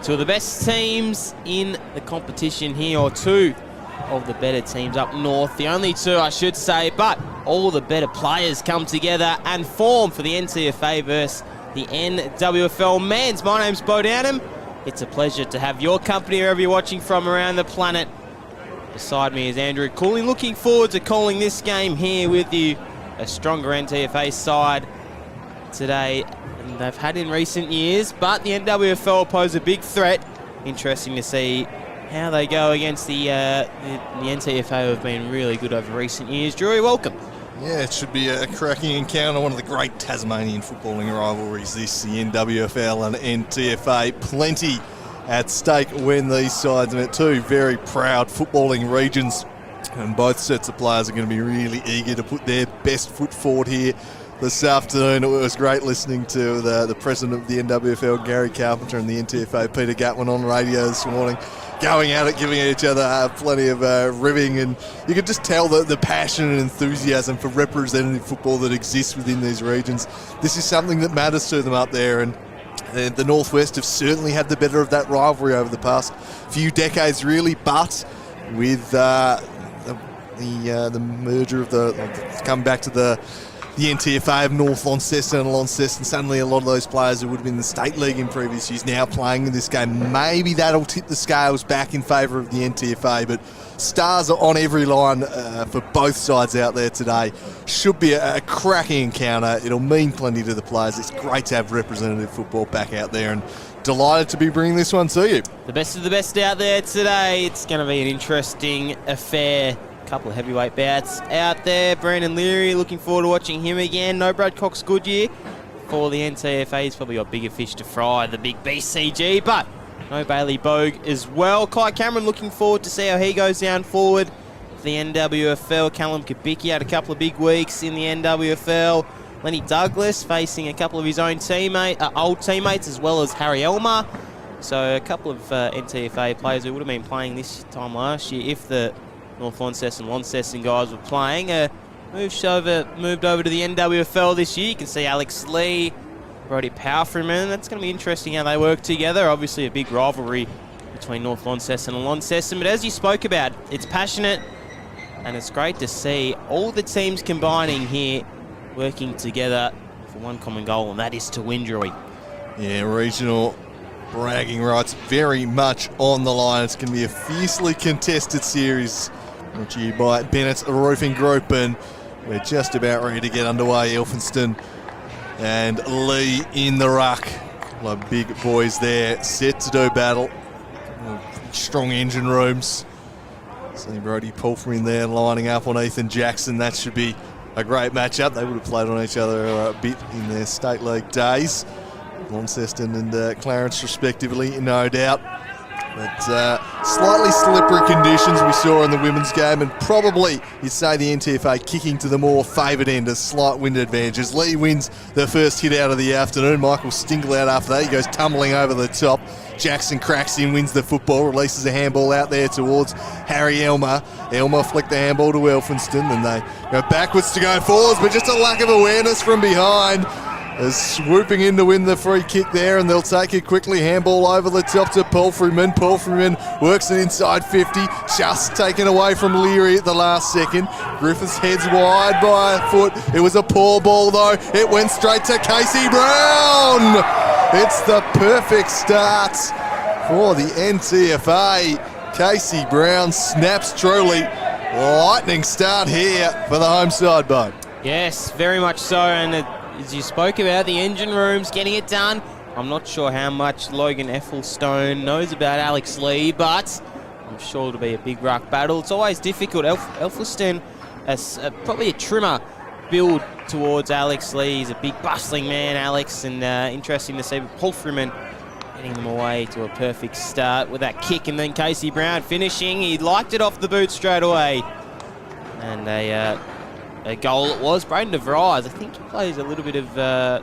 Two of the best teams in the competition here, or two of the better teams up north. The only two, I should say, but all the better players come together and form for the NTFA versus the NWFL men's. My name's Bo Downham. It's a pleasure to have your company wherever you're watching from around the planet. Beside me is Andrew Cooley. Looking forward to calling this game here with you. A stronger NTFA side today than they've had in recent years, but the NWFL pose a big threat. Interesting to see how they go against the NTFA, who have been really good over recent years. Drew, welcome. Yeah, it should be a cracking encounter. One of the great Tasmanian footballing rivalries, this, the NWFL and NTFA. Plenty at stake when these sides met. Two very proud footballing regions, and both sets of players are going to be really eager to put their best foot forward here this afternoon. It was great listening to the president of the NWFL, Gary Carpenter, and the NTFA, Peter Gatwin, on radio this morning, going at it, giving each other plenty of ribbing, and you could just tell the passion and enthusiasm for representative football that exists within these regions. This is something that matters to them up there, and the Northwest have certainly had the better of that rivalry over the past few decades, really, but with the merger of come back to the NTFA of North Launceston and Launceston, suddenly a lot of those players who would have been in the State League in previous years now playing in this game. Maybe that'll tip the scales back in favour of the NTFA, but stars are on every line for both sides out there today. Should be a cracking encounter. It'll mean plenty to the players. It's great to have representative football back out there, and delighted to be bringing this one to you. The best of the best out there today. It's going to be an interesting affair. Couple of heavyweight bouts out there. Brandon Leary, looking forward to watching him again. No Brad Cox Goodyear for the NTFA. He's probably got bigger fish to fry, the big BCG, but no Bailey Bogue as well. Kai Cameron, looking forward to see how he goes down forward for the NWFL. Callum Kubicki had a couple of big weeks in the NWFL. Lenny Douglas facing a couple of his own old teammates, as well as Harry Elmar. So a couple of NTFA players who would have been playing this time last year if the North Launceston guys were playing. moved over to the NWFL this year. You can see Alex Lee, Brody Powerfreeman. That's going to be interesting how they work together. Obviously a big rivalry between North Launceston and Launceston. But as you spoke about, it's passionate and it's great to see all the teams combining here, working together for one common goal, and that is to win, Drewy. Yeah, regional bragging rights very much on the line. It's going to be a fiercely contested series brought to you by Bennett's Roofing Group, and we're just about ready to get underway. Elphinston and Lee in the ruck. A couple of big boys there, set to do battle. Strong engine rooms. See Brody Pulfrey in there lining up on Ethan Jackson. That should be a great matchup. They would have played on each other a bit in their state league days. Launceston and Clarence respectively, no doubt. But slightly slippery conditions we saw in the women's game, and probably you'd say the NTFA kicking to the more favoured end, a slight wind advantage. As Lee wins the first hit out of the afternoon, Michael Stingle out after that. He goes tumbling over the top. Jackson cracks in, wins the football, releases a handball out there towards Harry Elmer. Elmer flicked the handball to Elphinston, and they go backwards to go forwards, but just a lack of awareness from behind. Is swooping in to win the free kick there, and they'll take it quickly. Handball over the top to Pulfreyman. Pulfreyman works it inside 50, just taken away from Leary at the last second. Griffiths heads wide by a foot. It was a poor ball though. It went straight to Casey Brown. It's the perfect start for the NTFA. Casey Brown snaps truly. Lightning start here for the home side, Bo. Yes, very much so, and as you spoke about, the engine rooms getting it done. I'm not sure how much Logan Ethelstone knows about Alex Lee, but I'm sure it'll be a big ruck battle. It's always difficult. Elphinston, probably a trimmer build towards Alex Lee. He's a big bustling man, Alex, and interesting to see Paul Freeman getting them away to a perfect start with that kick, and then Casey Brown finishing. He liked it off the boot straight away. And a goal it was. Braden DeVries, I think he plays a little bit of, I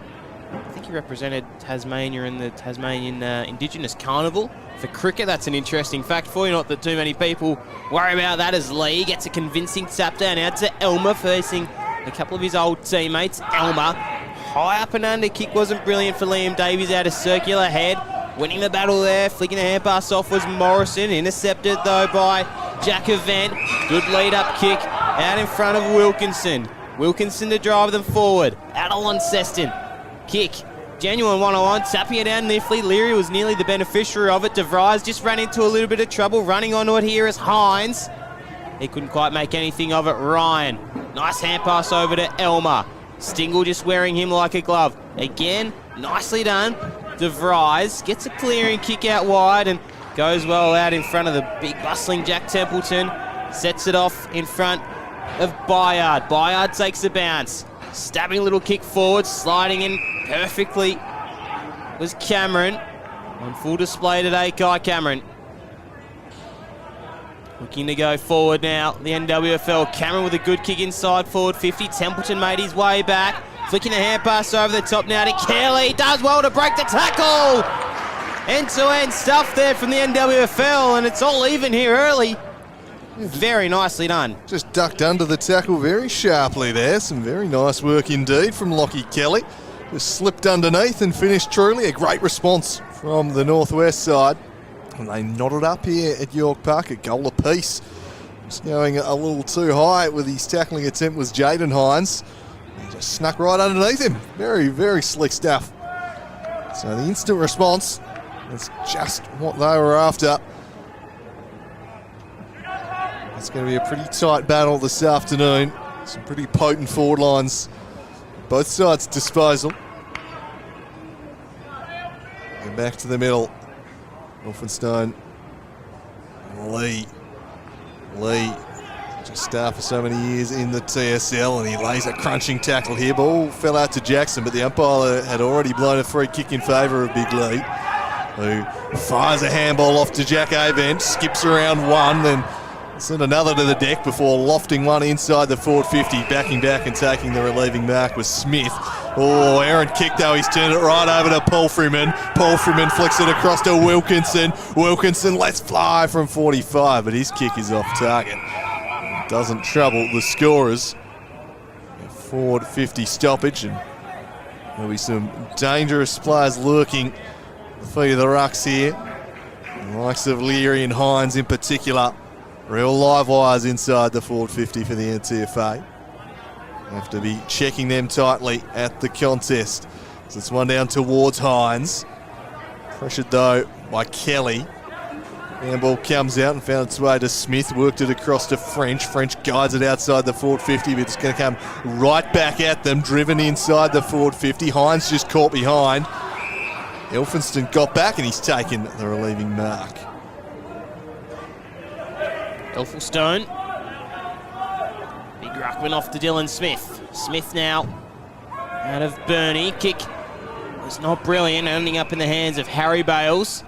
think he represented Tasmania in the Tasmanian Indigenous Carnival for cricket. That's an interesting fact for you, not that too many people worry about that, as Lee gets a convincing tap down out to Elmer, facing a couple of his old teammates. Elmer, high up and under, kick wasn't brilliant for Liam Davies, out of circular head. Winning the battle there, flicking a hand pass off was Morrison, intercepted though by Jack Event. Good lead up kick out in front of Wilkinson. Wilkinson to drive them forward. Out of Launceston. Kick. Genuine one-on-one. Tapping it down Nifley. Leary was nearly the beneficiary of it. DeVries just ran into a little bit of trouble. Running onto it here is Hines. He couldn't quite make anything of it. Ryan. Nice hand pass over to Elmer. Stingle just wearing him like a glove. Again, nicely done. DeVries gets a clearing kick out wide and goes well out in front of the big bustling Jack Templeton. Sets it off in front of Byard. Byard takes the bounce. Stabbing little kick forward, sliding in perfectly was Cameron. On full display today, Kai Cameron. Looking to go forward now, the NWFL. Cameron with a good kick inside forward 50. Templeton made his way back. Flicking a hand pass over the top now to Kelly. Does well to break the tackle. End-to-end stuff there from the NWFL, and it's all even here early. Very nicely done. Just ducked under the tackle very sharply there. Some very nice work indeed from Lockie Kelly. Just slipped underneath and finished truly. A great response from the northwest side. And they knotted up here at York Park, a goal apiece. Just going a little too high with his tackling attempt was Jaden Hines. He just snuck right underneath him. Very, very slick stuff. So the instant response is just what they were after. It's going to be a pretty tight battle this afternoon. Some pretty potent forward lines. Both sides' disposal. And back to the middle. Elphinstone. Lee. Just starred for so many years in the TSL, and he lays a crunching tackle here. Ball fell out to Jackson, but the umpire had already blown a free kick in favour of Big Lee, who fires a handball off to Jack Avent, skips around one, then sent another to the deck before lofting one inside the forward 50. Backing back and taking the relieving mark was Smith. Oh, Aaron kick though. He's turned it right over to Paul Freeman. Paul Freeman flicks it across to Wilkinson. Wilkinson lets fly from 45, but his kick is off target. Doesn't trouble the scorers. forward 50 stoppage, and there'll be some dangerous players lurking the feet of the rucks here. The likes of Leary and Hines in particular. Real live wires inside the forward 50 for the NTFA. Have to be checking them tightly at the contest. So it's one down towards Hines. Pressured though by Kelly. Handball comes out and found its way to Smith. Worked it across to French. French guides it outside the forward 50, but it's going to come right back at them. Driven inside the forward 50. Hines just caught behind. Elphinston got back and he's taken the relieving mark. Elphinstone. Big ruckman off to Dylan Smith. Smith now out of Burney. Kick was not brilliant, ending up in the hands of Harry Bales.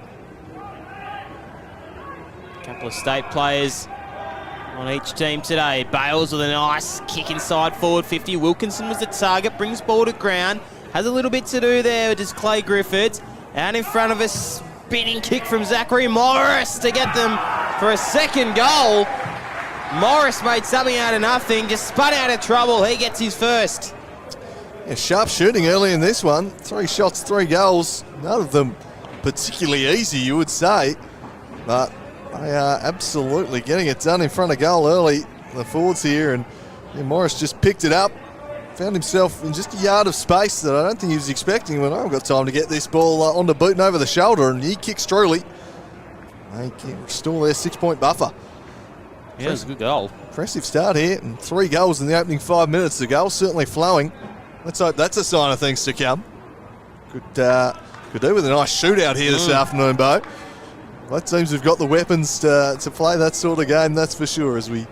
A couple of state players on each team today. Bales with a nice kick inside forward 50. Wilkinson was the target, brings ball to ground. Has a little bit to do there with just Clay Griffiths. Out in front of a spinning kick from Zachary Morris to get them for a second goal. Morris made something out of nothing, just spun out of trouble. He gets his first. Yeah, sharp shooting early in this one. 3 shots, 3 goals. None of them particularly easy, you would say. But they are absolutely getting it done in front of goal early, the forwards here. And Morris just picked it up. Found himself in just a yard of space that I don't think he was expecting. When I've got time to get this ball on the boot and over the shoulder, and he kicks truly. They can restore their 6-point buffer. Yeah, it was a good goal. Impressive start here, and 3 goals in the opening 5 minutes. The goal certainly flowing. Let's hope that's a sign of things to come. Could do with a nice shootout here this afternoon, Bo. Both teams have got the weapons to play that sort of game, that's for sure. As we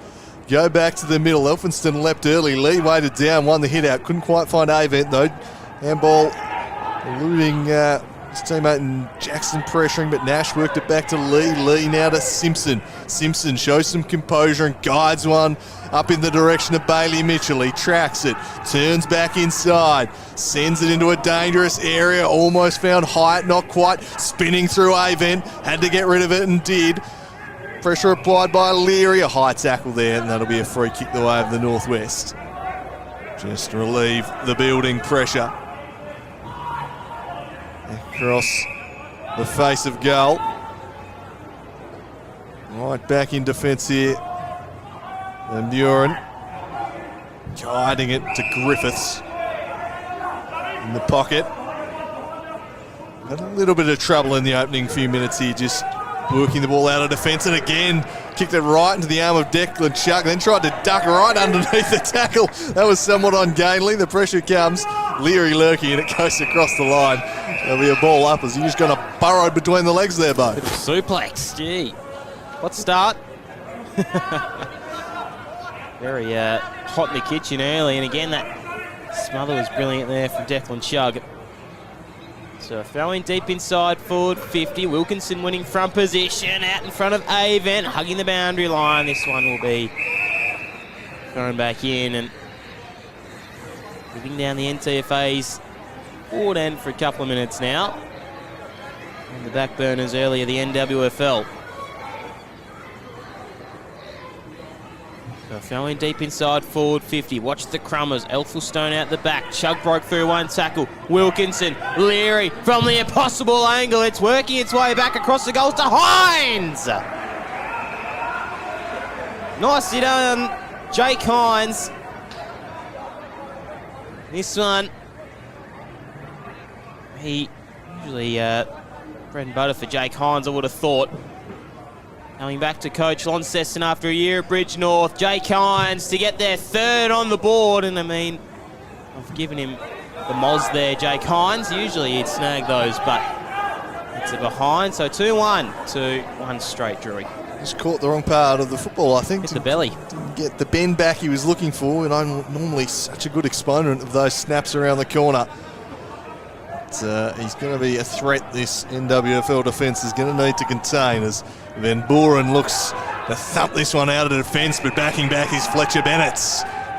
go back to the middle, Elphinston leapt early. Lee weighted down, won the hit out. Couldn't quite find Avent though. Handball eluding his teammate and Jackson pressuring, but Nash worked it back to Lee. Lee now to Simpson. Simpson shows some composure and guides one up in the direction of Bailey Mitchell. He tracks it, turns back inside, sends it into a dangerous area. Almost found Hyatt, not quite. Spinning through Avent, had to get rid of it and did. Pressure applied by Leary, a high tackle there, and that'll be a free kick the way of the Northwest. Just to relieve the building pressure. Across the face of goal. Right back in defence here. And Buren guiding it to Griffiths in the pocket. Had a little bit of trouble in the opening few minutes here, just working the ball out of defence, and again kicked it right into the arm of Declan Chuck, then tried to duck right underneath the tackle. That was somewhat ungainly. The pressure comes. Leary lurking, and it goes across the line. There'll be a ball up as he's just going to burrow between the legs there, Bo. Suplex, gee. What start? Very hot in the kitchen early, and again that smother was brilliant there from Declan Chugg. So throwing deep inside forward 50. Wilkinson winning front position out in front of Avent, hugging the boundary line. This one will be thrown back in and moving down the NTFA's forward end for a couple of minutes now. On the back burners earlier, the NWFL. So throwing deep inside forward 50. Watch the Crummers. Elphinstone out the back. Chugg broke through one tackle. Wilkinson, Leary from the impossible angle. It's working its way back across the goals to Hines. Nice hit on Jake Hines. This one, he usually bread and butter for Jake Hines, I would have thought. Coming back to Coach Launceston after a year at Bridge North. Jake Hines to get their 3rd on the board. And I mean, I've given him the moz there, Jake Hines. Usually he'd snag those, but it's a behind. So 2-1 to 1 straight, Drury. Just caught the wrong part of the football, I think. Hit the belly. Didn't get the bend back he was looking for, and I'm normally such a good exponent of those snaps around the corner. But, he's going to be a threat this NWFL defence is going to need to contain, as Van Buren looks to thump this one out of the defence, but backing back is Fletcher Bennett.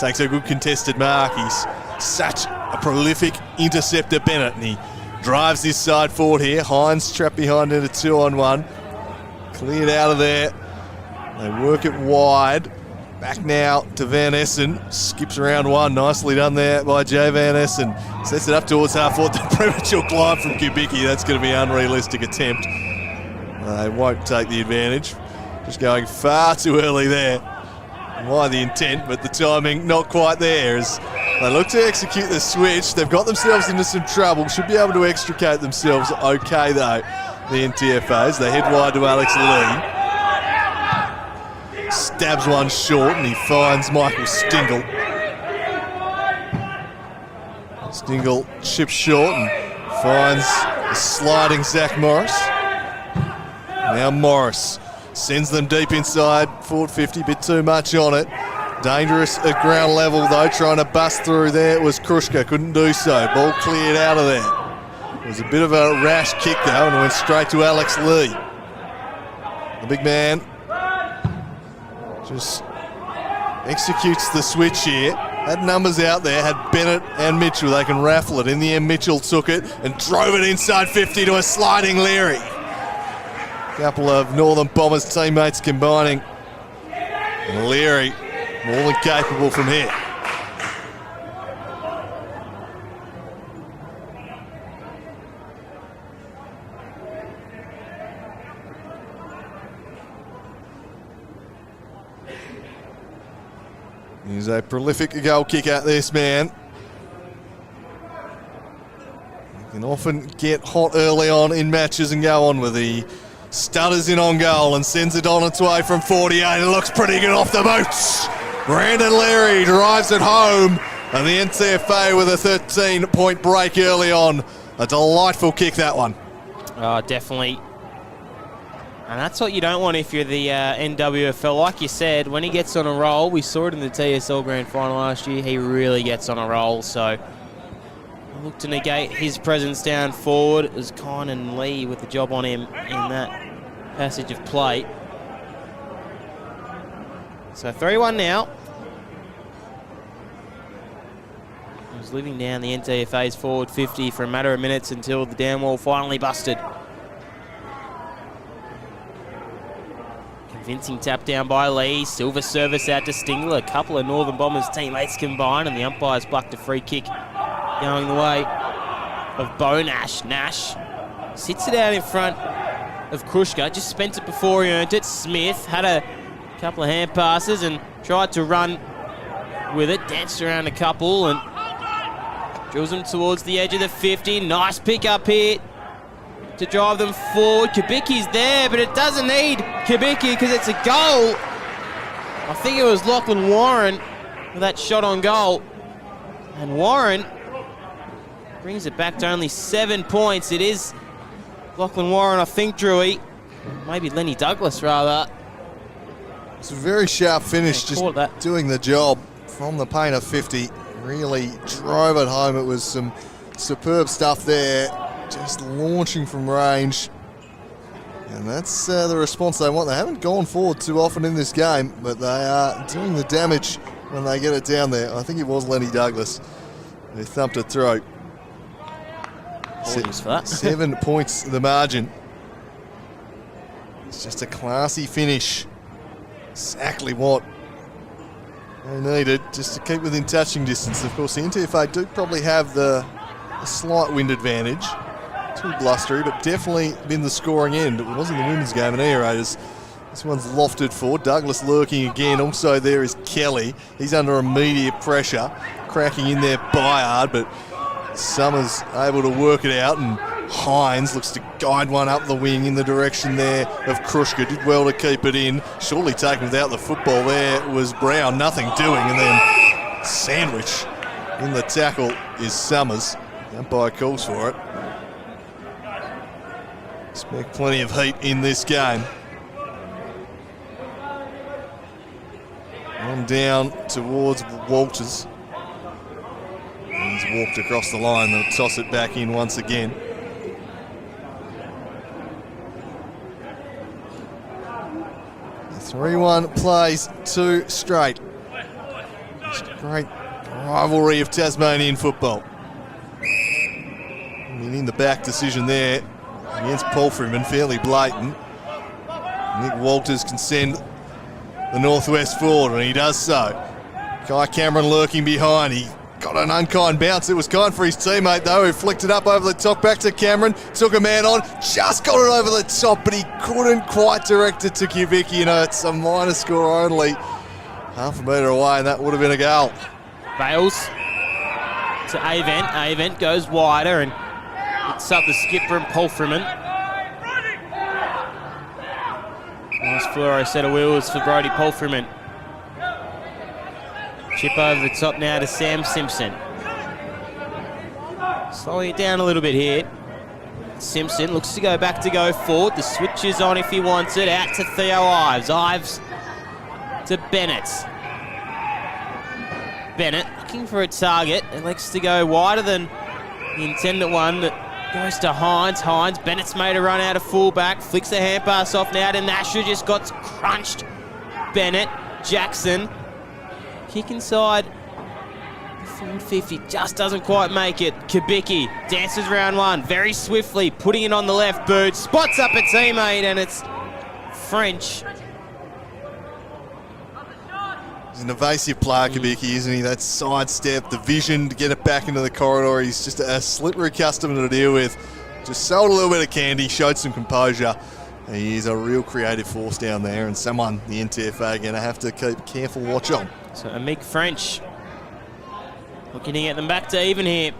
Takes a good contested mark. He's such a prolific interceptor, Bennett, and he drives this side forward here. Hines trapped behind it, a 2-on-1. Cleared out of there. They work it wide. Back now to Van Essen. Skips around one. Nicely done there by Jay Van Essen. Sets it up towards half forward. The premature climb from Kubicki. That's going to be an unrealistic attempt. They won't take the advantage. Just going far too early there. Why the intent, but the timing not quite there. As they look to execute the switch, they've got themselves into some trouble. Should be able to extricate themselves okay though, the NTFAs. They head wide to Alex Lee. Stabs one short and he finds Michael Stingle. Stingle chips short and finds the sliding Zach Morris. Now Morris sends them deep inside, forward 50, bit too much on it. Dangerous at ground level though, trying to bust through there. It was Krushka, couldn't do so. Ball cleared out of there. It was a bit of a rash kick though and it went straight to Alex Lee. The big man just executes the switch here. Had numbers out there, had Bennett and Mitchell. They can raffle it. In the end, Mitchell took it and drove it inside 50 to a sliding Leary. Couple of Northern Bombers teammates combining. And Leary, more than capable from here. He's a prolific goal kicker, this man. He can often get hot early on in matches and go on with the stutters in on goal and sends it on its way from 48. It looks pretty good off the boots. Brandon Leary drives it home, and the NTFA with a 13-point break early on. A delightful kick, that one. Oh, definitely. And that's what you don't want if you're the NWFL. Like you said, when he gets on a roll, we saw it in the TSL Grand Final last year, he really gets on a roll. So look to negate his presence down forward. It was Kine and Lee with the job on him in that passage of play. So 3-1 now. He was living down the NTFA's forward 50 for a matter of minutes until the down wall finally busted. Convincing tap down by Lee. Silver service out to Stingler. A couple of Northern Bombers teammates combined, and the umpires plucked a free kick going the way of Bo Nash. Nash sits it out in front of Krushka. Just spent it before he earned it. Smith had a couple of hand passes and tried to run with it. Danced around a couple and drills them towards the edge of the 50. Nice pick up here to drive them forward. Kubicki's there, but it doesn't need Kubicki because it's a goal. I think it was Lachlan Warren with that shot on goal. And Warren brings it back to only 7 points. It is Lachlan Warren, I think, Drewy. Maybe Lenny Douglas, rather. It's a very sharp finish, just doing the job from the paint of 50. Really drove it home. It was some superb stuff there. Just launching from range. And that's the response they want. They haven't gone forward too often in this game, but they are doing the damage when they get it down there. I think it was Lenny Douglas who thumped it through. For that. 7 points the margin. It's just a classy finish. Exactly what they needed, just to keep within touching distance. Of course, the NTFA do probably have a slight wind advantage. Too blustery, but definitely been the scoring end. It wasn't the women's game in Aerators. This one's lofted forward. Douglas lurking again. Also there is Kelly. He's under immediate pressure. Cracking in there Byard, but Summers able to work it out, and Hines looks to guide one up the wing in the direction there of Krushka. Did well to keep it in. Surely taken without the football there was Brown. Nothing doing, and then sandwich in the tackle is Summers. The umpire calls for it. Expect plenty of heat in this game. On down towards Walters. He's walked across the line. They'll toss it back in once again. The 3-1 plays 2 straight. Just a great rivalry of Tasmanian football. I mean, in the back decision there against Paul Freeman, fairly blatant. Nick Walters can send the Northwest forward, and he does so. Kai Cameron lurking behind. He got an unkind bounce. It was kind for his teammate, though, who flicked it up over the top. Back to Cameron. Took a man on. Just got it over the top, but he couldn't quite direct it to Kubicki. You know, it's a minor score only. Half a metre away, and that would have been a goal. Bales to Avent. Avent goes wider and hits up the skipper and Polfreman. Nice fluoro set of wheels for Brodie Polfreman. Chip over the top now to Sam Simpson. Slowing it down a little bit here. Simpson looks to go back to go forward. The switch is on if he wants it. Out to Theo Ives. Ives to Bennett. Bennett looking for a target. Elects to go wider than the intended one. That goes to Hines. Hines. Bennett's made a run out of fullback. Flicks the hand pass off now to Nasher. Just got crunched. Bennett. Jackson. Kick inside. The forward 50 just doesn't quite make it. Kubicki dances round one very swiftly, putting it on the left boot. Spots up a teammate, and it's French. He's an evasive player, Kubicki, isn't he? That sidestep, the vision to get it back into the corridor. He's just a slippery customer to deal with. Just sold a little bit of candy, showed some composure. And he is a real creative force down there, and someone the NTFA are going to have to keep careful watch on. So Amik French looking to get them back to even here.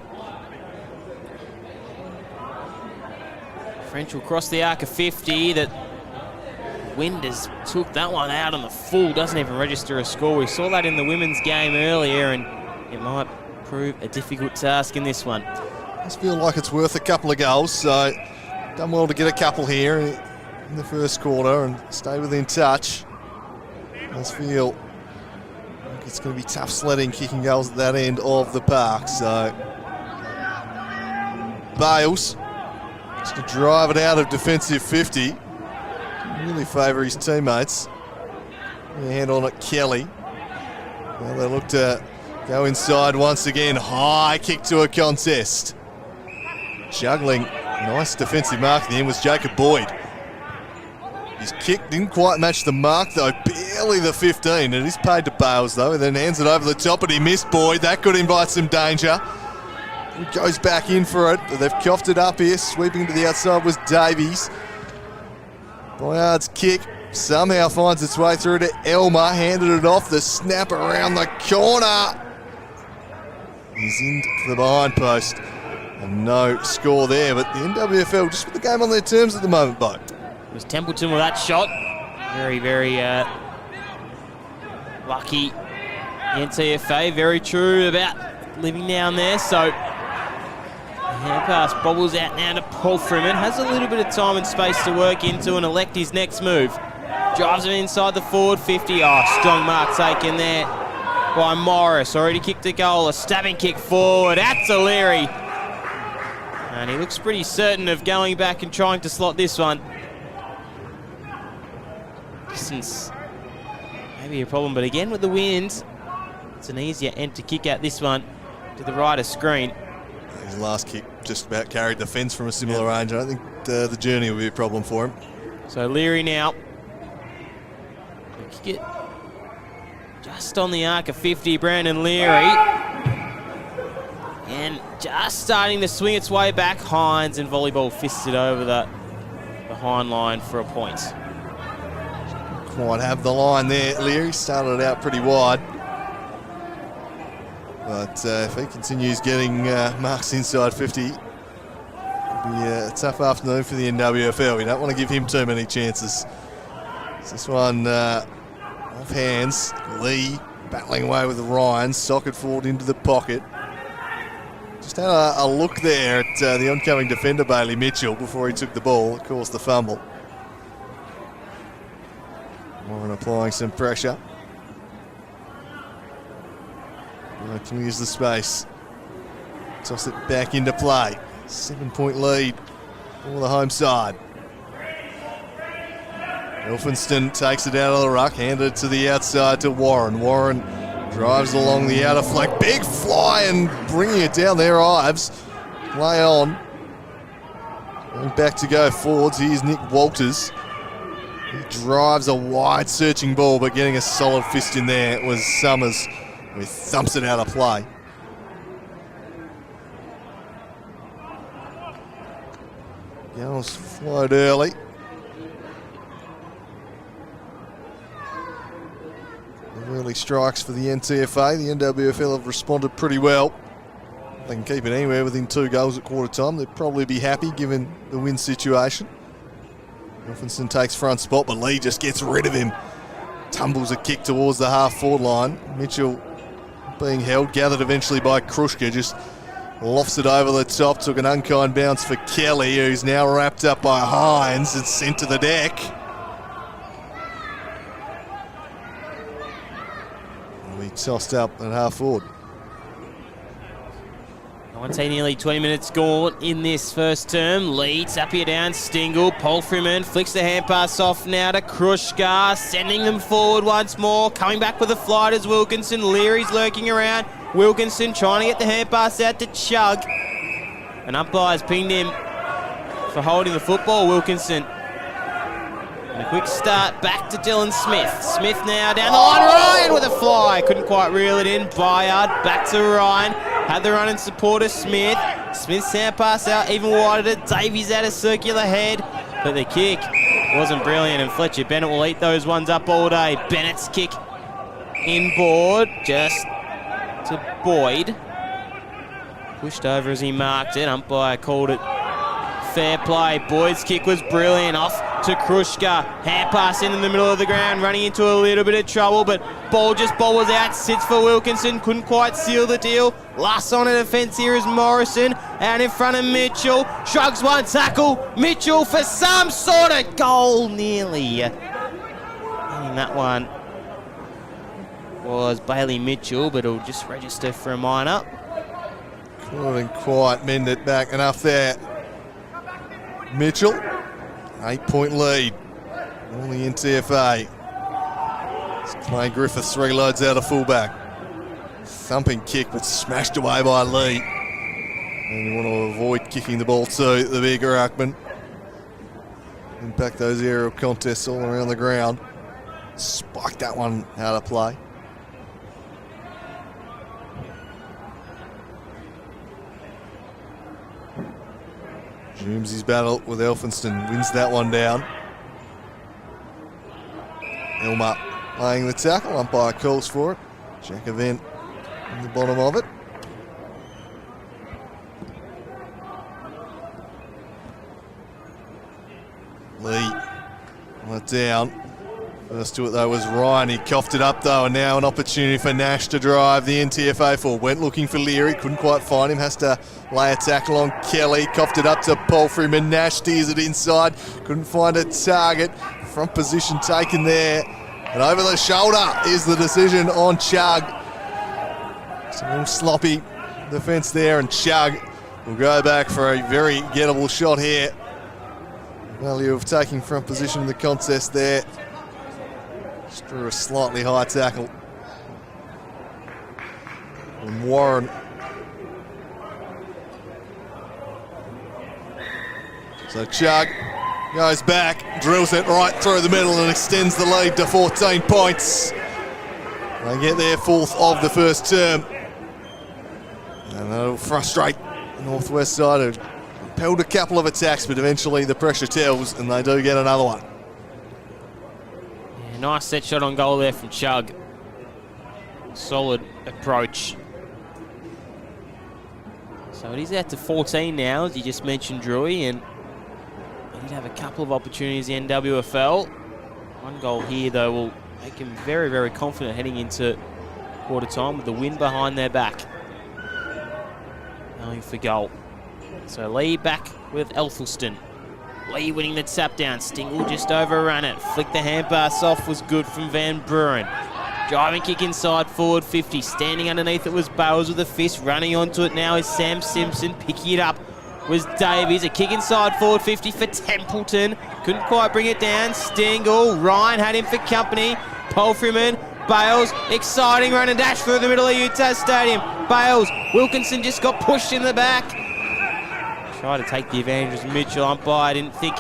French will cross the arc of 50. That Winders took that one out on the full, doesn't even register a score. We saw that in the women's game earlier, and it might prove a difficult task in this one. I just feel like it's worth a couple of goals, so done well to get a couple here in the first quarter and stay within touch. I just feel like it's going to be tough sledding, kicking goals at that end of the park. So Bales just to drive it out of defensive 50. Really favour his teammates. Hand on it, Kelly. Well, they look to go inside once again. High kick to a contest. Juggling, nice defensive mark at the end was Jacob Boyd. His kick didn't quite match the mark though, barely the 15. It is paid to Bales though, and then hands it over the top, and he missed Boyd. That could invite some danger. He goes back in for it, but they've coughed it up here. Sweeping to the outside was Davies. Boyard's kick somehow finds its way through to Elmer, handed it off, the snap around the corner. He's into the behind post, and no score there, but the NWFL just with the game on their terms at the moment, Bo. It was Templeton with that shot. Very, very lucky. NTFA, very true about living down there. So the hand pass bobbles out now to Paul Freeman. Has a little bit of time and space to work into and elect his next move. Drives him inside the forward 50. Oh, strong mark taken there by Morris. Already kicked a goal. A stabbing kick forward. That's O'Leary. And he looks pretty certain of going back and trying to slot this one. Distance maybe a problem, but again with the wind, it's an easier end to kick out this one to the right of screen. His last kick just about carried the fence from a similar range. I don't think the journey will be a problem for him. So Leary now. Kick it just on the arc of 50, Brandon Leary. And just starting to swing its way back, Hines, and volleyball fisted over the behind line for a point. Quite have the line there. Leary started it out pretty wide. But if he continues getting marks inside 50, it'll be a tough afternoon for the NWFL. We don't want to give him too many chances. This one off hands. Lee battling away with Ryan. Socket forward into the pocket. Just had a look there at the oncoming defender, Bailey Mitchell, before he took the ball. Of course, the fumble. Warren applying some pressure. Can use the space. Toss it back into play. 7-point lead for the home side. Elphinston takes it out of the ruck, handed it to the outside to Warren. Warren drives along the outer flank. Big fly and bringing it down there. Ives play on. Going back to go forwards. Here's Nick Walters. He drives a wide searching ball, but getting a solid fist in there was Summers, who thumps it out of play. Goals flowed early. Early strikes for the NTFA. The NWFL have responded pretty well. They can keep it anywhere within 2 goals at quarter time. They'd probably be happy given the win situation. Elphinston takes front spot, but Lee just gets rid of him. Tumbles a kick towards the half-forward line. Mitchell being held, gathered eventually by Krushka, just lofts it over the top, took an unkind bounce for Kelly, who's now wrapped up by Hines and sent to the deck. He tossed up at half-forward. 19, nearly 20 minutes gone in this first term. Lee, Tapia down, Stingle, Polfreeman flicks the hand pass off now to Krushka, sending them forward once more. Coming back with a flight is Wilkinson. Leary's lurking around. Wilkinson trying to get the hand pass out to Chug. An umpire's pinged him for holding the football, Wilkinson. And a quick start back to Dylan Smith. Smith now down the line. Ryan with a fly. Couldn't quite reel it in. Bayard back to Ryan. Had the run and support of Smith. Smith's hand pass out even wider to Davies at a circular head. But the kick wasn't brilliant, and Fletcher Bennett will eat those ones up all day. Bennett's kick inboard just to Boyd. Pushed over as he marked it. Umpire called it fair play. Boyd's kick was brilliant. Off to Krushka. Hand pass into the middle of the ground, running into a little bit of trouble, but ball was out. Sits for Wilkinson. Couldn't quite seal the deal. Last on a defence here is Morrison. Out in front of Mitchell. Shrugs one tackle. Mitchell for some sort of goal nearly. And that one was Bailey Mitchell, but it'll just register for a minor. Couldn't quite mend it back enough there. Mitchell, 8-point lead on the NTFA. It's Clay Griffiths reloads out of fullback. Thumping kick, but smashed away by Lee. And you want to avoid kicking the ball to the bigger ruckman. Impact those aerial contests all around the ground. Spiked that one out of play. Resumes his battle with Elphinston, wins that one down. Elmer laying the tackle, umpire calls for it. Jack event in the bottom of it. Lee let down. First to it though was Ryan. He coughed it up though, and now an opportunity for Nash to drive the NTFA forward. Went looking for Leary, couldn't quite find him. Has to lay a tackle on Kelly. Coughed it up to Paul Freeman. Nash steers it inside. Couldn't find a target. Front position taken there. And over the shoulder is the decision on Chug. It's a little sloppy defence there, and Chug will go back for a very gettable shot here. Value of taking front position in the contest there. Just drew a slightly high tackle from Warren. So Chug goes back, drills it right through the middle and extends the lead to 14 points. They get their fourth of the first term. And that'll frustrate the northwest side, who repelled a couple of attacks, but eventually the pressure tells and they do get another one. Yeah, nice set shot on goal there from Chug. Solid approach. So it is out to 14 now, as you just mentioned, Drewy, and they did have a couple of opportunities in NWFL. One goal here, though, will make him very, very confident heading into quarter time with the win behind their back. Going for goal. So Lee back with Elphinston. Lee winning the tap down. Stingle just overrun it. Flicked the hand pass off, was good from Van Buren. Driving kick inside, forward 50. Standing underneath it was Bowles with a fist. Running onto it now is Sam Simpson. Picking it up was Davies. A kick inside, forward 50 for Templeton. Couldn't quite bring it down. Stingle. Ryan had him for company. Polfreeman. Bales. Exciting run and dash through the middle of UTAS Stadium. Bales. Wilkinson just got pushed in the back. Tried to take the advantage as Mitchell. Umpire didn't think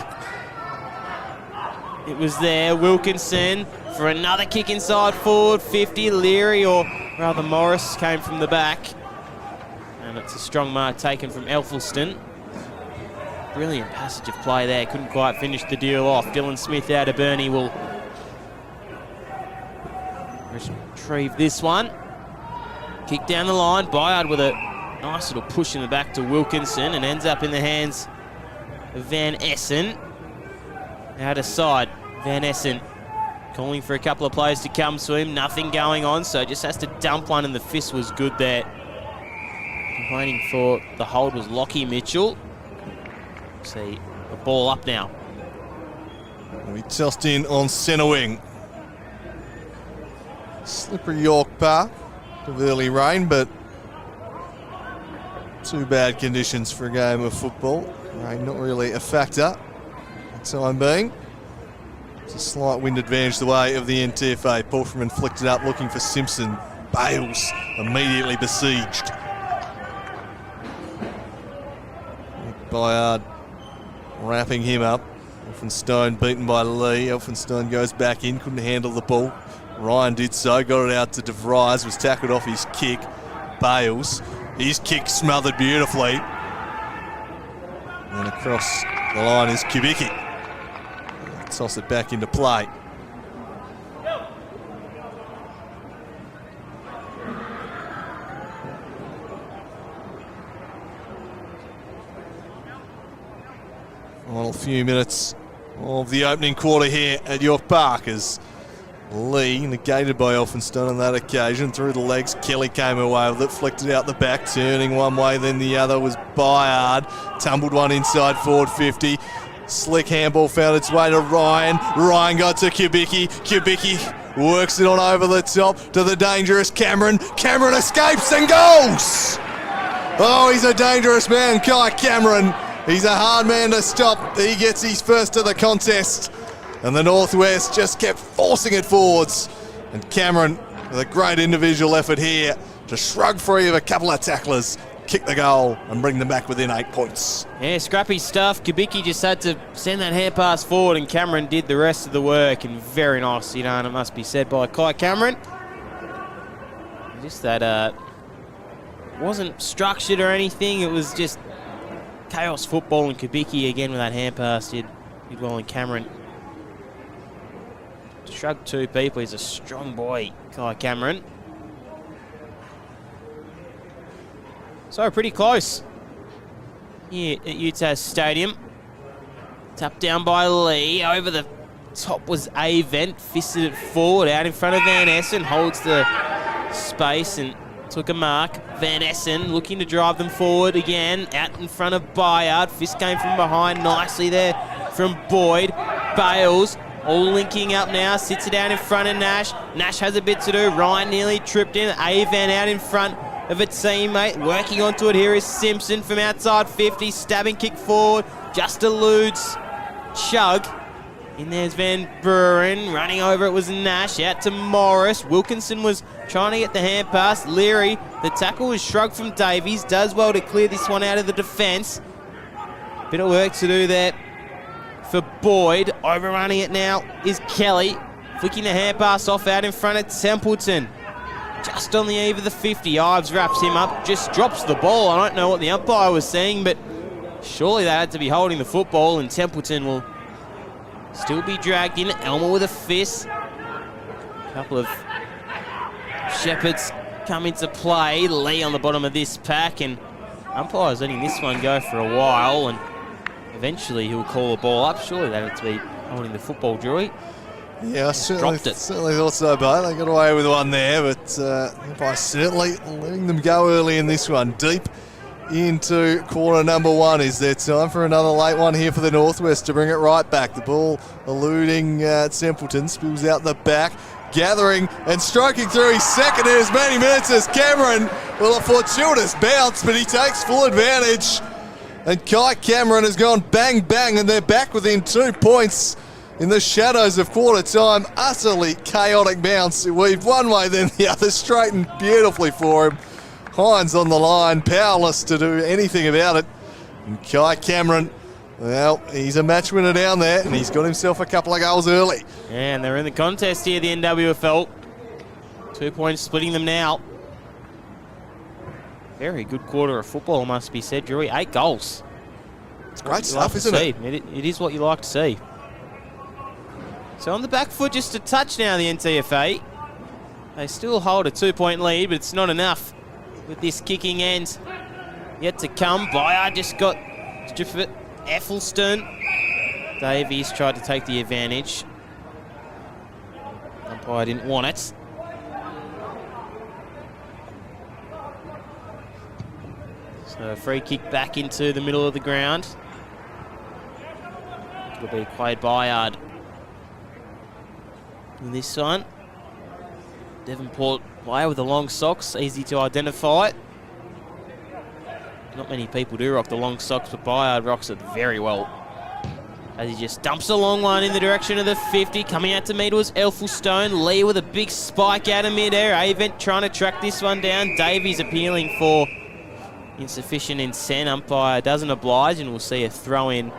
it was there. Wilkinson for another kick inside forward 50. Leary, or rather Morris, came from the back. And it's a strong mark taken from Elphiston. Brilliant passage of play there. Couldn't quite finish the deal off. Dylan Smith out of Burnie will retrieve this one. Kick down the line. Bayard with a nice little push in the back to Wilkinson, and ends up in the hands of Van Essen. Out of side, Van Essen calling for a couple of players to come to him. Nothing going on, so just has to dump one, and the fist was good there. Complaining for the hold was Lockie Mitchell. See, a ball up now. We tossed in on centre wing. Slippery York Park of early rain, but too bad conditions for a game of football. Rain not really a factor for the time being. It's a slight wind advantage the way of the NTFA. Palfreman flicked it up looking for Simpson. Bales immediately besieged. Bayard wrapping him up. Elphinstone beaten by Lee. Elphinstone goes back in, couldn't handle the ball. Ryan did so, got it out to De Vries, was tackled off his kick. Bales, his kick smothered beautifully. And across the line is Kubicki. Toss it back into play. Final few minutes of the opening quarter here at York Park as Lee, negated by Elphinstone on that occasion, through the legs. Kelly came away with it, flicked it out the back, turning one way, then the other was Bayard. Tumbled one inside forward 50. Slick handball found its way to Ryan. Ryan got to Kubicki. Kubicki works it on over the top to the dangerous Cameron. Cameron escapes and goes! Oh, he's a dangerous man, Kai Cameron. He's a hard man to stop. He gets his first of the contest. And the Northwest just kept forcing it forwards. And Cameron, with a great individual effort here, to shrug free of a couple of tacklers, kick the goal and bring them back within 8 points. Yeah, scrappy stuff. Kubicki just had to send that hand pass forward, and Cameron did the rest of the work. And very nicely done, it must be said, by Kai Cameron. Just that wasn't structured or anything. It was just chaos football, and Kubicki again with that hand pass did well, and Cameron shrugged two people. He's a strong boy, Kai Cameron. So pretty close here at UTAS Stadium. Tapped down by Lee. Over the top was Avent. Fisted it forward out in front of Van Essen. Holds the space and took a mark. Van Essen looking to drive them forward again. Out in front of Bayard. Fist came from behind nicely there from Boyd. Bales all linking up now. Sits it down in front of Nash. Nash has a bit to do. Ryan nearly tripped in. Avent out in front of a teammate. Working onto it here is Simpson from outside 50. Stabbing kick forward. Just eludes Chug. In there's Van Buren. Running over it was Nash. Out to Morris. Wilkinson was trying to get the hand pass. Leary. The tackle was shrugged from Davies. Does well to clear this one out of the defence. Bit of work to do there for Boyd. Overrunning it now is Kelly. Flicking the hand pass off out in front of Templeton. Just on the eve of the 50. Ives wraps him up. Just drops the ball. I don't know what the umpire was saying, but surely they had to be holding the football, and Templeton will still be dragged in. Elmer with a fist. A couple of Shepherds come into play. Lee on the bottom of this pack, and umpire's letting this one go for a while, and eventually he'll call a ball up. Surely they had to be holding the football, Drewy. Yeah, I certainly thought so, but they got away with one there, but by certainly letting them go early in this one. Deep into quarter number one. Is there time for another late one here for the Northwest to bring it right back? The ball eluding Templeton, spills out the back, gathering and striking through his second in as many minutes as Cameron. Well, a fortuitous bounce, but he takes full advantage. And Kai Cameron has gone bang, bang, and they're back within 2 points in the shadows of quarter time. Utterly chaotic bounce. It weaved one way, then the other, straightened beautifully for him. Hines on the line, powerless to do anything about it. And Kai Cameron Well, he's a match winner down there, and he's got himself a couple of goals early. And they're in the contest here, the NWFL. 2 points splitting them now. Very good quarter of football, must be said, Drewy. 8 goals. It's great stuff, isn't it? It is what you like to see. So on the back foot, just a touch now, the NTFA. They still hold a 2-point lead, but it's not enough with this kicking end yet to come. Bayard just got stripped of it. Effelston. Davies tried to take the advantage. Umpire didn't want it. So a free kick back into the middle of the ground. It'll be Quade Bayard. And this one, Devonport player with the long socks, easy to identify. Not many people do rock the long socks, but Bayard rocks it very well. As he just dumps a long one in the direction of the 50. Coming out to meet was Elphinstone. Lee with a big spike out of midair. Avent trying to track this one down. Davies appealing for insufficient incent. Umpire doesn't oblige, and we'll see a throw in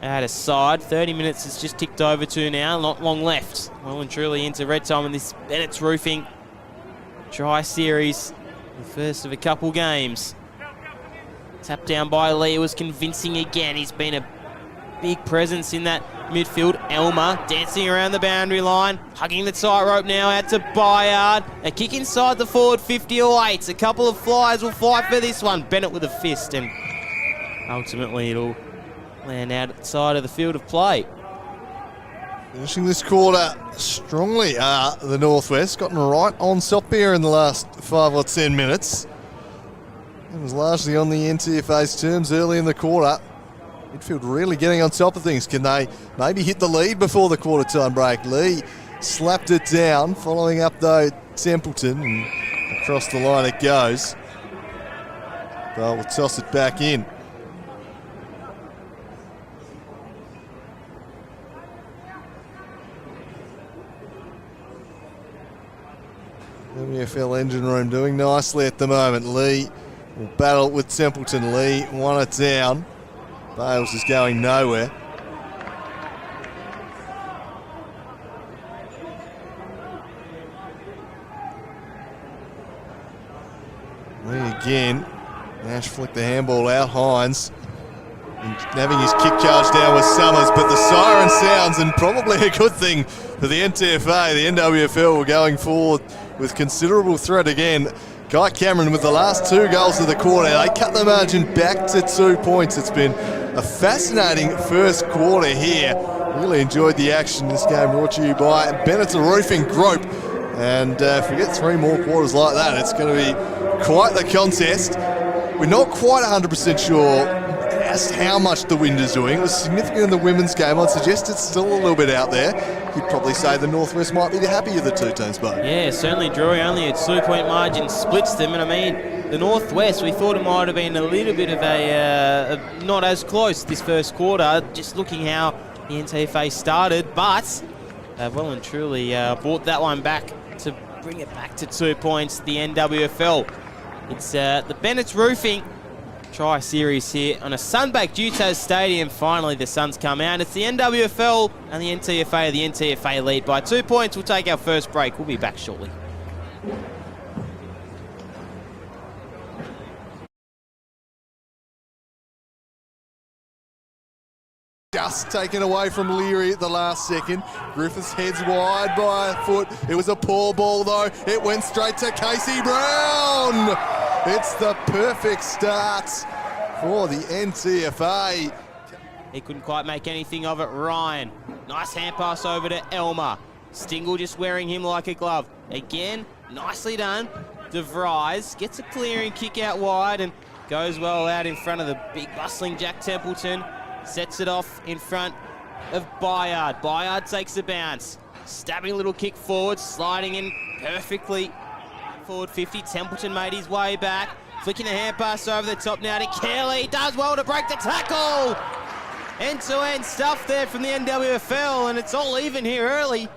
out of side. 30 minutes has just ticked over to now. Not long left. Well and truly into red time in this Bennett's Roofing tri-series. The first of a couple games. Tapped down by Lee was convincing again. He's been a big presence in that midfield. Elmer dancing around the boundary line, hugging the tightrope now out to Bayard. A kick inside the forward 50 or 8. A couple of flyers will fight for this one. Bennett with a fist, and ultimately it'll land outside of the field of play. Finishing this quarter strongly, the Northwest. Gotten right on top here in the last 5 or 10 minutes. It was largely on the NTFA's terms early in the quarter. Midfield really getting on top of things. Can they maybe hit the lead before the quarter time break? Lee slapped it down, following up though Templeton, and across the line it goes. But we'll toss it back in. NWFL engine room doing nicely at the moment. Lee will battle with Templeton. Lee won it down. Bales is going nowhere. Lee again. Nash flicked the handball out. Hines and having his kick charge down with Summers, but the siren sounds, and probably a good thing for the NTFA. The NWFL were going forward with considerable threat again. Guy Cameron with the last 2 goals of the quarter. They cut the margin back to 2 points. It's been a fascinating first quarter here. Really enjoyed the action. This game brought to you by Bennett's Roofing Group. And if we get 3 more quarters like that, it's going to be quite the contest. We're not quite 100% sure as how much the wind is doing. It was significant in the women's game. I'd suggest it's still a little bit out there. You'd probably say the Northwest might be the happier of the 2 teams, but yeah, certainly, Drury. Only a 2-point margin splits them, and I mean, the Northwest, we thought it might have been a little bit of a not as close this first quarter, just looking how the NTFA started, but they've well and truly brought that one back to bring it back to 2 points. The NWFL. It's the Bennett's Roofing tri-series here on a sun-baked UTAS Stadium. Finally, the sun's come out. It's the NWFL and the NTFA. The NTFA lead by 2 points. We'll take our first break. We'll be back shortly. just taken away from Leary at the last second. Griffiths heads wide by a foot. It was a poor ball though. It went straight to Casey Brown. It's the perfect start for the NTFA. He couldn't quite make anything of it. Ryan, nice hand pass over to Elmer. Stingle just wearing him like a glove. Again, nicely done. De Vries gets a clearing kick out wide and goes well out in front of the big bustling Jack Templeton. Sets it off in front of Bayard. Bayard takes a bounce. Stabbing a little kick forward, sliding in perfectly. Forward 50, Templeton made his way back. Flicking a hand pass over the top now to Kelly. Does well to break the tackle. End-to-end stuff there from the NWFL, and it's all even here early.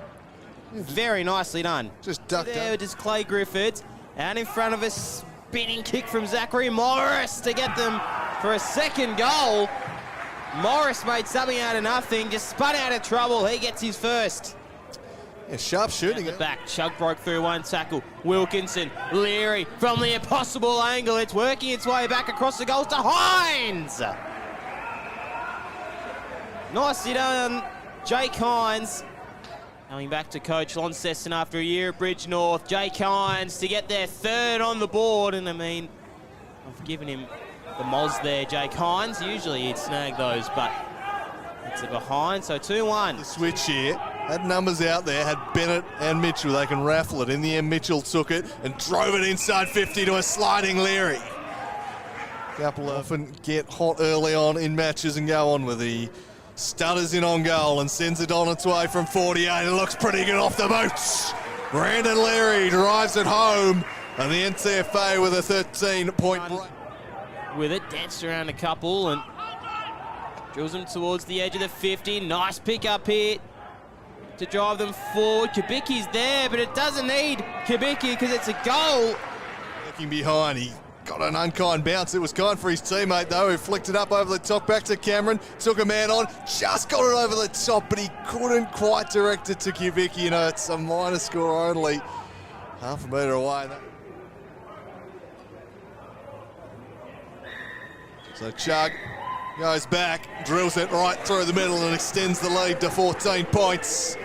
Very nicely done. Just ducked there up. just Clay Griffiths. Out in front of a spinning kick from Zachary Morris to get them for a second goal. Morris made something out of nothing, just spun out of trouble. He gets his first. Yeah, sharp shooting. At the back, Chug broke through one tackle. Wilkinson, Leary from the impossible angle. It's working its way back across the goals to Hines. Nicely done, Jake Hines. Coming back to coach Launceston after a year at Bridge North. Jake Hines to get their third on the board. And I mean, I've given him the moz there, Jake Hines. Usually he'd snag those, but it's a behind, so 2-1. The switch here. Had numbers out there, had Bennett and Mitchell. They can raffle it. In the end, Mitchell took it and drove it inside 50 to a sliding Leary. Couple often get hot early on in matches and go on with the stutters in on goal and sends it on its way from 48. It looks pretty good off the boots. Brandon Leary drives it home, and the NTFA with a 13-point break. With it, danced around a couple and drills them towards the edge of the 50. Nice pick up here to drive them forward. Kubicki's there, but it doesn't need Kubicki because it's a goal. Looking behind, he got an unkind bounce. It was kind for his teammate, though, who flicked it up over the top, back to Cameron, took a man on, just got it over the top, but he couldn't quite direct it to Kubicki. You know, it's a minor score only, half a metre away. So Chug goes back, drills it right through the middle and extends the lead to 14 points.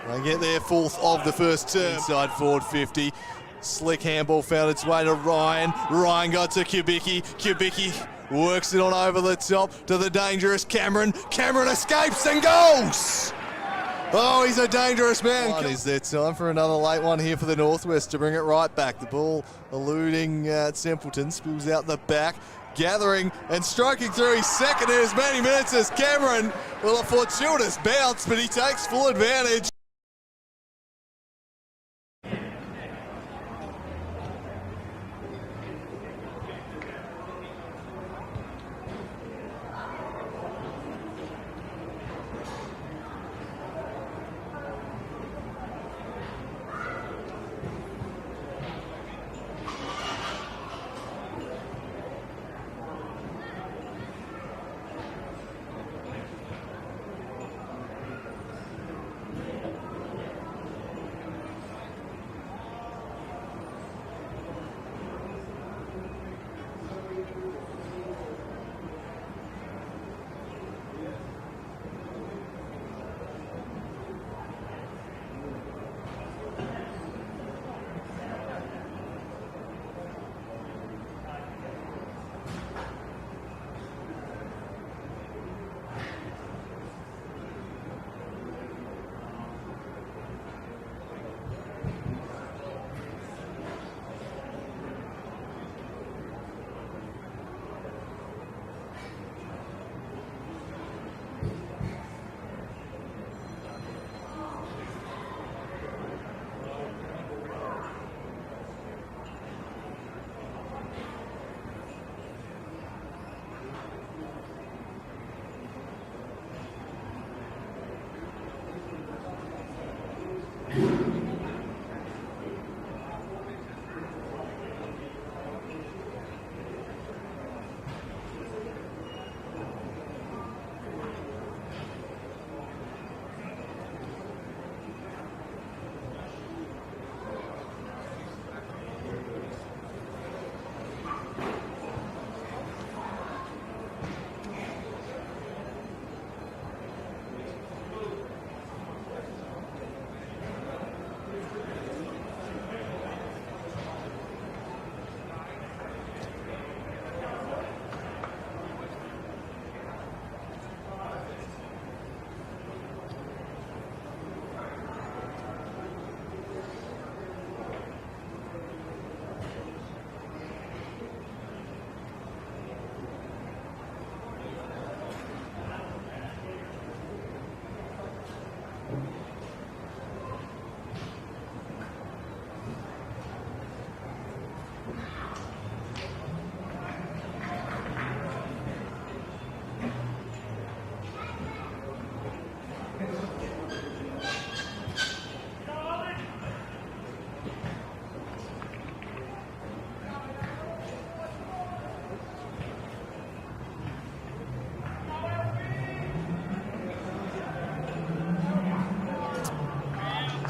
They get their fourth of the first term. Inside forward 50. Slick handball found its way to Ryan. Ryan got to Kubicki. Kubicki works it on over the top to the dangerous Cameron. Cameron escapes and goes! Oh, he's a dangerous man. Is there time for another late one here for the Northwest to bring it right back? The ball eluding Sempleton, spills out the back. Gathering and striking through his second in as many minutes as Cameron. Well, a fortuitous bounce, but he takes full advantage.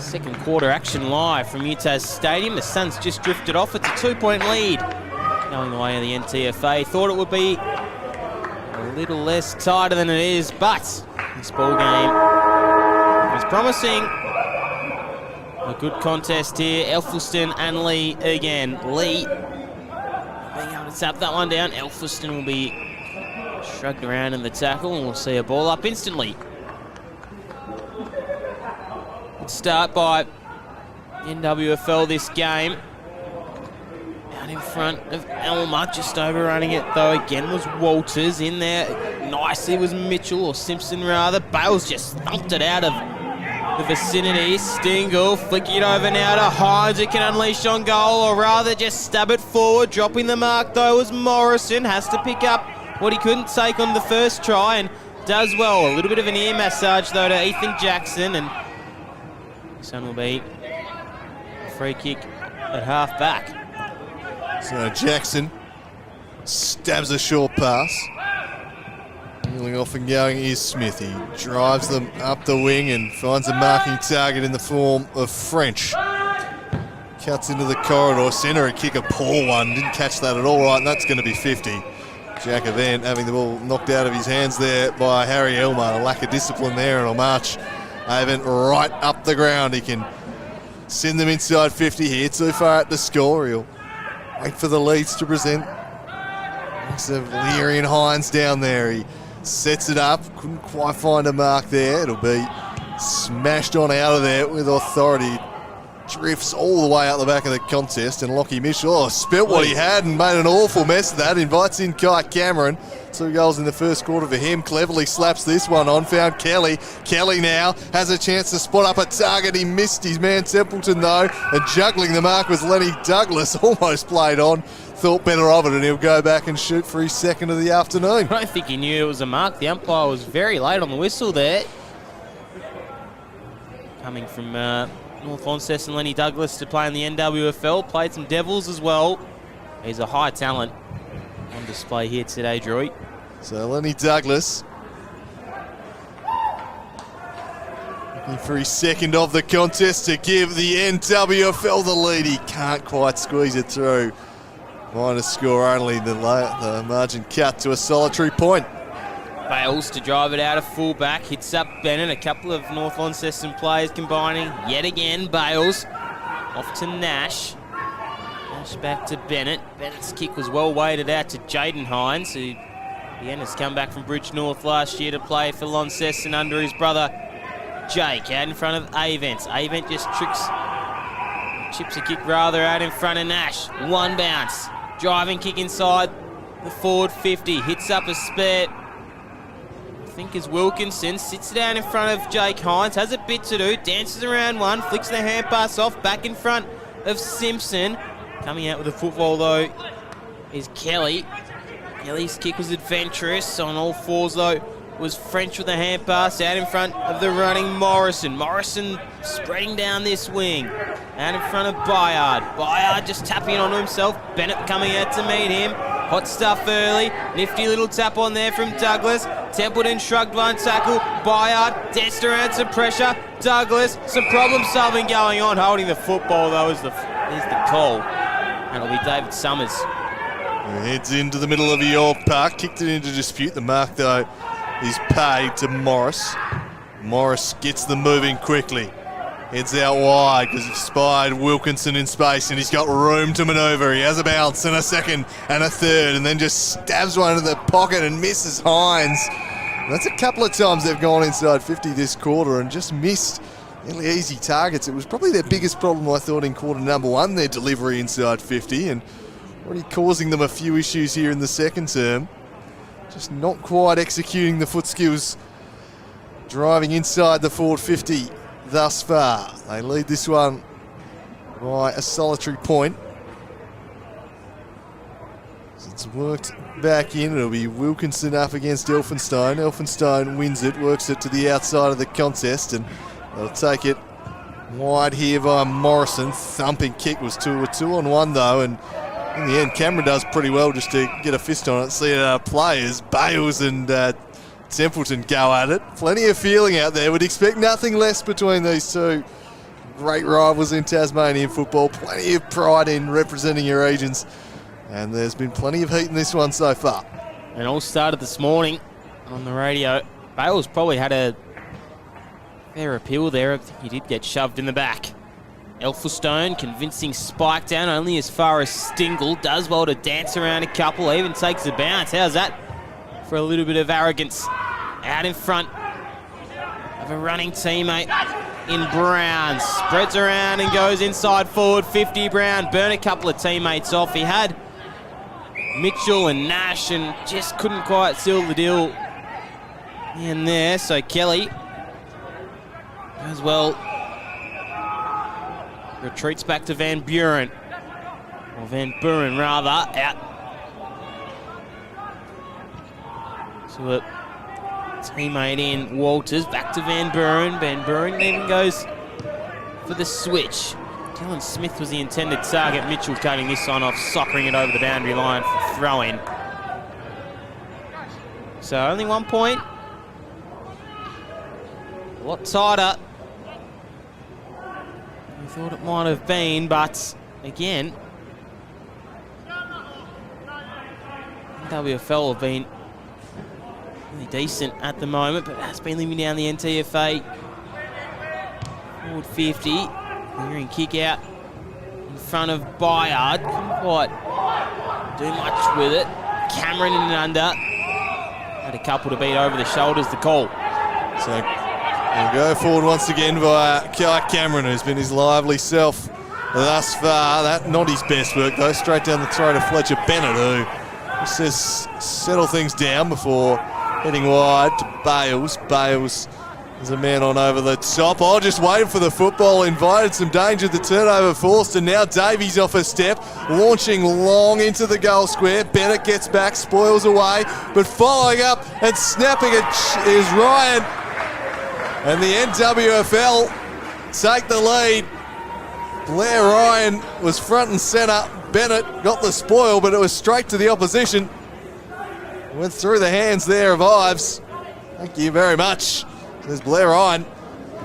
Second quarter action live from UTAS Stadium. The Suns just drifted off. It's a 2-point lead going the way of the NTFA. Thought it would be a little less tighter than it is, but this ball game is promising. A good contest here. Elphiston and Lee again. Lee being able to tap that one down. Elphiston will be shrugged around in the tackle, and we'll see a ball up instantly. Good start by NWFL this game. Out in front of Elmer, just overrunning it though again was Walters. In there nicely was Mitchell, or Simpson rather. Bales just thumped it out of the vicinity. Stingle flicking it over now to Hines, who can unleash on goal, or rather just stab it forward. Dropping the mark though was Morrison. Has to pick up what he couldn't take on the first try, and does well. A little bit of an ear massage though to Ethan Jackson, and this one will be a free kick at half back. So Jackson stabs a short pass. Wheeling off and going is Smith. He drives them up the wing and finds a marking target in the form of French. Cuts into the corridor. Centre a kick, a poor one. Didn't catch that at all right, and that's going to be 50. Jack Event having the ball knocked out of his hands there by Harry Elmer. A lack of discipline there, and it'll march Event right up the ground. He can send them inside 50 here. Too far at the score. He'll wait for the leads to present. Looks of Leary and Hines down there. He sets it up. Couldn't quite find a mark there. It'll be smashed on out of there with authority. Drifts all the way out the back of the contest, and Lockie Mitchell spilt what he had and made an awful mess of that. Invites in Kai Cameron. 2 goals in the first quarter for him. Cleverly slaps this one on. Found Kelly. Kelly now has a chance to spot up a target. He missed his man Templeton though, and juggling the mark was Lenny Douglas. Almost played on. Thought better of it, and he'll go back and shoot for his second of the afternoon. I don't think he knew it was a mark. The umpire was very late on the whistle there. Coming from North Launceston, Lenny Douglas to play in the NWFL. Played some Devils as well. He's a high talent on display here today, Drew. So Lenny Douglas looking for his second of the contest to give the NWFL the lead. He can't quite squeeze it through. Minus score only, the margin cut to a solitary point. Bales to drive it out of fullback, hits up Bennett. A couple of North Launceston players combining yet again. Bales off to Nash. Nash back to Bennett. Bennett's kick was well weighted out to Jaden Hines, who again has come back from Bridge North last year to play for Launceston under his brother Jake. Out in front of Avent. Avent just chips a kick rather out in front of Nash. One bounce. Driving kick inside the forward 50. Hits up a spare. I think is Wilkinson. Sits down in front of Jake Hines. Has a bit to do. Dances around one. Flicks the hand pass off. Back in front of Simpson. Coming out with a football though is Kelly. Kelly's kick was adventurous. On all fours though was French with a hand pass out in front of the running Morrison. Morrison spreading down this wing. Out in front of Bayard. Bayard just tapping onto himself. Bennett coming out to meet him. Hot stuff early. Nifty little tap on there from Douglas. Templeton shrugged one tackle. Bayard danced around some pressure. Douglas, some problem solving going on. Holding the football though is the call. And it'll be David Summers. He heads into the middle of York Park. Kicked it into dispute. The mark though is paid to Morris. Morris gets them moving quickly. Heads out wide because he spied Wilkinson in space, and he's got room to manoeuvre. He has a bounce and a second and a third, and then just stabs one into the pocket and misses Hines. And that's a couple of times they've gone inside 50 this quarter and just missed really easy targets. It was probably their biggest problem, I thought, in quarter number one, their delivery inside 50, and already causing them a few issues here in the second term. Just not quite executing the foot skills, driving inside the forward 50 thus far. They lead this one by a solitary point. So it's worked back in. It'll be Wilkinson up against Elphinstone. Elphinstone wins it, works it to the outside of the contest, and they'll take it wide here by Morrison. Thumping kick was 2-on-1 though, and in the end Cameron does pretty well just to get a fist on it. See players, Bales and Templeton go at it. Plenty of feeling out there. Would expect nothing less between these two. great rivals in Tasmanian football. Plenty of pride in representing your regions. And there's been plenty of heat in this one so far. And all started this morning on the radio. Bales probably had a fair appeal there. I think he did get shoved in the back. Elphinstone, convincing spike down only as far as Stingle. Does well to dance around a couple, even takes a bounce. How's that for a little bit of arrogance? Out in front of a running teammate in Brown. Spreads around and goes inside forward. 50 Brown. Burn a couple of teammates off. He had Mitchell and Nash and just couldn't quite seal the deal in there. So Kelly as well retreats back to Van Buren. Or Van Buren rather, out to a teammate in Walters, back to Van Buren. Van Buren even goes for the switch. Kellen Smith was the intended target. Mitchell cutting this one off, soccering it over the boundary line for throw-in. So only 1 point. A lot tighter than we thought it might have been, but again, NWFL have been really decent at the moment, but that's been leaving down the NTFA. Forward 50. Clearing kick out in front of Bayard. Couldn't quite do much with it. Cameron in and under. Had a couple to beat over the shoulders, the call. So we'll go forward once again via Cameron, who's been his lively self thus far. That not his best work though. Straight down the throat of Fletcher Bennett, who says settle things down before heading wide to Bales. Bales there's a man on over the top. Oh, just waiting for the football. Invited some danger. The turnover forced, and now Davies off a step, launching long into the goal square. Bennett gets back, spoils away, but following up and snapping it is Ryan. And the NWFL take the lead. Blair Ryan was front and centre. Bennett got the spoil, but it was straight to the opposition. Went through the hands there of Ives. Thank you very much. There's Blair Ryan.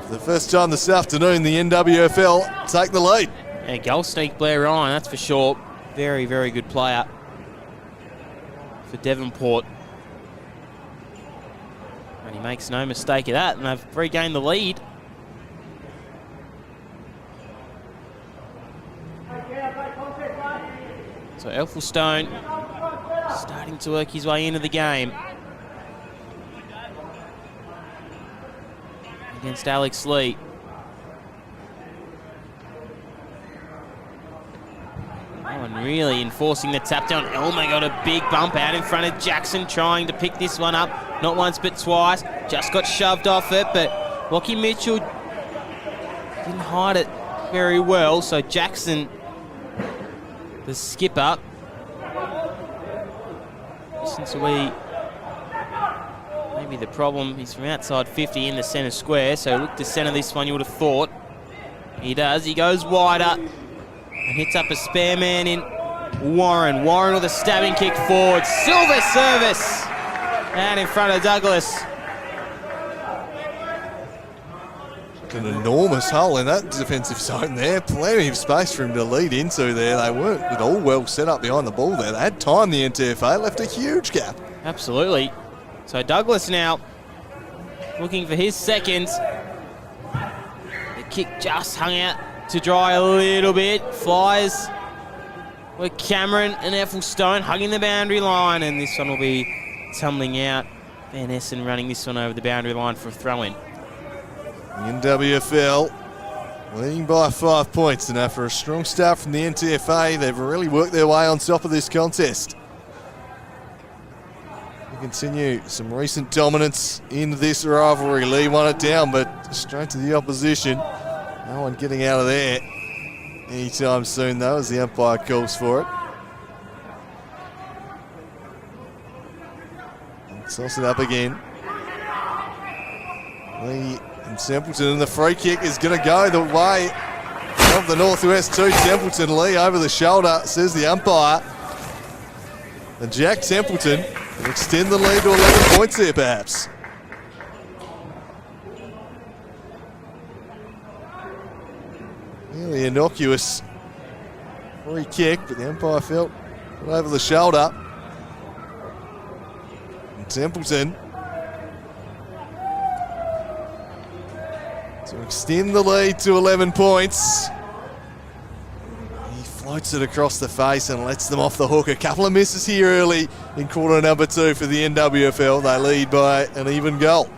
For the first time this afternoon, the NWFL take the lead. Yeah, goal sneak Blair Ryan, that's for sure. Very, very good player for Devonport. And he makes no mistake of that, and they've regained the lead. So Elphinstone starting to work his way into the game. Against Alex Lee. Oh, and really enforcing the tap down. Elmer got a big bump out in front of Jackson, trying to pick this one up. Not once but twice. Just got shoved off it, but Lockie Mitchell didn't hide it very well. So Jackson, the skipper, listen to maybe the problem. He's from outside 50 in the centre square, so look to centre this one, you would have thought. He does. He goes wider and hits up a spare man in Warren. Warren with a stabbing kick forward. Silver service out in front of Douglas. An enormous hole in that defensive zone there. Plenty of space for him to lead into there. They weren't at all well set up behind the ball there. They had time, the NTFA, left a huge gap. Absolutely. So Douglas now looking for his second. The kick just hung out to dry a little bit. Flies with Cameron and Elphinstone hugging the boundary line, and this one will be tumbling out. Van Essen running this one over the boundary line for a throw-in. NWFL leading by 5 points, and after a strong start from the NTFA, they've really worked their way on top of this contest. We continue some recent dominance in this rivalry. Lee won it down, but straight to the opposition. No one getting out of there anytime soon, though, as the umpire calls for it. And toss it up again. Lee and Templeton, and the free kick is going to go the way of the Northwest too. Templeton, Lee over the shoulder, says the umpire. And Jack Templeton will extend the lead to 11 points here, perhaps. fairly innocuous free kick, but the umpire felt it over the shoulder. And Templeton to extend the lead to 11 points. He floats it across the face and lets them off the hook. A couple of misses here early in quarter number 2 for the NWFL. They lead by an even goal.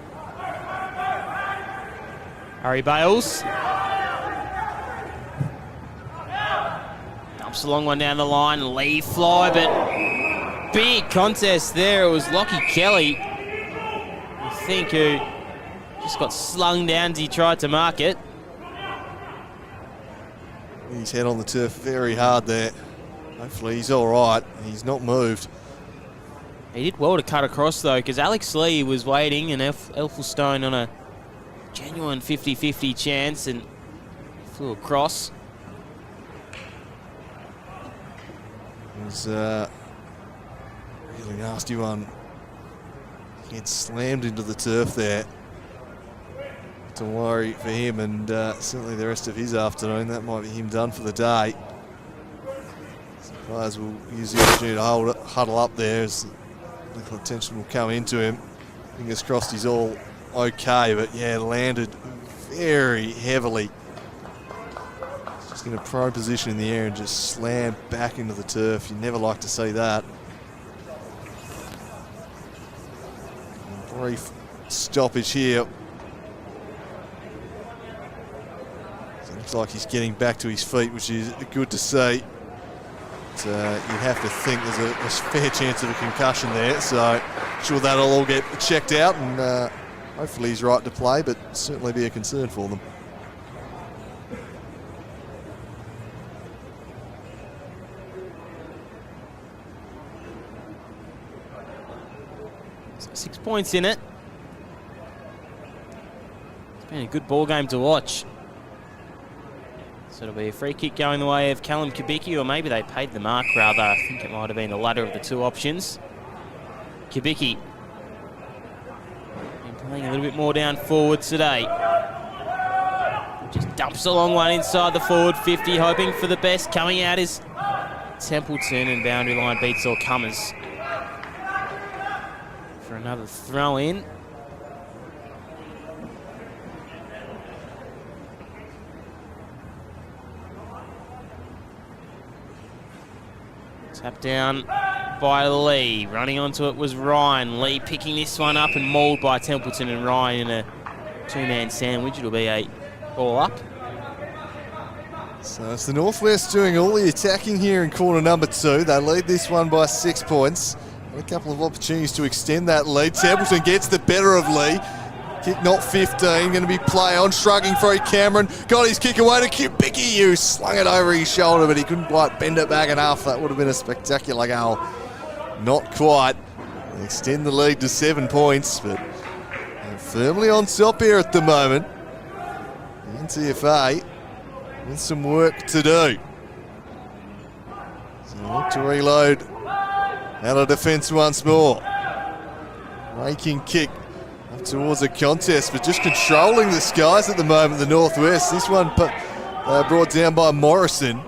Harry Bales. Dumps a long one down the line. Lee fly, but big contest there. It was Lockie Kelly, I think, who just got slung down as he tried to mark it. His head on the turf very hard there. Hopefully he's all right. He's not moved. He did well to cut across, though, because Alex Lee was waiting and Elphinstone on a genuine 50-50 chance and flew across. It was a really nasty one. He had slammed into the turf there. To worry for him and certainly the rest of his afternoon. That might be him done for the day. Some players will use the opportunity to huddle up there as little attention will come into him. Fingers crossed he's all okay, but yeah, landed very heavily. Just in a prone position in the air and just slammed back into the turf. You never like to see that. A brief stoppage here. Looks like he's getting back to his feet, which is good to see. But, you have to think there's a fair chance of a concussion there, so I'm sure that'll all get checked out and hopefully he's right to play, but certainly be a concern for them. So 6 points in it. It's been a good ball game to watch. So it'll be a free kick going the way of Callum Kubicki, or maybe they paid the mark rather. I think it might have been the latter of the two options. Kubicki been playing a little bit more down forward today. Just dumps a long one inside the forward 50, hoping for the best. Coming out is Templeton, and boundary line beats all comers. For another throw in. Tap down by Lee. Running onto it was Ryan. Lee picking this one up and mauled by Templeton and Ryan in a two-man sandwich. It'll be a ball up. So it's the Northwest doing all the attacking here in quarter number 2. They lead this one by 6 points. And a couple of opportunities to extend that lead. Templeton gets the better of Lee. Kick not 15, going to be play on, shrugging free. Cameron got his kick away to Kubicki, who slung it over his shoulder, but he couldn't quite bend it back enough. That would have been a spectacular goal. Not quite. They extend the lead to 7 points, but they're firmly on top here at the moment. The NTFA with some work to do. So look to reload out of defence once more. Raking kick towards a contest, but just controlling the skies at the moment, the Northwest. This one brought down by Morrison.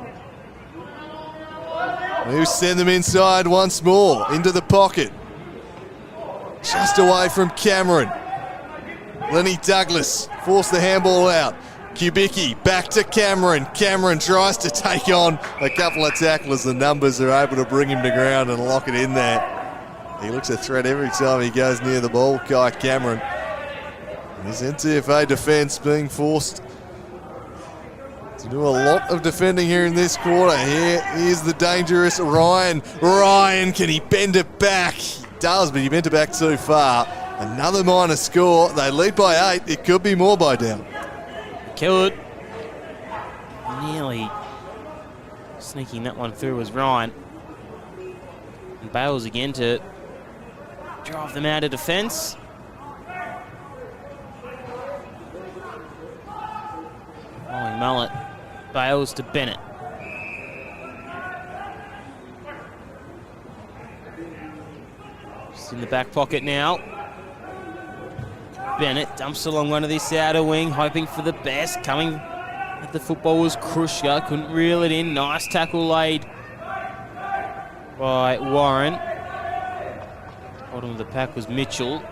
He'll send them inside once more, into the pocket. Just away from Cameron. Lenny Douglas forced the handball out. Kubicki back to Cameron. Cameron tries to take on a couple of tacklers. The numbers are able to bring him to ground and lock it in there. He looks a threat every time he goes near the ball, Kai Cameron. This NTFA defence being forced to do a lot of defending here in this quarter. Here's the dangerous Ryan. Ryan, can he bend it back? He does, but he bent it back too far. Another minor score. They lead by 8. It could be more by down. Killed. Nearly sneaking that one through was Ryan. And Bales again to drive them out of defence. Rolling mullet. Bales to Bennett. Just in the back pocket now. Bennett dumps along one of this outer wing, hoping for the best. Coming The football was Krushka, couldn't reel it in. Nice tackle laid by Warren. Bottom of the pack was Mitchell.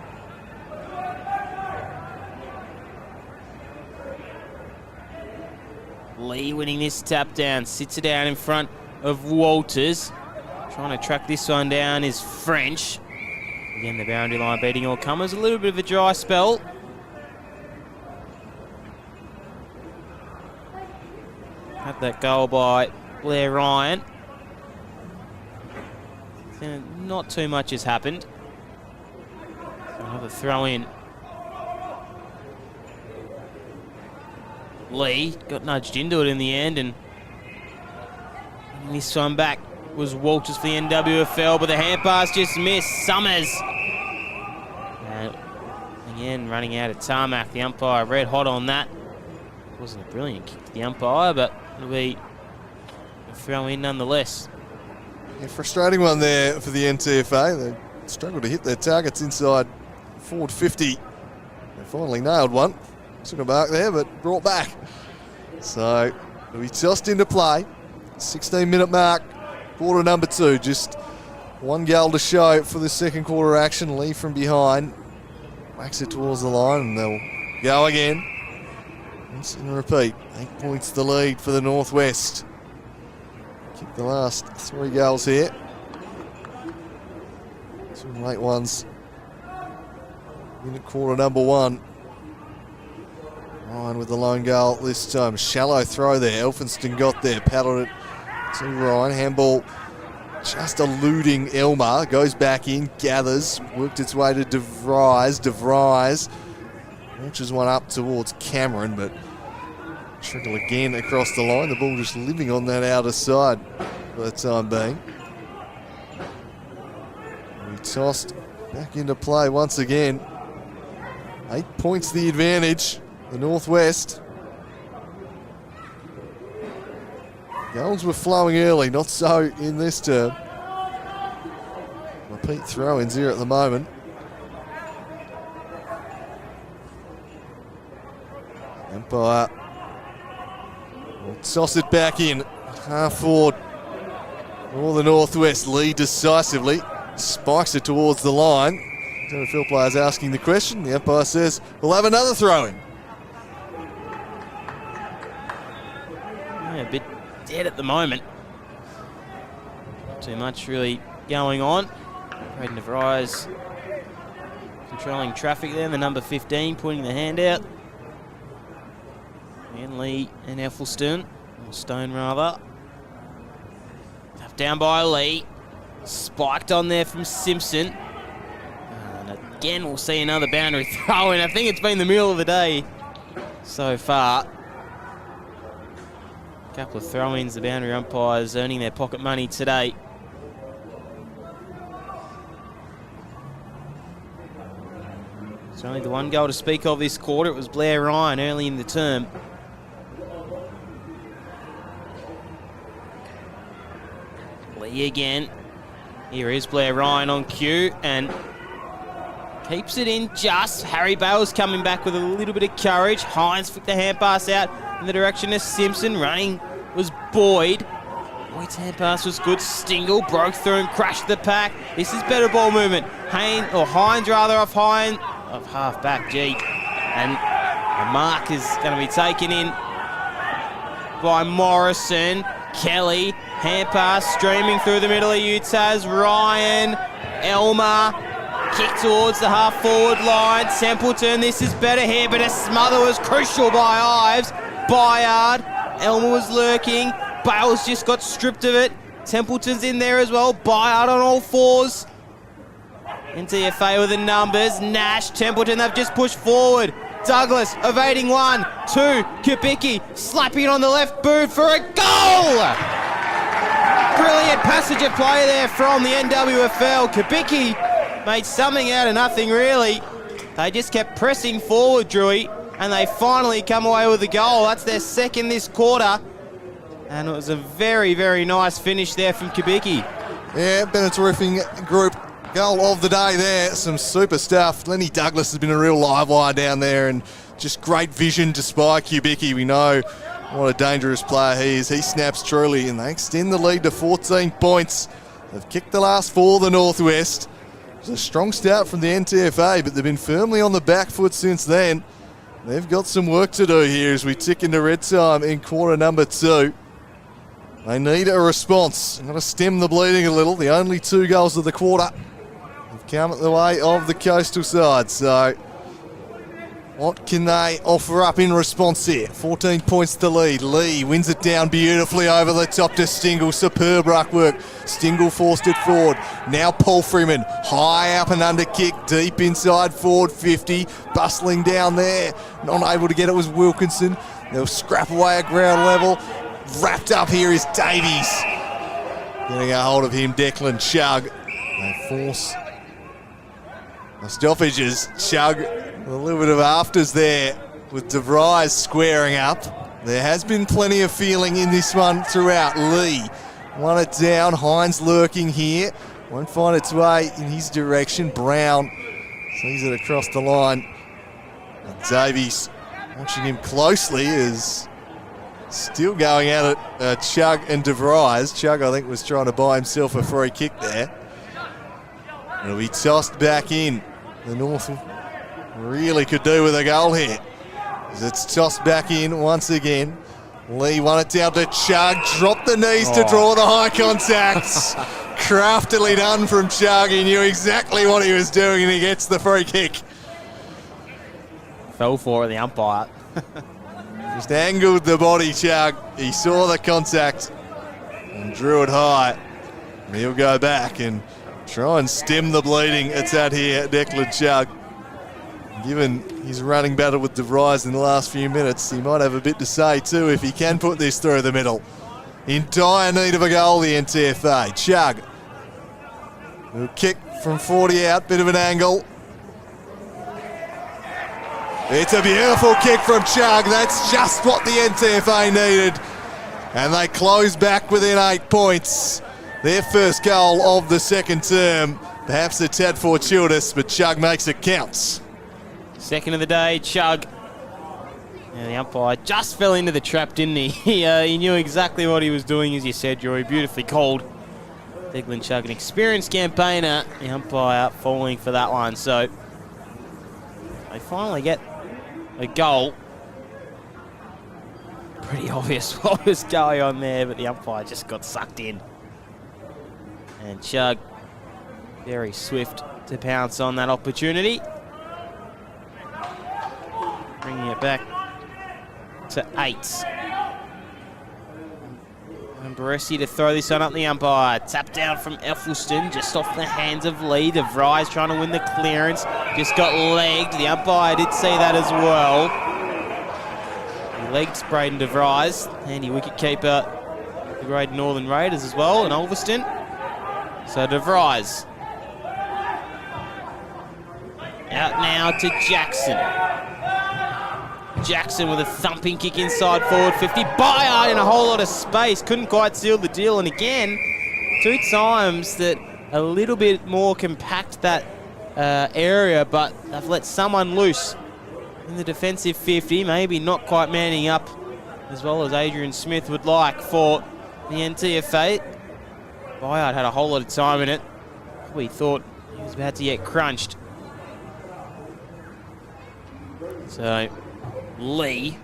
Lee winning this tap down, sits it down in front of Walters. Trying to track this one down is French. Again, the boundary line beating all comers. A little bit of a dry spell. Had that goal by Blair Ryan. Not too much has happened. So another throw in. Lee got nudged into it in the end, and this one back was Walters for the NWFL, but the hand pass just missed. Summers. And again, running out of tarmac. The umpire red hot on that. Wasn't a brilliant kick to the umpire, but it'll be a throw in nonetheless. Yeah, frustrating one there for the NTFA. They struggled to hit their targets inside forward 50. They finally nailed one. Took a mark there, but brought back. So it'll be tossed into play. 16-minute mark, quarter number 2. Just one goal to show for the second quarter action. Lee from behind whacks it towards the line, and they'll go again. Rinse and repeat. 8 points the lead for the Northwest. Kick the last 3 goals here. 2 late ones in quarter number 1. Ryan with the lone goal this time. Shallow throw there. Elphinston got there, paddled it to Ryan. Handball just eluding Elmer. Goes back in, gathers, worked its way to DeVries. DeVries launches one up towards Cameron, but trickle again across the line. The ball just living on that outer side for the time being. We tossed back into play once again. 8 points the advantage. The Northwest. Goals were flowing early, not so in this term. Repeat throw-ins here at the moment. Empire will toss it back in. Half forward for the Northwest. Lead decisively. Spikes it towards the line. NWFL players asking the question. The umpire says we'll have another throw-in. Yeah, a bit dead at the moment. Not too much really going on. Braden DeVries controlling traffic there. The number 15 pointing the hand out. And Lee and Effelston, or Stone rather. Tapped down by Lee. Spiked on there from Simpson. And again, we'll see another boundary throw in. I think it's been the middle of the day so far. A couple of throw-ins, the boundary umpires earning their pocket money today. It's only the one goal to speak of this quarter. It was Blair Ryan early in the term. Lee again. Here is Blair Ryan on cue and keeps it in just. Harry Bale's coming back with a little bit of courage. Hines flicked the hand pass out in the direction of Simpson. Running was Boyd. Boyd's hand pass was good. Stingle broke through and crashed the pack. This is better ball movement. Hines rather off half back, gee. And the mark is going to be taken in by Morrison. Kelly, hand pass streaming through the middle of UTAS. Ryan, Elmer, kick towards the half forward line. Templeton, this is better here, but a smother was crucial by Ives. Bayard, Elmer was lurking. Bales just got stripped of it. Templeton's in there as well. Bayard on all fours. NTFA with the numbers. Nash, Templeton, they've just pushed forward. Douglas evading 1, 2. Kubicki slapping it on the left boot for a goal! Brilliant passage of play there from the NWFL. Kubicki made something out of nothing, really. They just kept pressing forward, Drewy, and they finally come away with a goal. That's their second this quarter. And it was a very, very nice finish there from Kubicki. Yeah, Bennett's roofing group. Goal of the day there, some super stuff. Lenny Douglas has been a real live wire down there and just great vision to spy Kubicki. We know What a dangerous player he is. He snaps truly, and they extend the lead to 14 points. They've kicked the last 4, the Northwest. It was a strong start from the NTFA, but they've been firmly on the back foot since then. They've got some work to do here as we tick into red time in quarter number 2. They need a response. I'm going to stem the bleeding a little. The only 2 goals of the quarter have come the way of the coastal side. So what can they offer up in response here? 14 points to lead. Lee wins it down beautifully over the top to Stingle. Superb ruck work. Stingle forced it forward. Now Paul Freeman, high up and under kick, deep inside forward 50. Bustling down there. Not able to get it was Wilkinson. They'll scrap away at ground level. Wrapped up here is Davies. Getting a hold of him, Declan Chugg. They force the stoppages. Chugg, a little bit of afters there with DeVries squaring up. There has been plenty of feeling in this one throughout. Lee won it down. Hines lurking here. Won't find its way in his direction. Brown sees it across the line. And Davies watching him closely is still going at it, Chugg and DeVries. Chugg, I think, was trying to buy himself a free kick there. It'll be tossed back in. The North really could do with a goal here. As it's tossed back in once again. Lee won it down to Chugg. Dropped the knees to draw the high contacts. Craftily done from Chugg. He knew exactly what he was doing and he gets the free kick. Fell for it, the umpire. Just angled the body, Chugg. He saw the contact and drew it high. And he'll go back and try and stem the bleeding. It's at here, Declan Chugg. Given his running battle with DeVries in the last few minutes, he might have a bit to say too if he can put this through the middle. In dire need of a goal, the NTFA. Chugg will kick from 40 out, bit of an angle. It's a beautiful kick from Chugg. That's just what the NTFA needed. And they close back within 8 points. Their first goal of the second term. Perhaps a tad fortuitous, but Chugg makes it count. Second of the day, Chugg. And the umpire just fell into the trap, didn't he? He knew exactly what he was doing, as you said, Jory. Beautifully called. Declan Chugg, an experienced campaigner. The umpire falling for that one. So they finally get a goal. Pretty obvious what was going on there, but the umpire just got sucked in. And Chugg, very swift to pounce on that opportunity. Bringing it back to 8. And Baresi to throw this one up the umpire. Tap down from Effelston, just off the hands of Lee. DeVries trying to win the clearance. Just got legged. The umpire did see that as well. He legged Braden DeVries. Handy wicketkeeper, the great Northern Raiders as well, and Ulverston. So DeVries. Out now to Jackson. Jackson with a thumping kick inside forward 50. Bayard in a whole lot of space. Couldn't quite seal the deal. And again, 2 times that a little bit more compact that area, but they've let someone loose in the defensive 50. Maybe not quite manning up as well as Adrian Smith would like for the NTFA. Bayard had a whole lot of time in it. We thought he was about to get crunched. So Lee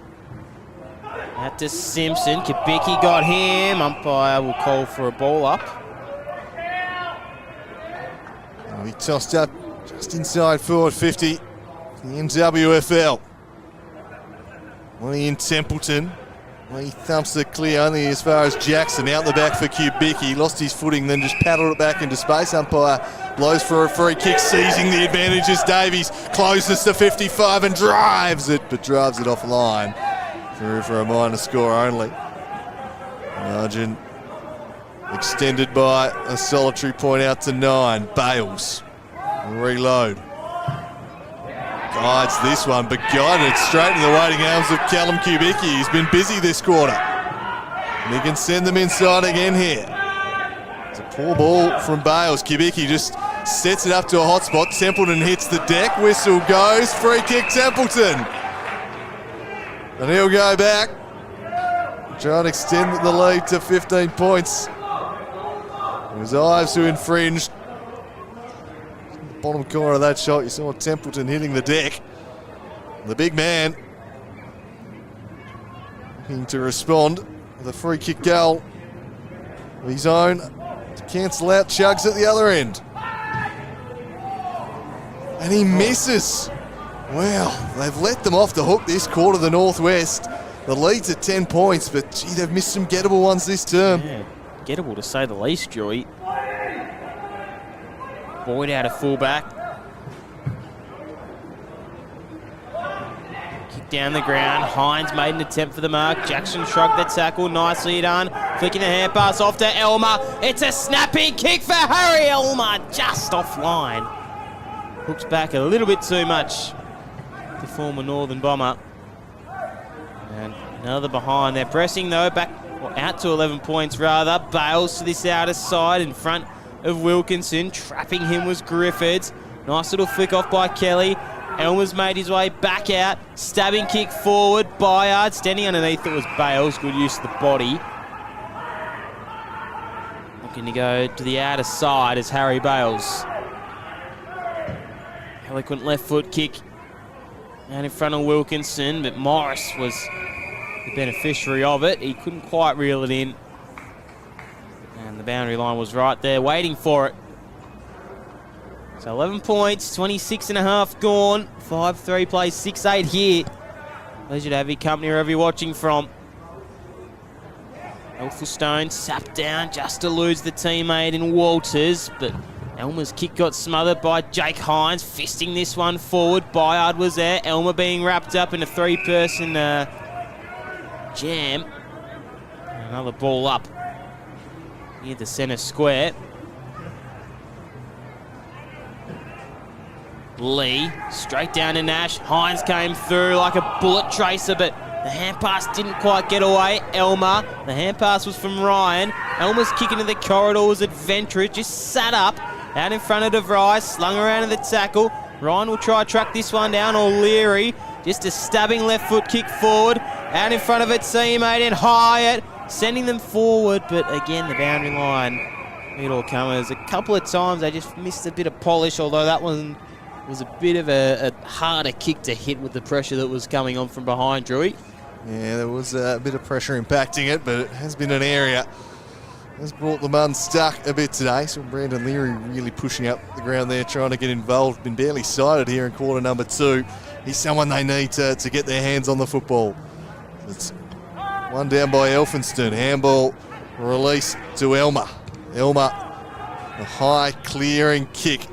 out to Simpson. Kibiki got him. Umpire will call for a ball up. He tossed up just inside forward 50. The NWFL. Lee in Templeton. Lee thumps it clear only as far as Jackson. Out the back for Kubicki. Lost his footing, then just paddled it back into space. Umpire blows for a free kick, seizing the advantage as Davies closes to 55 and drives it, but drives it offline. Through for a minor score only. Margin extended by a solitary point out to 9. Bales. Reload. Guides this one, but guided it straight in the waiting arms of Callum Kubicki. He's been busy this quarter. And he can send them inside again here. It's a poor ball from Bales. Kubicki just sets it up to a hot spot. Templeton hits the deck. Whistle goes. Free kick Templeton. And he'll go back. trying to extend the lead to 15 points. It was Ives who infringed. In the bottom corner of that shot, you saw Templeton hitting the deck. The big man looking to respond with a free kick goal of his own to cancel out Chugs at the other end. And he misses. Wow, they've let them off the hook this quarter, the Northwest. The lead's at 10 points, but gee, they've missed some gettable ones this term. Yeah, gettable to say the least, Joey. Boyd out of fullback. Kick down the ground. Hines made an attempt for the mark. Jackson shrugged the tackle. Nicely done. Flicking the hand pass off to Elmer. It's a snapping kick for Harry Elmer. Just offline. Hooks back a little bit too much. The former Northern Bomber. And another behind. They're pressing though, back out to 11 points rather. Bales to this outer side in front of Wilkinson. Trapping him was Griffiths. Nice little flick off by Kelly. Elmer's made his way back out. Stabbing kick forward. Bayard standing underneath it was Bales. Good use of the body. Looking to go to the outer side as Harry Bales. Eloquent left foot kick out in front of Wilkinson, but Morris was the beneficiary of it. He couldn't quite reel it in. And the boundary line was right there, waiting for it. So 11 points, 26 and a half gone. 5-3 plays 6-8 here. Pleasure to have your company wherever you're watching from. Elphinstone sapped down just to lose the teammate in Walters, but Elmer's kick got smothered by Jake Hines, fisting this one forward. Bayard was there. Elmer being wrapped up in a three-person jam. Another ball up near the centre square. Lee, straight down to Nash. Hines came through like a bullet tracer, but the hand pass didn't quite get away. Elmer, the hand pass was from Ryan. Elmer's kick into the corridor was adventurous, just sat up out in front of DeVries, slung around to the tackle. Ryan will try to track this one down. O'Leary, just a stabbing left foot kick forward, out in front of a teammate and Hyatt, sending them forward, but again the boundary line, it all comers. A couple of times they just missed a bit of polish, although that one was a bit of a harder kick to hit with the pressure that was coming on from behind, Drewy. Yeah, there was a bit of pressure impacting it, but it has been an area has brought them unstuck a bit today. So Brandon Leary really pushing up the ground there, trying to get involved. Been barely sighted here in quarter number 2. He's someone they need to get their hands on the football. It's one down by Elphinstone. Handball release to Elmer. Elmer, a high clearing kick.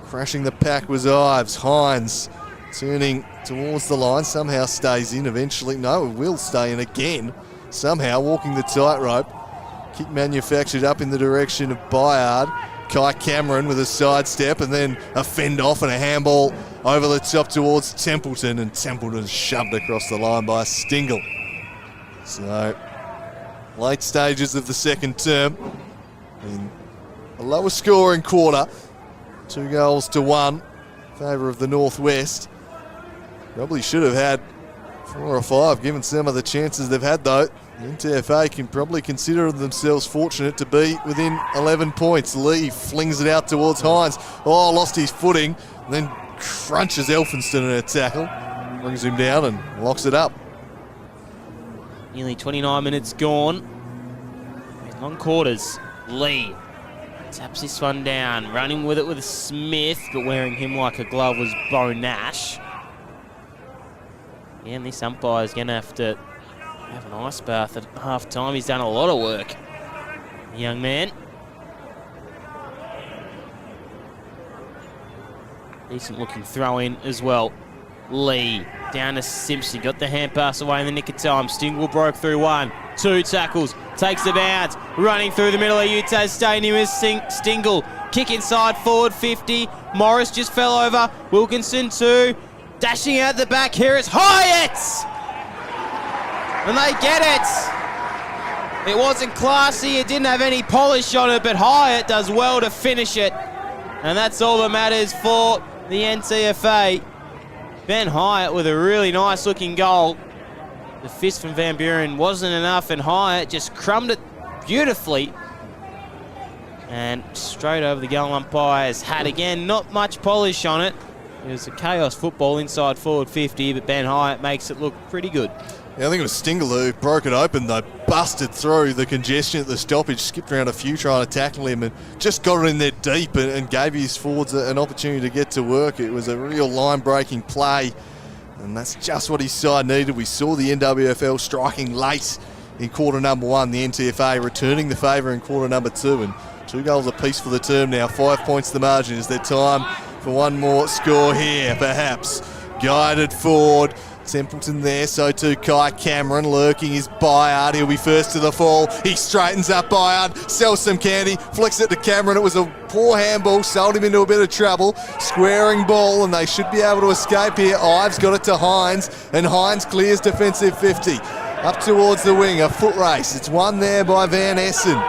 Crashing the pack was Ives. Hines turning towards the line. Somehow stays in eventually. No, it will stay in again. Somehow walking the tightrope. Kick manufactured up in the direction of Bayard. Kai Cameron with a sidestep and then a fend off and a handball over the top towards Templeton, and Templeton shoved across the line by Stingle. So, late stages of the second term. In a lower scoring quarter. 2-1 in favour of the Northwest. Probably should have had 4 or 5 given some of the chances they've had though. The NTFA can probably consider themselves fortunate to be within 11 points. Lee flings it out towards Hines. Oh, lost his footing. And then crunches Elphinstone in a tackle. Brings him down and locks it up. Nearly 29 minutes gone. In long quarters, Lee taps this one down. Running with it with Smith, but wearing him like a glove was Bo Nash. Yeah, and this umpire's going to have to have an ice bath at half time. He's done a lot of work, the young man. Decent looking throw in as well. Lee down to Simpson, got the hand pass away in the nick of time. Stingle broke through 1, 2 tackles, takes the bounce, running through the middle of UTAS Stadium is Stingle. Kick inside, forward 50. Morris just fell over. Wilkinson 2, dashing out the back. Here is Hyatt! And they get it. It wasn't classy, it didn't have any polish on it, but Hyatt does well to finish it. And that's all that matters for the NTFA. Ben Hyatt with a really nice looking goal. The fist from Van Buren wasn't enough, and Hyatt just crumbed it beautifully. And straight over the goal umpire's hat again. Not much polish on it. It was a chaos football inside forward 50, but Ben Hyatt makes it look pretty good. Yeah, I think it was Stingaloo who broke it open though, busted through the congestion at the stoppage, skipped around a few trying to tackle him and just got it in there deep and gave his forwards an opportunity to get to work. It was a real line-breaking play, and that's just what his side needed. We saw the NWFL striking late in quarter number 1, the NTFA returning the favour in quarter number 2, and 2 goals apiece for the term now, 5 points the margin. Is there time for one more score here, perhaps? Guided forward, Templeton there, so too Kai Cameron lurking his Bayard. He'll be first to the fall. He straightens up Bayard, sells some candy, flicks it to Cameron. It was a poor handball, sold him into a bit of trouble. Squaring ball, and they should be able to escape here. Ives got it to Hines, and Hines clears defensive 50. Up towards the wing, a foot race. It's won there by Van Essen,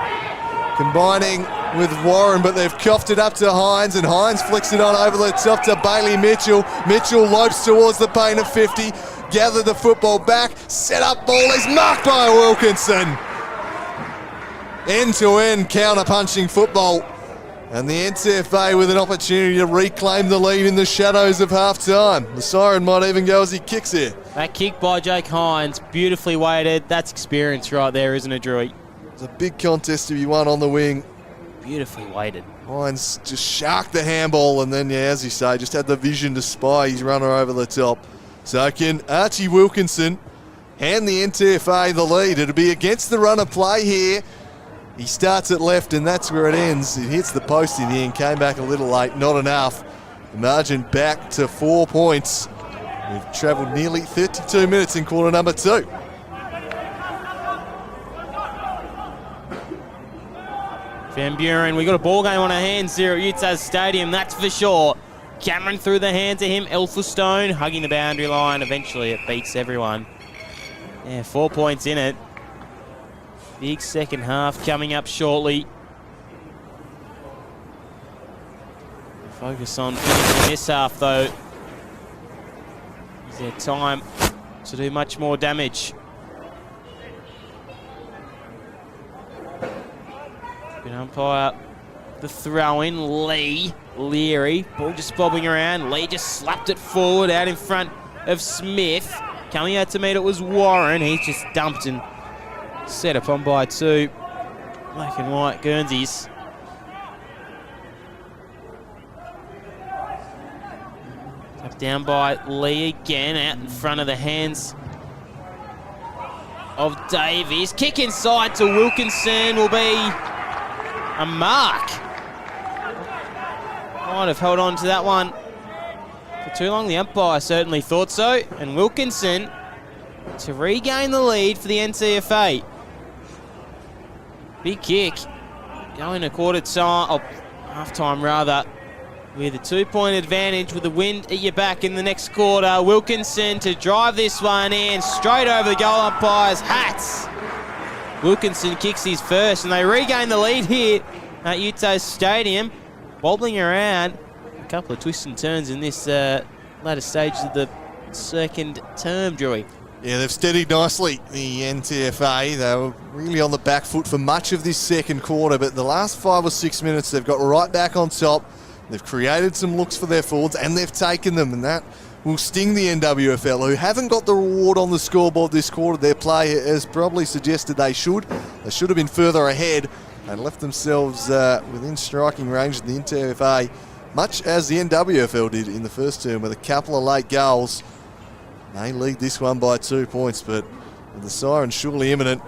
combining with Warren, but they've coughed it up to Hines, and Hines flicks it on over the top to Bailey Mitchell. Mitchell lopes towards the paint at 50, gathered the football back, set up ball is marked by Wilkinson. End-to-end counter-punching football, and the NTFA with an opportunity to reclaim the lead in the shadows of half-time. The siren might even go as he kicks here. That kick by Jake Hines, beautifully weighted. That's experience right there, isn't it, Drew? It's a big contest to be won on the wing. Beautifully weighted. Hines just sharked the handball, and then, yeah, as you say, just had the vision to spy his runner over the top. So can Archie Wilkinson hand the NTFA the lead? It'll be against the runner play here. He starts at left, and that's where it ends. It hits the post in the end, came back a little late, not enough. The margin back to 4 points. We've travelled nearly 32 minutes in quarter number 2. Van Buren, we got a ball game on our hands here at UTAS Stadium, that's for sure. Cameron through the hands of him, Elphinstone hugging the boundary line. Eventually it beats everyone. Yeah, 4 points in it. Big second half coming up shortly. Focus on finishing this half though. Is there time to do much more damage? Good umpire. The throw in, Lee. Leary. Ball just bobbing around. Lee just slapped it forward out in front of Smith. Coming out to meet it was Warren. He's just dumped and set upon by 2 black and white Guernseys. Up down by Lee again, out in front of the hands of Davies. Kick inside to Wilkinson will be a mark. Might have held on to that one for too long. The umpire certainly thought so. And Wilkinson to regain the lead for the NTFA. Big kick. Going to quarter time, or half time rather, with a 2-point advantage with the wind at your back in the next quarter. Wilkinson to drive this one in straight over the goal umpire's hats. Wilkinson kicks his first, and they regain the lead here at UTAS Stadium. Wobbling around, a couple of twists and turns in this latter stage of the second term, Drewy. Yeah, they've steadied nicely, the NTFA. They were really on the back foot for much of this second quarter, but the last 5 or 6 minutes they've got right back on top. They've created some looks for their forwards, and they've taken them, and that will sting the NWFL, who haven't got the reward on the scoreboard this quarter. Their play has probably suggested they should. They should have been further ahead and left themselves within striking range of the NTFA, much as the NWFL did in the first term with a couple of late goals. They lead this one by 2 points, but with the siren surely imminent.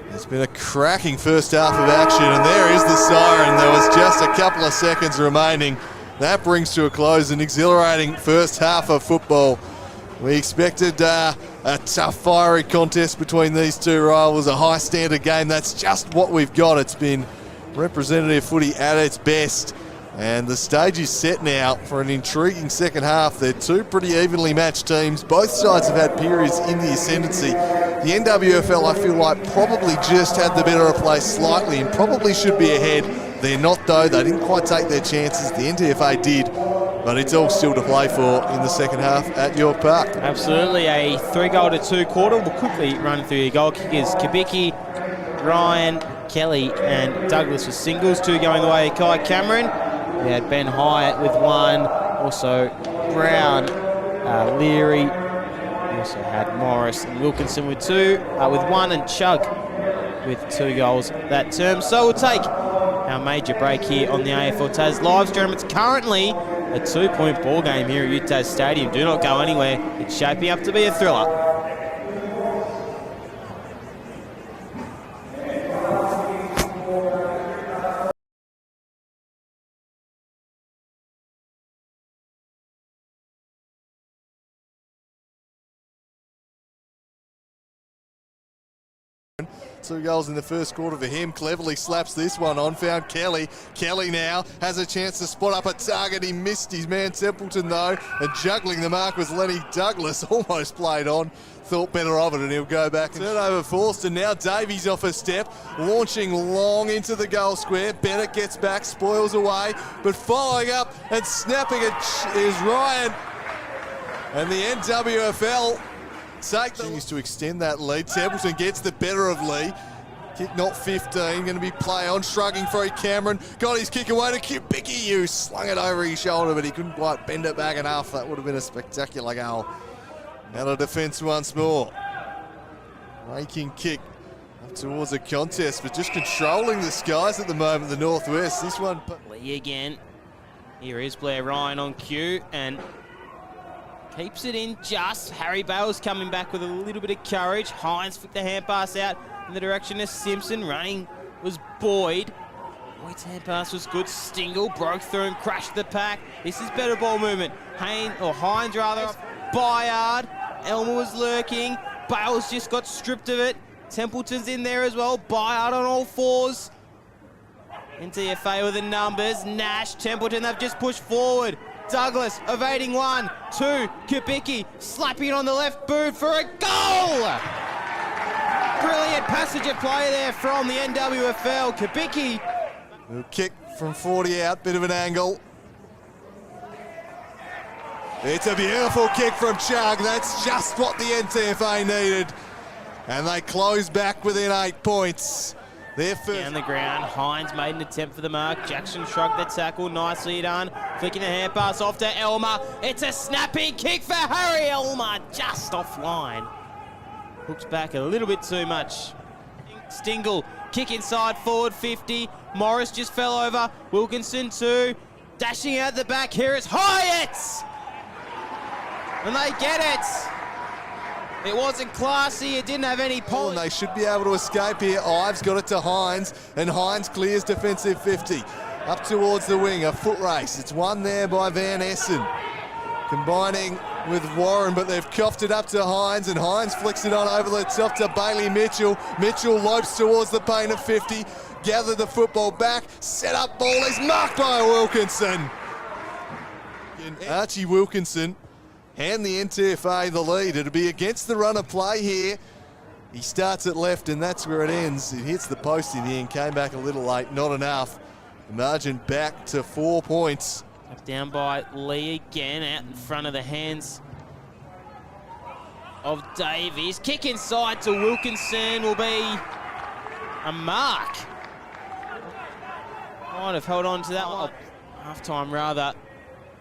It's been a cracking first half of action, and there is the siren. There was just a couple of seconds remaining. That brings to a close an exhilarating first half of football. We expected a tough, fiery contest between these two rivals, a high-standard game. That's just what we've got. It's been representative footy at its best. And the stage is set now for an intriguing second half. They're two pretty evenly matched teams. Both sides have had periods in the ascendancy. The NWFL, I feel like, probably just had the better of play slightly and probably should be ahead. They're not, though. They didn't quite take their chances. The NTFA did. but it's all still to play for in the second half at York Park. Absolutely, a 3-goal-2 quarter. We'll quickly run through your goal kickers. Kubicki, Ryan, Kelly and Douglas with singles, 2 going the way of Kai Cameron. We had Ben Hyatt with 1, also Brown, Leary. We also had Morris and Wilkinson with 2, with 1, and Chug with 2 goals that term. So we'll take our major break here on the AFL Tas live stream. It's currently a 2-point ball game here at UTAS Stadium. Do not go anywhere. It's shaping up to be a thriller. Two goals in the first quarter for him. Cleverly slaps this one on. Found Kelly. Kelly now has a chance to spot up a target. He missed his man Templeton though. And juggling the mark was Lenny Douglas. Almost played on. Thought better of it, and he'll go back. Turnover forced, and now Davies off a step. Launching long into the goal square. Bennett gets back, spoils away. But following up and snapping it is Ryan. And the NWFL continues to extend that lead. Templeton gets the better of Lee. Kick not 15, going to be play on, shrugging free. Cameron got his kick away to Kubicki, who slung it over his shoulder, but he couldn't quite bend it back enough. That would have been a spectacular goal. Out of defence once more. Raking kick up towards a contest, but just controlling the skies at the moment, the Northwest. This one. Lee again. Here is Blair Ryan on cue, and keeps it in just. Harry Bales coming back with a little bit of courage. Hines flicked the hand pass out in the direction of Simpson. Running was Boyd. Boyd's hand pass was good. Stingle broke through and crashed the pack. This is better ball movement. Hines rather. Bayard. Elmer was lurking. Bales just got stripped of it. Templeton's in there as well. Bayard on all fours. NTFA with the numbers. Nash, Templeton, they've just pushed forward. Douglas evading 1, 2, Kubicki slapping it on the left boot for a goal! Brilliant passage of play there from the NWFL. Kubicki. Kick from 40 out, bit of an angle. It's a beautiful kick from Chug. That's just what the NTFA needed. And they close back within 8 points. Down the ground, Hines made an attempt for the mark. Jackson shrugged the tackle, nicely done. Flicking the hand pass off to Elmer. It's a snapping kick for Harry Elmer, just offline. Hooks back a little bit too much. Stingle, kick inside, forward 50. Morris just fell over. Wilkinson too. Dashing out the back, here is Hyatt! And they get it. It wasn't classy, it didn't have any polish. And they should be able to escape here. Ives got it to Hines, and Hines clears defensive 50. Up towards the wing, a foot race. It's won there by Van Essen. Combining with Warren, but they've coughed it up to Hines, and Hines flicks it on over the top to Bailey Mitchell. Mitchell lopes towards the paint of 50. Gather the football back. Set up ball is marked by Wilkinson. Archie Wilkinson. Hand the NTFA the lead. It'll be against the run of play here. He starts at left, and that's where it ends. It hits the post in the end, came back a little late, not enough. The margin back to 4 points. Up down by Lee again, out in front of the hands of Davies. Kick inside to Wilkinson will be a mark. Might have held on to that one. Half-time rather.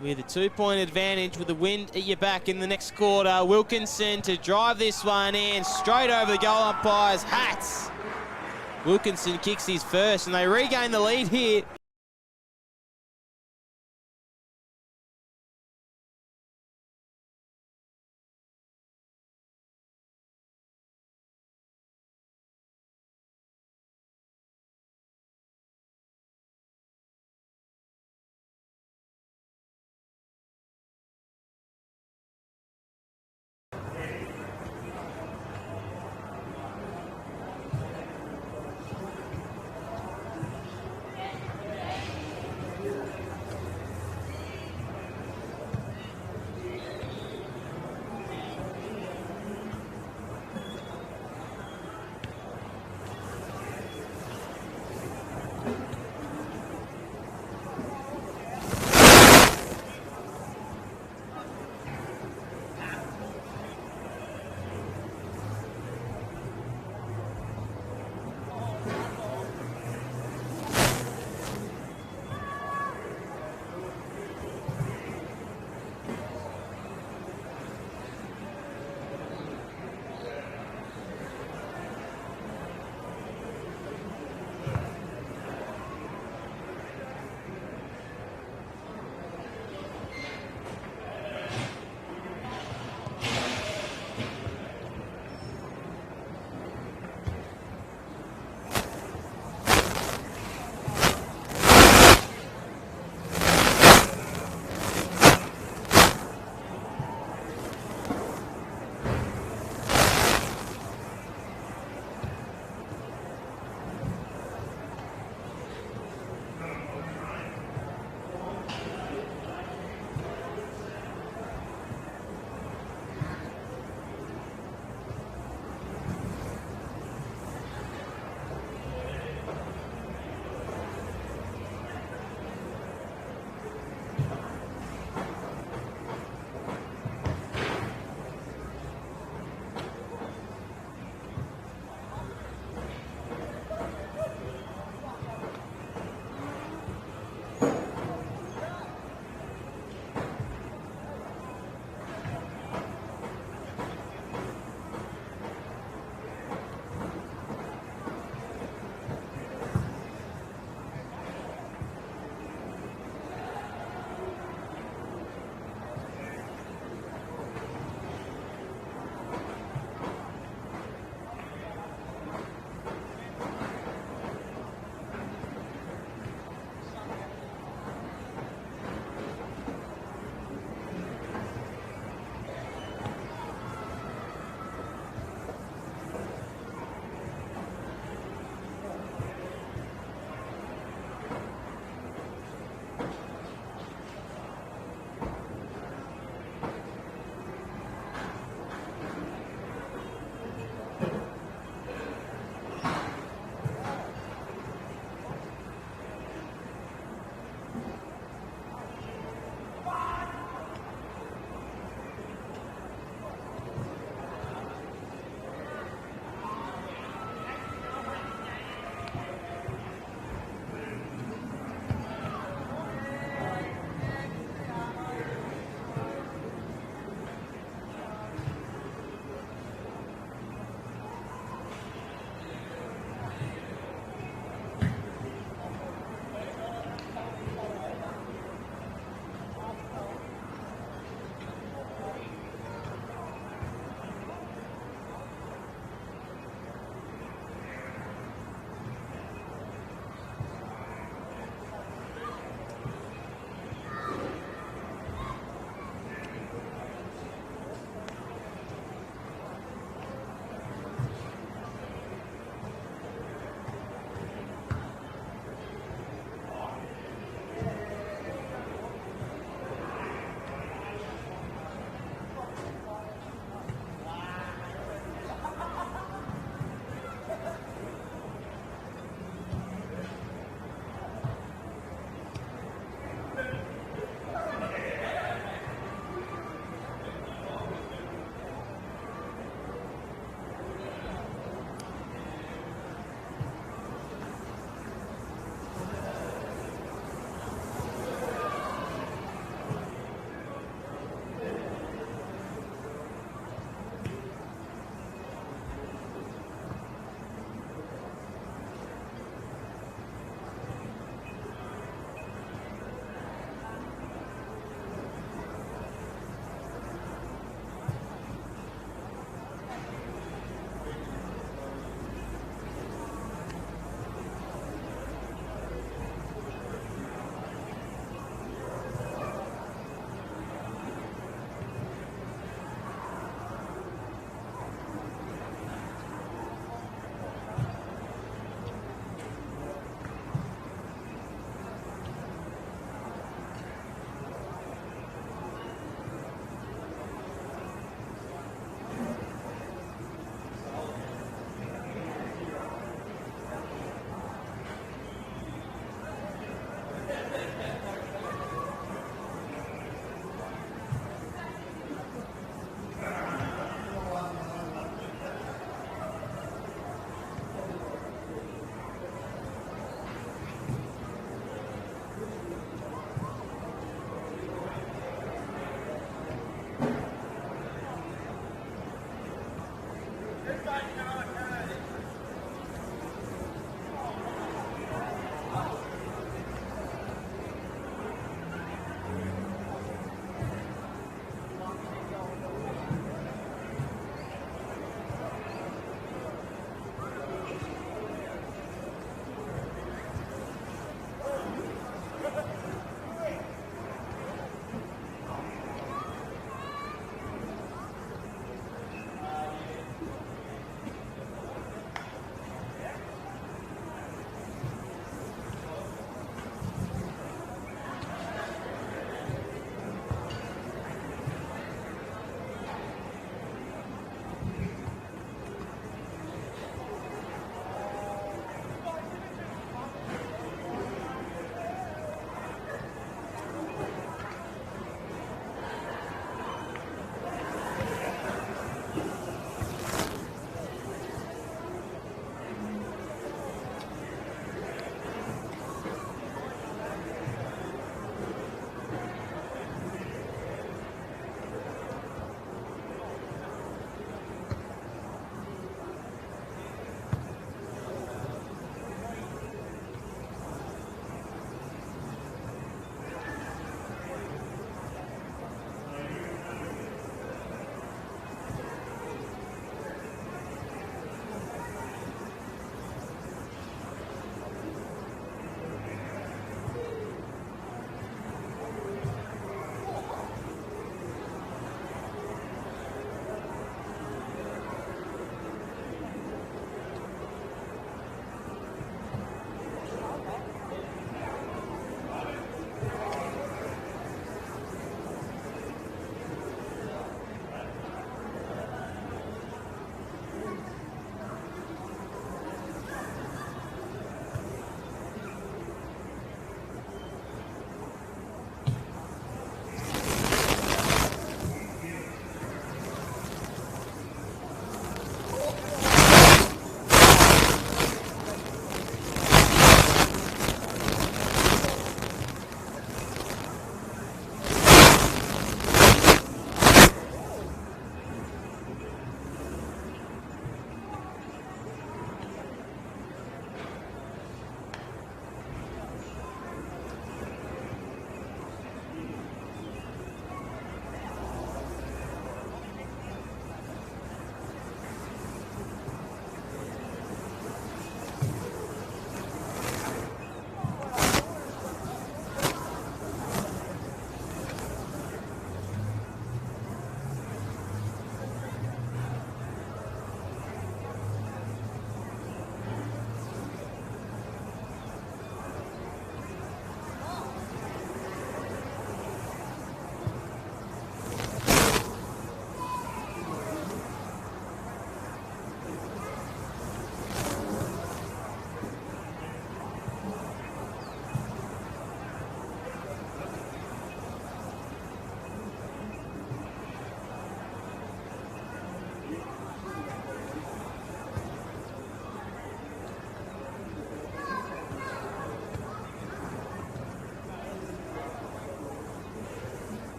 With a 2-point advantage with the wind at your back in the next quarter. Wilkinson to drive this one in, straight over the goal umpire's hats. Wilkinson kicks his first, and they regain the lead here.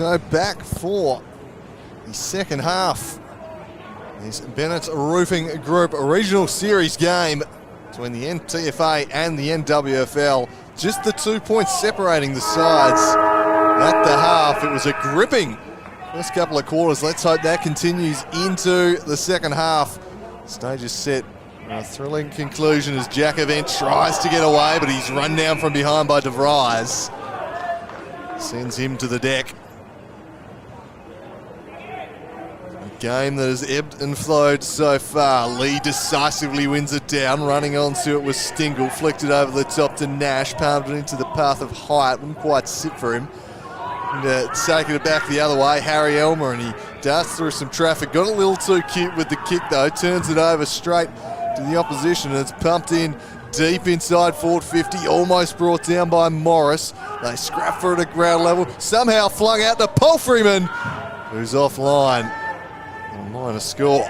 So back for the second half is Bennett's Roofing Group Regional Series game between the NTFA and the NWFL. Just the 2 points separating the sides at the half. It was a gripping first couple of quarters. Let's hope that continues into the second half. Stage is set A thrilling conclusion as Jack Event tries to get away, but he's run down from behind by De Vries. Sends him to the deck. A game that has ebbed and flowed so far. Lee decisively wins it down. Running onto it was Stingle. Flicked it over the top to Nash. Palmed it into the path of Hyatt. Wouldn't quite sit for him. And taking it back the other way, Harry Elmer, and he darts through some traffic. Got a little too cute with the kick though. Turns it over straight to the opposition, and it's pumped in deep inside forward 50. Almost brought down by Morris. They scrap for it at ground level. Somehow flung out to Paul Freeman, who's offline. And minor score.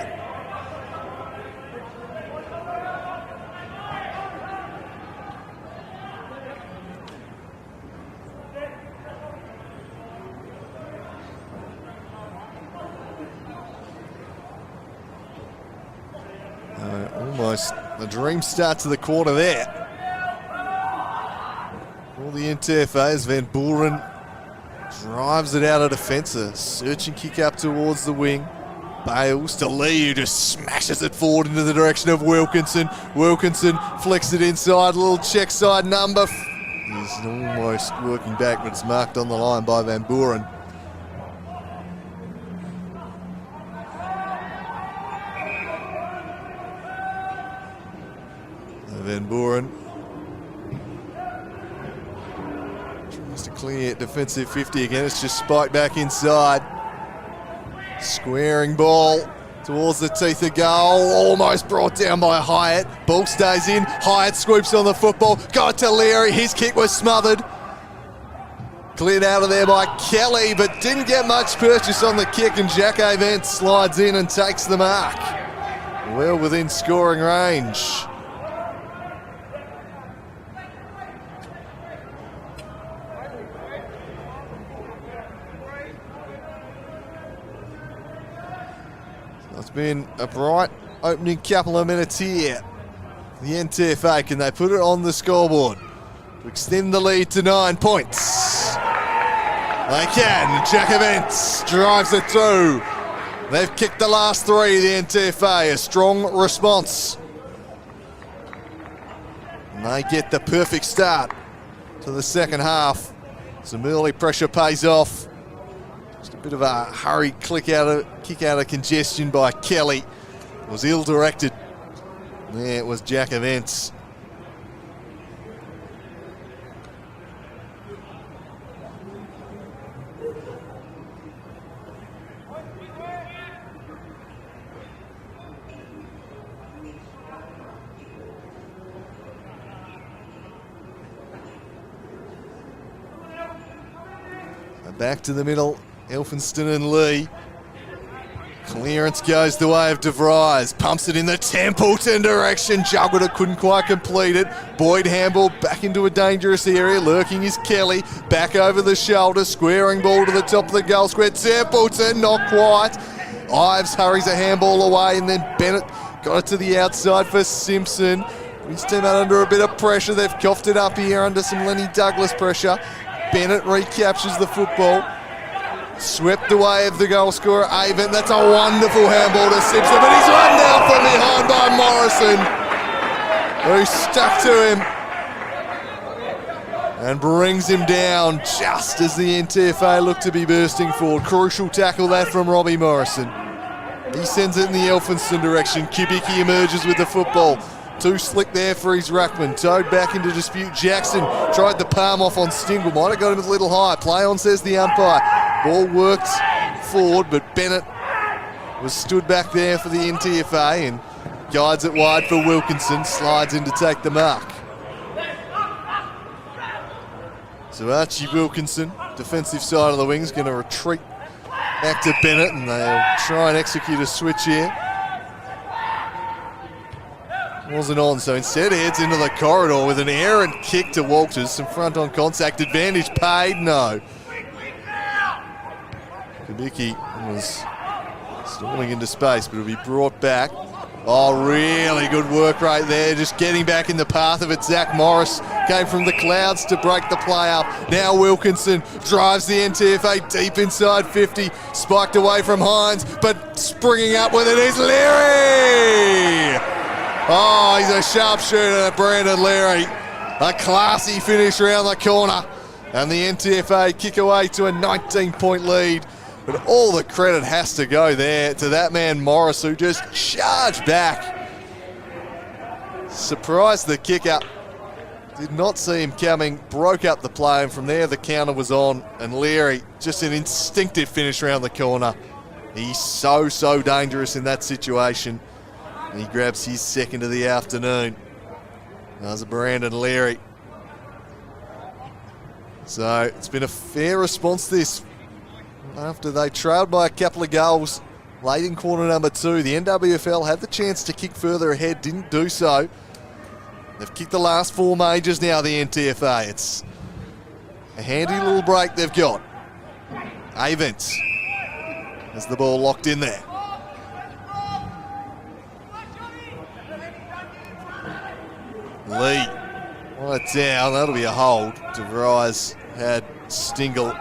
Almost a dream start to the quarter there. All the NTFA as Van Buren drives it out of defence. A searching kick up towards the wing. Bales to Lee, who just smashes it forward into the direction of Wilkinson. Wilkinson flicks it inside, a little check side number. He's almost working back, but it's marked on the line by Van Buren. Van Buren tries to clear defensive 50 again. It's just spiked back inside. Squaring ball towards the teeth of goal. Almost brought down by Hyatt. Ball stays in. Hyatt swoops on the football. Got to Leary. His kick was smothered. Cleared out of there by Kelly, but didn't get much purchase on the kick, and Jack Avent slides in and takes the mark. Well within scoring range. It's been a bright opening couple of minutes here. The NTFA, can they put it on the scoreboard to extend the lead to 9 points? They can. Jack Events drives it through. They've kicked the last three, the NTFA. A strong response. And they get the perfect start to the second half. Some early pressure pays off. Just a bit of a hurried kick out of congestion by Kelly. It was ill-directed. There it was Jack Events. Back to the middle, Elphinston and Lee. Clearance goes the way of De Vries. Pumps it in the Templeton direction. Juggled it, couldn't quite complete it. Boyd handball back into a dangerous area. Lurking is Kelly. Back over the shoulder. Squaring ball to the top of the goal square. Templeton, not quite. Ives hurries a handball away, and then Bennett got it to the outside for Simpson. His team out under a bit of pressure. They've coughed it up here under some Lenny Douglas pressure. Bennett recaptures the football. Swept away of the goal scorer, Avent. That's a wonderful handball to Simpson, but he's run down from behind by Morrison, who stuck to him and brings him down just as the NTFA look to be bursting forward. Crucial tackle that from Robbie Morrison. He sends it in the Elphinston direction. Kubicki emerges with the football. Too slick there for his ruckman. Towed back into dispute. Jackson tried the palm off on Stingle. Might have got him a little high. Play on, says the umpire. Ball worked forward, but Bennett was stood back there for the NTFA and guides it wide for Wilkinson. Slides in to take the mark. So Archie Wilkinson, defensive side of the wing, is going to retreat back to Bennett, and they'll try and execute a switch here. Wasn't on, so instead heads into the corridor with an errant kick to Walters. Some front-on contact advantage paid, no. Kubicki was stalling into space, but it'll be brought back. Oh, really good work right there, just getting back in the path of it. Zach Morris came from the clouds to break the play up. Now Wilkinson drives the NTFA deep inside 50, spiked away from Hines, but springing up with it is Leary! Oh, he's a sharpshooter, Brandon Leary. A classy finish around the corner. And the NTFA kick away to a 19-point lead. But all the credit has to go there to that man Morris, who just charged back. Surprised the kicker. Did not see him coming. Broke up the play, and from there the counter was on. And Leary, just an instinctive finish around the corner. He's so dangerous in that situation. And he grabs his second of the afternoon. There's a Brandon Leary. So it's been a fair response this. After they trailed by a couple of goals late in quarter number 2, the NWFL had the chance to kick further ahead, didn't do so. They've kicked the last 4 majors now, the NTFA. It's a handy little break they've got. Avents has the ball locked in there. Lee, what a down, that'll be a hold. DeVries had Stingle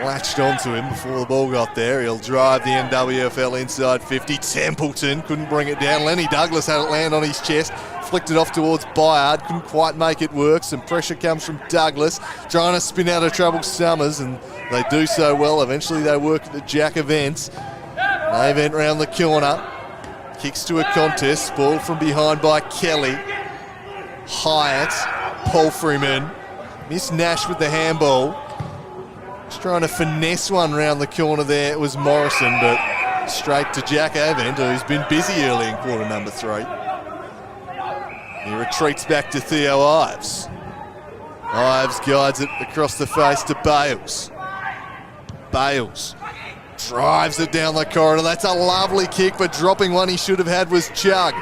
latched onto him before the ball got there. He'll drive the NWFL inside 50. Templeton couldn't bring it down. Lenny Douglas had it land on his chest, flicked it off towards Byard, couldn't quite make it work. Some pressure comes from Douglas, trying to spin out of trouble Summers, and they do so well. Eventually they work at the Jack Events. Event round the corner, kicks to a contest, ball from behind by Kelly. Hyatt, Paul Freeman, missed Nash with the handball. Just trying to finesse one round the corner there. It was Morrison, but straight to Jack Avent, who's been busy early in quarter number 3. He retreats back to Theo Ives. Ives guides it across the face to Bales. Bales drives it down the corridor. That's a lovely kick, but dropping one he should have had was Chug.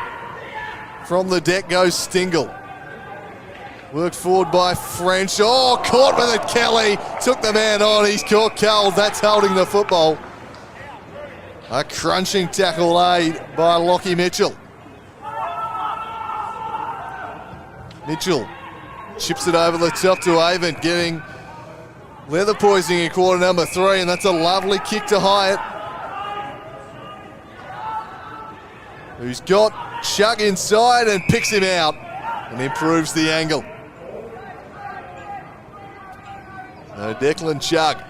From the deck goes Stingle. Worked forward by French. Oh, caught with it, Kelly. Took the man on. He's caught cold. That's holding the football. A crunching tackle aid by Lockie Mitchell. Mitchell chips it over the top to Avent, getting leather poisoning in quarter number 3, and that's a lovely kick to Hyatt, who's got Chug inside and picks him out and improves the angle. So Declan Chug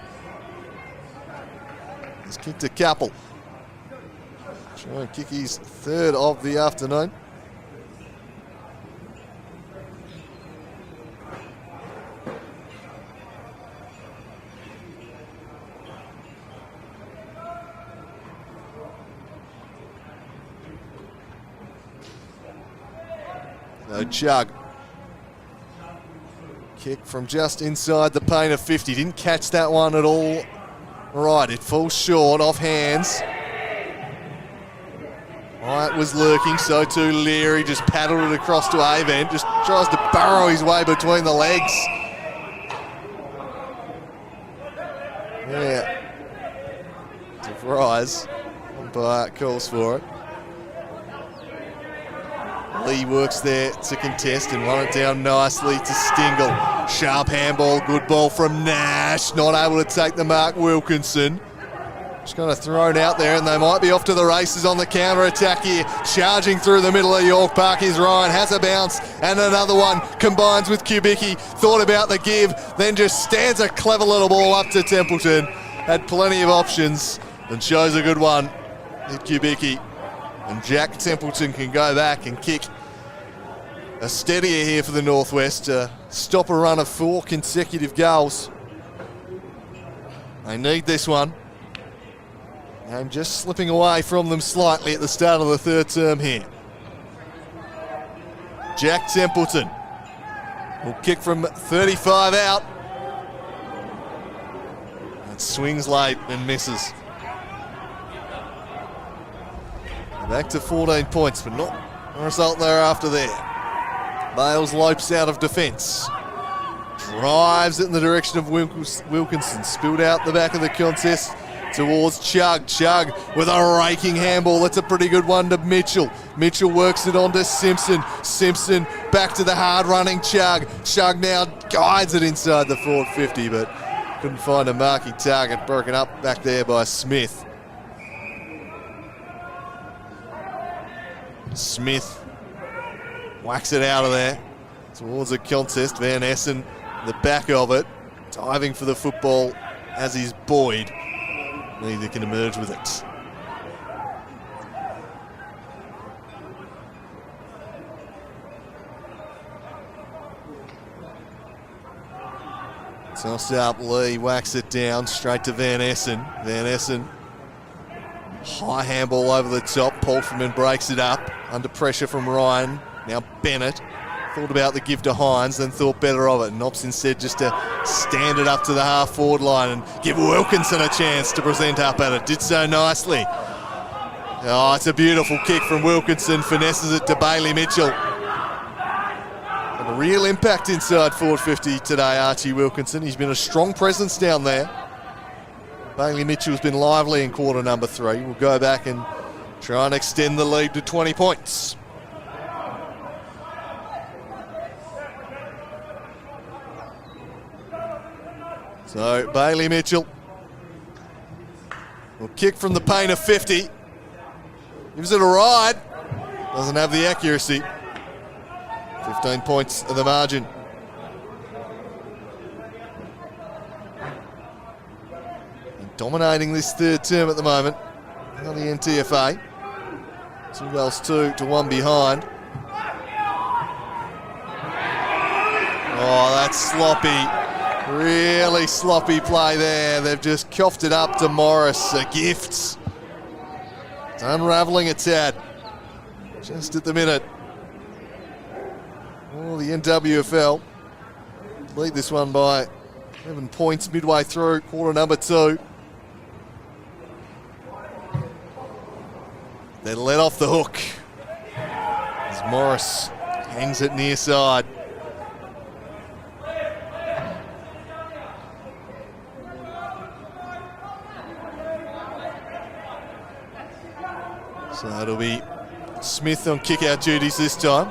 has kicked a couple. Trying to kick his 3rd of the afternoon. So Chug, kick from just inside the paint of 50. Didn't catch that one at all. Right, it falls short, off hands. Wyatt was lurking, so too Leary. Just paddled it across to Avent. Just tries to burrow his way between the legs. Yeah. DeVries, umpire calls for it. Lee works there to contest and run it down nicely to Stingle. Sharp handball, good ball from Nash. Not able to take the mark, Wilkinson. Just kind of thrown out there, and they might be off to the races on the counter-attack here. Charging through the middle of York Park is Ryan. Has a bounce, and another one combines with Kubicki. Thought about the give, then just stands a clever little ball up to Templeton. Had plenty of options and shows a good one. Hit Kubicki. And Jack Templeton can go back and kick a steadier here for the Northwest to stop a run of 4 consecutive goals. They need this one. I'm just slipping away from them slightly at the start of the 3rd term here. Jack Templeton will kick from 35 out. It swings late and misses. Back to 14 points, but not a result thereafter there. Bales lopes out of defence. Drives it in the direction of Wilkinson. Spilled out the back of the contest towards Chug. Chug with a raking handball. That's a pretty good one to Mitchell. Mitchell works it on to Simpson. Simpson back to the hard-running Chug. Chug now guides it inside the forward 50, but couldn't find a marking target. Broken up back there by Smith. Smith whacks it out of there towards a contest. Van Essen, the back of it, diving for the football, as is Boyd. Neither can emerge with it. Tossed up, Lee whacks it down straight to Van Essen. Van Essen, high handball over the top. Polterman breaks it up under pressure from Ryan. Now Bennett thought about the give to Hines, then thought better of it, and opts instead just to stand it up to the half-forward line and give Wilkinson a chance to present up at it. Did so nicely. Oh, it's a beautiful kick from Wilkinson, finesses it to Bailey Mitchell. And a real impact inside forward 50 today, Archie Wilkinson. He's been a strong presence down there. Bailey Mitchell's been lively in quarter number 3. We'll go back and try and extend the lead to 20 points. So Bailey Mitchell will kick from the paint of 50. Gives it a ride. Doesn't have the accuracy. 15 points of the margin. And dominating this third term at the moment. On the NTFA. 2 goals, 2-1 behind. Oh, that's sloppy. Really sloppy play there. They've just coughed it up to Morris. A gift. It's unravelling a tad. Just at the minute. Oh, the NWFL lead this one by 11 points midway through quarter number 2. They let off the hook as Morris hangs it near side. So it'll be Smith on kick-out duties this time.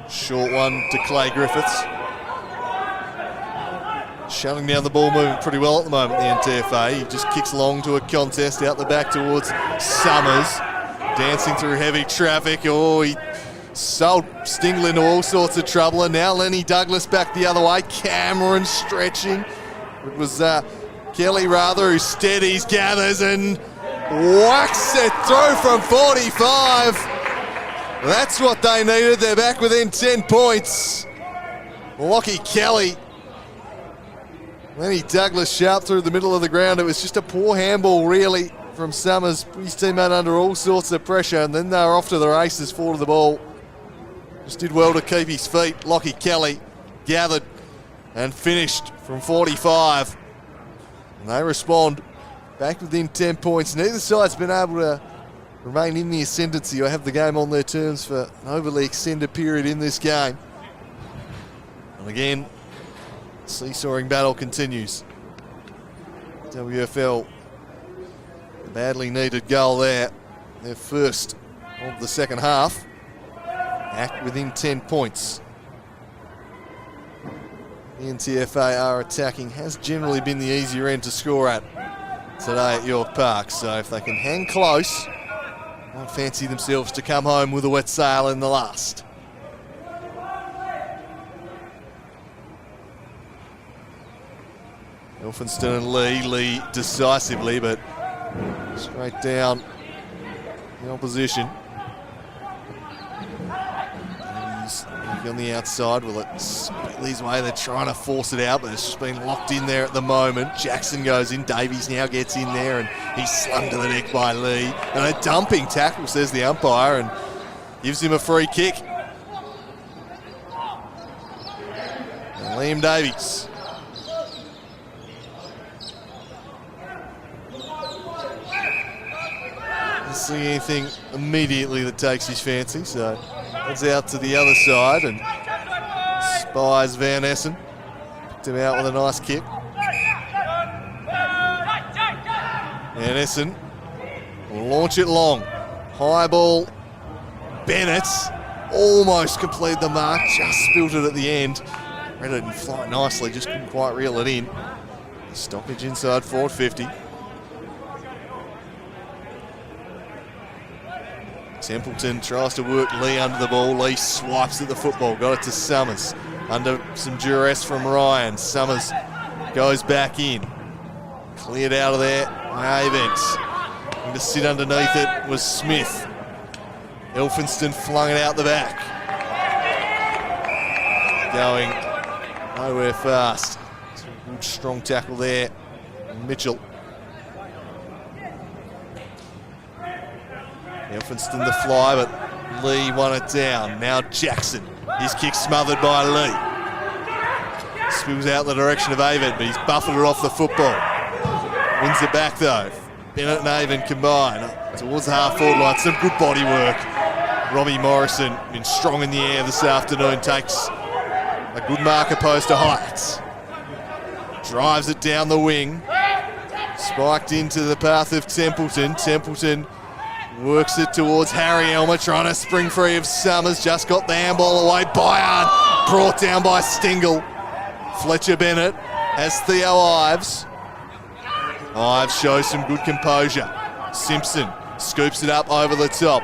Short one to Clay Griffiths. Shutting down the ball movement pretty well at the moment, the NTFA. He just kicks long to a contest out the back towards Summers. Dancing through heavy traffic. Oh, he sold Stingle into all sorts of trouble. And now Lenny Douglas back the other way. Cameron stretching. It was Kelly rather who steadies, gathers and whacks it through from 45. That's what they needed. They're back within 10 points. Lockie Kelly. Lenny Douglas sharp through the middle of the ground. It was just a poor handball really from Summers. His teammate under all sorts of pressure, and then they were off to the races, forward of the ball. Just did well to keep his feet. Lockie Kelly gathered and finished from 45. And they respond back within 10 points. Neither side's been able to remain in the ascendancy or have the game on their terms for an overly extended period in this game. And again, seesawing battle continues. WFL, a badly needed goal there. Their first of the second half. Back within 10 points. The NTFA are attacking, has generally been the easier end to score at today at York Park. So if they can hang close, might fancy themselves to come home with a wet sail in the last. Elphinston and Lee decisively, but straight down the opposition. He's on the outside. Will it split his way? They're trying to force it out, but it's just been locked in there at the moment. Jackson goes in. Davies now gets in there, and he's slung to the neck by Lee. And a dumping tackle, says the umpire, and gives him a free kick. And Liam Davies. Doesn't see anything immediately that takes his fancy, so heads out to the other side and spies Van Essen. Picked him out with a nice kick. Van Essen will launch it long. High ball. Bennett almost completed the mark, just spilled it at the end. Read it and fly nicely, just couldn't quite reel it in. Stoppage inside forward 50. Templeton tries to work Lee under the ball. Lee swipes at the football. Got it to Summers. Under some duress from Ryan. Summers goes back in. Cleared out of there. Avent. To sit underneath it was Smith. Elphinston flung it out the back. Going nowhere fast. Good strong tackle there. Mitchell. Elphinston the fly, but Lee won it down. Now Jackson. His kick smothered by Lee. Spills out the direction of Avent, but he's buffeted off the football. Wins it back though. Bennett and Avent combine towards the half-forward line. Some good body work. Robbie Morrison, been strong in the air this afternoon, takes a good marker post to Heights. Drives it down the wing. Spiked into the path of Templeton. Templeton works it towards Harry Elmer, trying to spring free of Summers. Just got the handball away. Byard brought down by Stingle. Fletcher Bennett has Theo Ives. Ives shows some good composure. Simpson scoops it up over the top.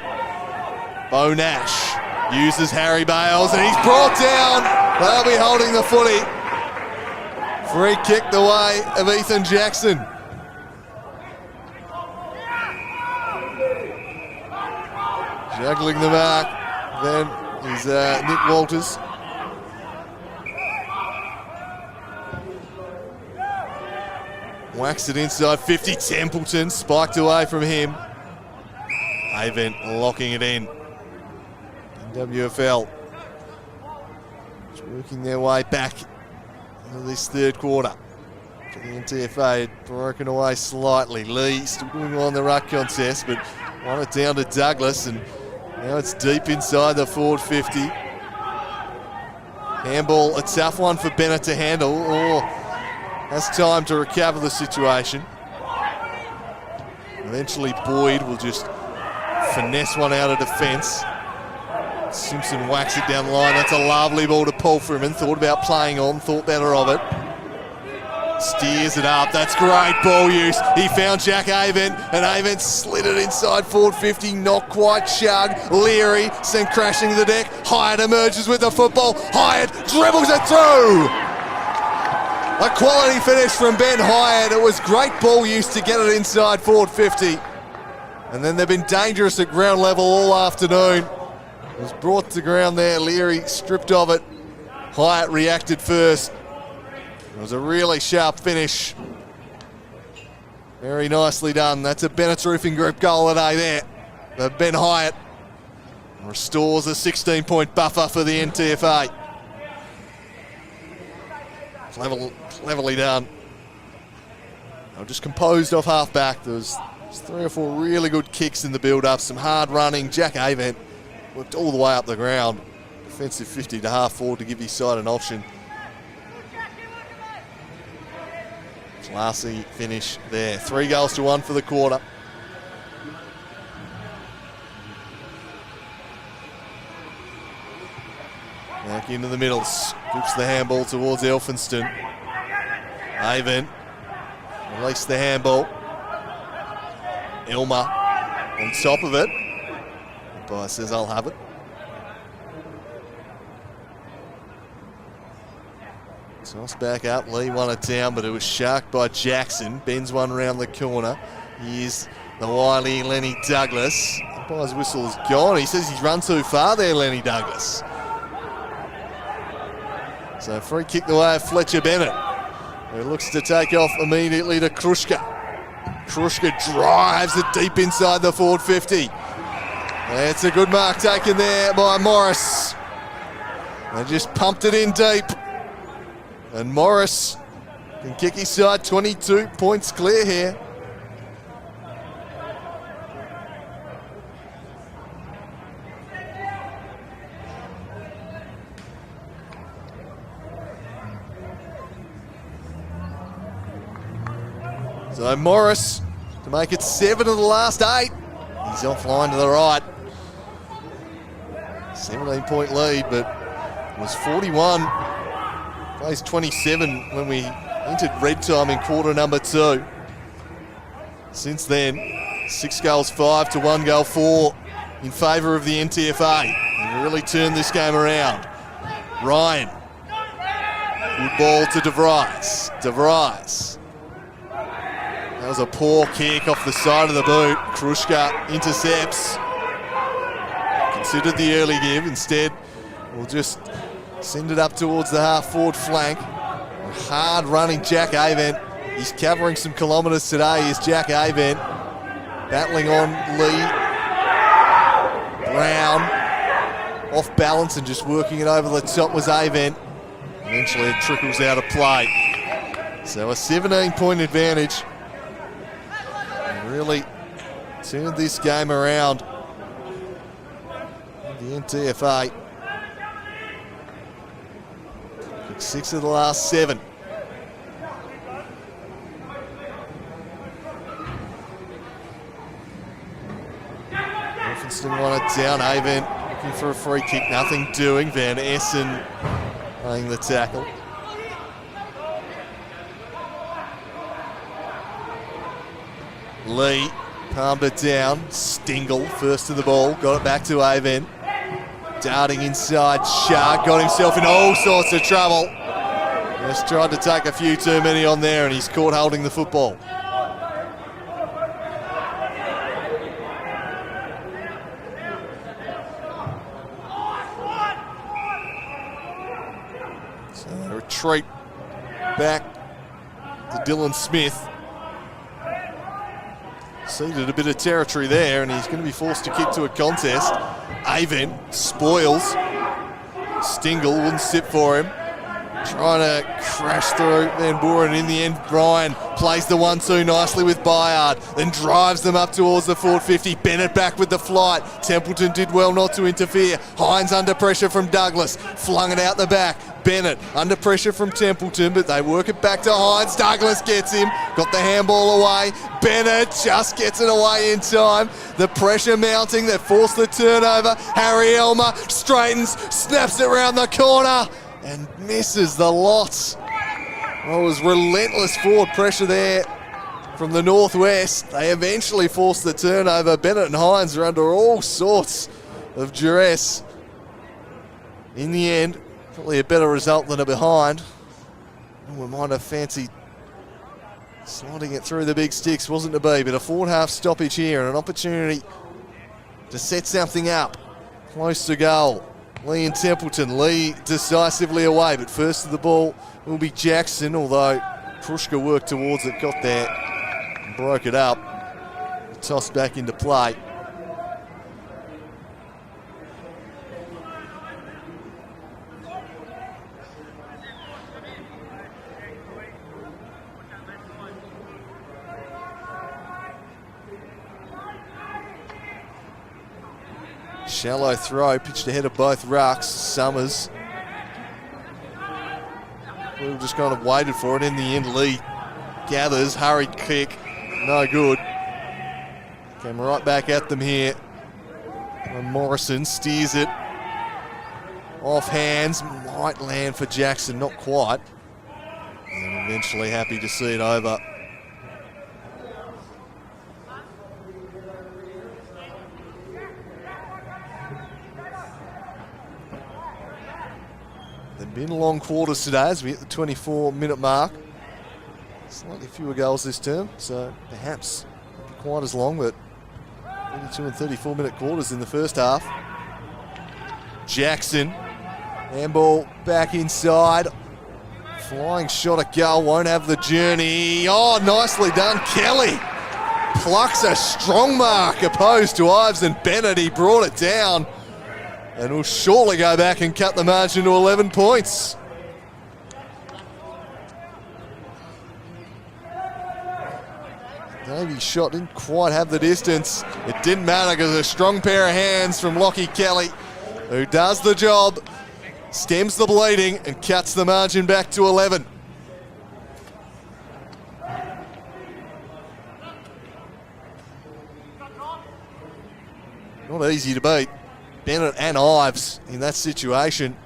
Bo Nash uses Harry Bales and he's brought down. They'll be holding the footy. Free kick the way of Ethan Jackson. Juggling the mark, then is Nick Walters. Whacks it inside 50. Templeton spiked away from him. Avent locking it in. NWFL working their way back into this third quarter. The NTFA had broken away slightly. Lee still doing well in the ruck contest, but won it down to Douglas, and now it's deep inside the forward 50. Handball, a tough one for Bennett to handle. Oh, has time to recover the situation. Eventually Boyd will just finesse one out of defence. Simpson whacks it down the line. That's a lovely ball to Paul Freeman. Thought about playing on, thought better of it. Steers it up. That's great ball use. He found Jack Avent, and Avent slid it inside forward 50. Not quite shug. Leary sent crashing the deck. Hyatt emerges with the football. Hyatt dribbles it through. A quality finish from Ben Hyatt. It was great ball use to get it inside forward 50. And then they've been dangerous at ground level all afternoon. It was brought to ground there. Leary stripped of it. Hyatt reacted first. It was a really sharp finish. Very nicely done. That's a Bennett's Roofing Group goal today there. But Ben Hyatt restores a 16-point buffer for the NTFA. Cleverly done. They were just composed off half-back. There was 3 or 4 really good kicks in the build-up. Some hard running. Jack Avent worked all the way up the ground. Defensive 50 to half-forward to give his side an option. Classy finish there. 3 goals to 1 for the quarter. Back into the middle. Scoops the handball towards Elphinston. Avent released the handball. Elmer on top of it. Umpire says, I'll have it. Toss back up. Lee won it down, but it was sharked by Jackson. Bends one round the corner. Here's the wily Lenny Douglas. Umpire's whistle is gone. He says he's run too far there, Lenny Douglas. So free kick the way of Fletcher Bennett, who looks to take off immediately to Krushka. Krushka drives it deep inside the forward 50. It's a good mark taken there by Morris. They just pumped it in deep. And Morris can kick his side. 22 points clear here. So Morris to make it 7 of the last 8. He's offline to the right. 17-point lead, but it was 41. Plays 27 when we entered red time in quarter number 2. Since then, 6 goals 5 to 1 goal 4 in favour of the NTFA. They really turned this game around. Ryan. Good ball to DeVries. DeVries. That was a poor kick off the side of the boot. Krushka intercepts. Considered the early give. Instead, we'll just send it up towards the half-forward flank. Hard running Jack Avent. He's covering some kilometres today, is Jack Avent. Battling on Lee. Brown. Off balance and just working it over the top was Avent. Eventually it trickles out of play. So a 17-point advantage. And really turned this game around. The NTFA. 6 of the last 7. Wolfenston won it down. Avent looking for a free kick. Nothing doing. Van Essen playing the tackle. Lee palmed it down. Stingle first to the ball. Got it back to Avent. Darting inside, Shark got himself in all sorts of trouble. Just tried to take a few too many on there and he's caught holding the football. So they retreat back to Dylan Smith. Ceded a bit of territory there and he's going to be forced to kick to a contest. Avent spoils. Stingle wouldn't sit for him. Trying to crash through Van Buren. In the end, Ryan plays the 1-2 nicely with Bayard, then drives them up towards the forward 50. Bennett back with the flight. Templeton did well not to interfere. Hines under pressure from Douglas. Flung it out the back. Bennett under pressure from Templeton, but they work it back to Hines. Douglas gets him. Got the handball away. Bennett just gets it away in time. The pressure mounting. They force the turnover. Harry Elmer straightens, snaps it around the corner and misses the lot. Well, it was relentless forward pressure there from the northwest. They eventually forced the turnover. Bennett and Hines are under all sorts of duress. In the end, probably a better result than a behind. We might have fancied sliding it through the big sticks. Wasn't to be, but a forward half stoppage here and an opportunity to set something up close to goal. Lee and Templeton. Lee decisively away, but first to the ball will be Jackson, although Krushka worked towards it, got there, and broke it up. Tossed back into play. Shallow throw, pitched ahead of both rucks. Summers. We've just kind of waited for it. In the end, Lee gathers, hurried kick, no good. Came right back at them here. And Morrison steers it off hands, might land for Jackson, not quite. And eventually happy to see it over. There've been long quarters today as we hit the 24-minute mark. Slightly fewer goals this term, so perhaps not quite as long, but 32 and 34-minute quarters in the first half. Jackson, handball back inside. Flying shot at goal, won't have the journey. Oh, nicely done, Kelly. Plucks a strong mark opposed to Ives and Bennett. He brought it down. And will surely go back and cut the margin to 11 points. Davy's shot didn't quite have the distance. It didn't matter because a strong pair of hands from Lockie Kelly, who does the job, stems the bleeding and cuts the margin back to 11. Not easy to beat. Bennett and Ives in that situation.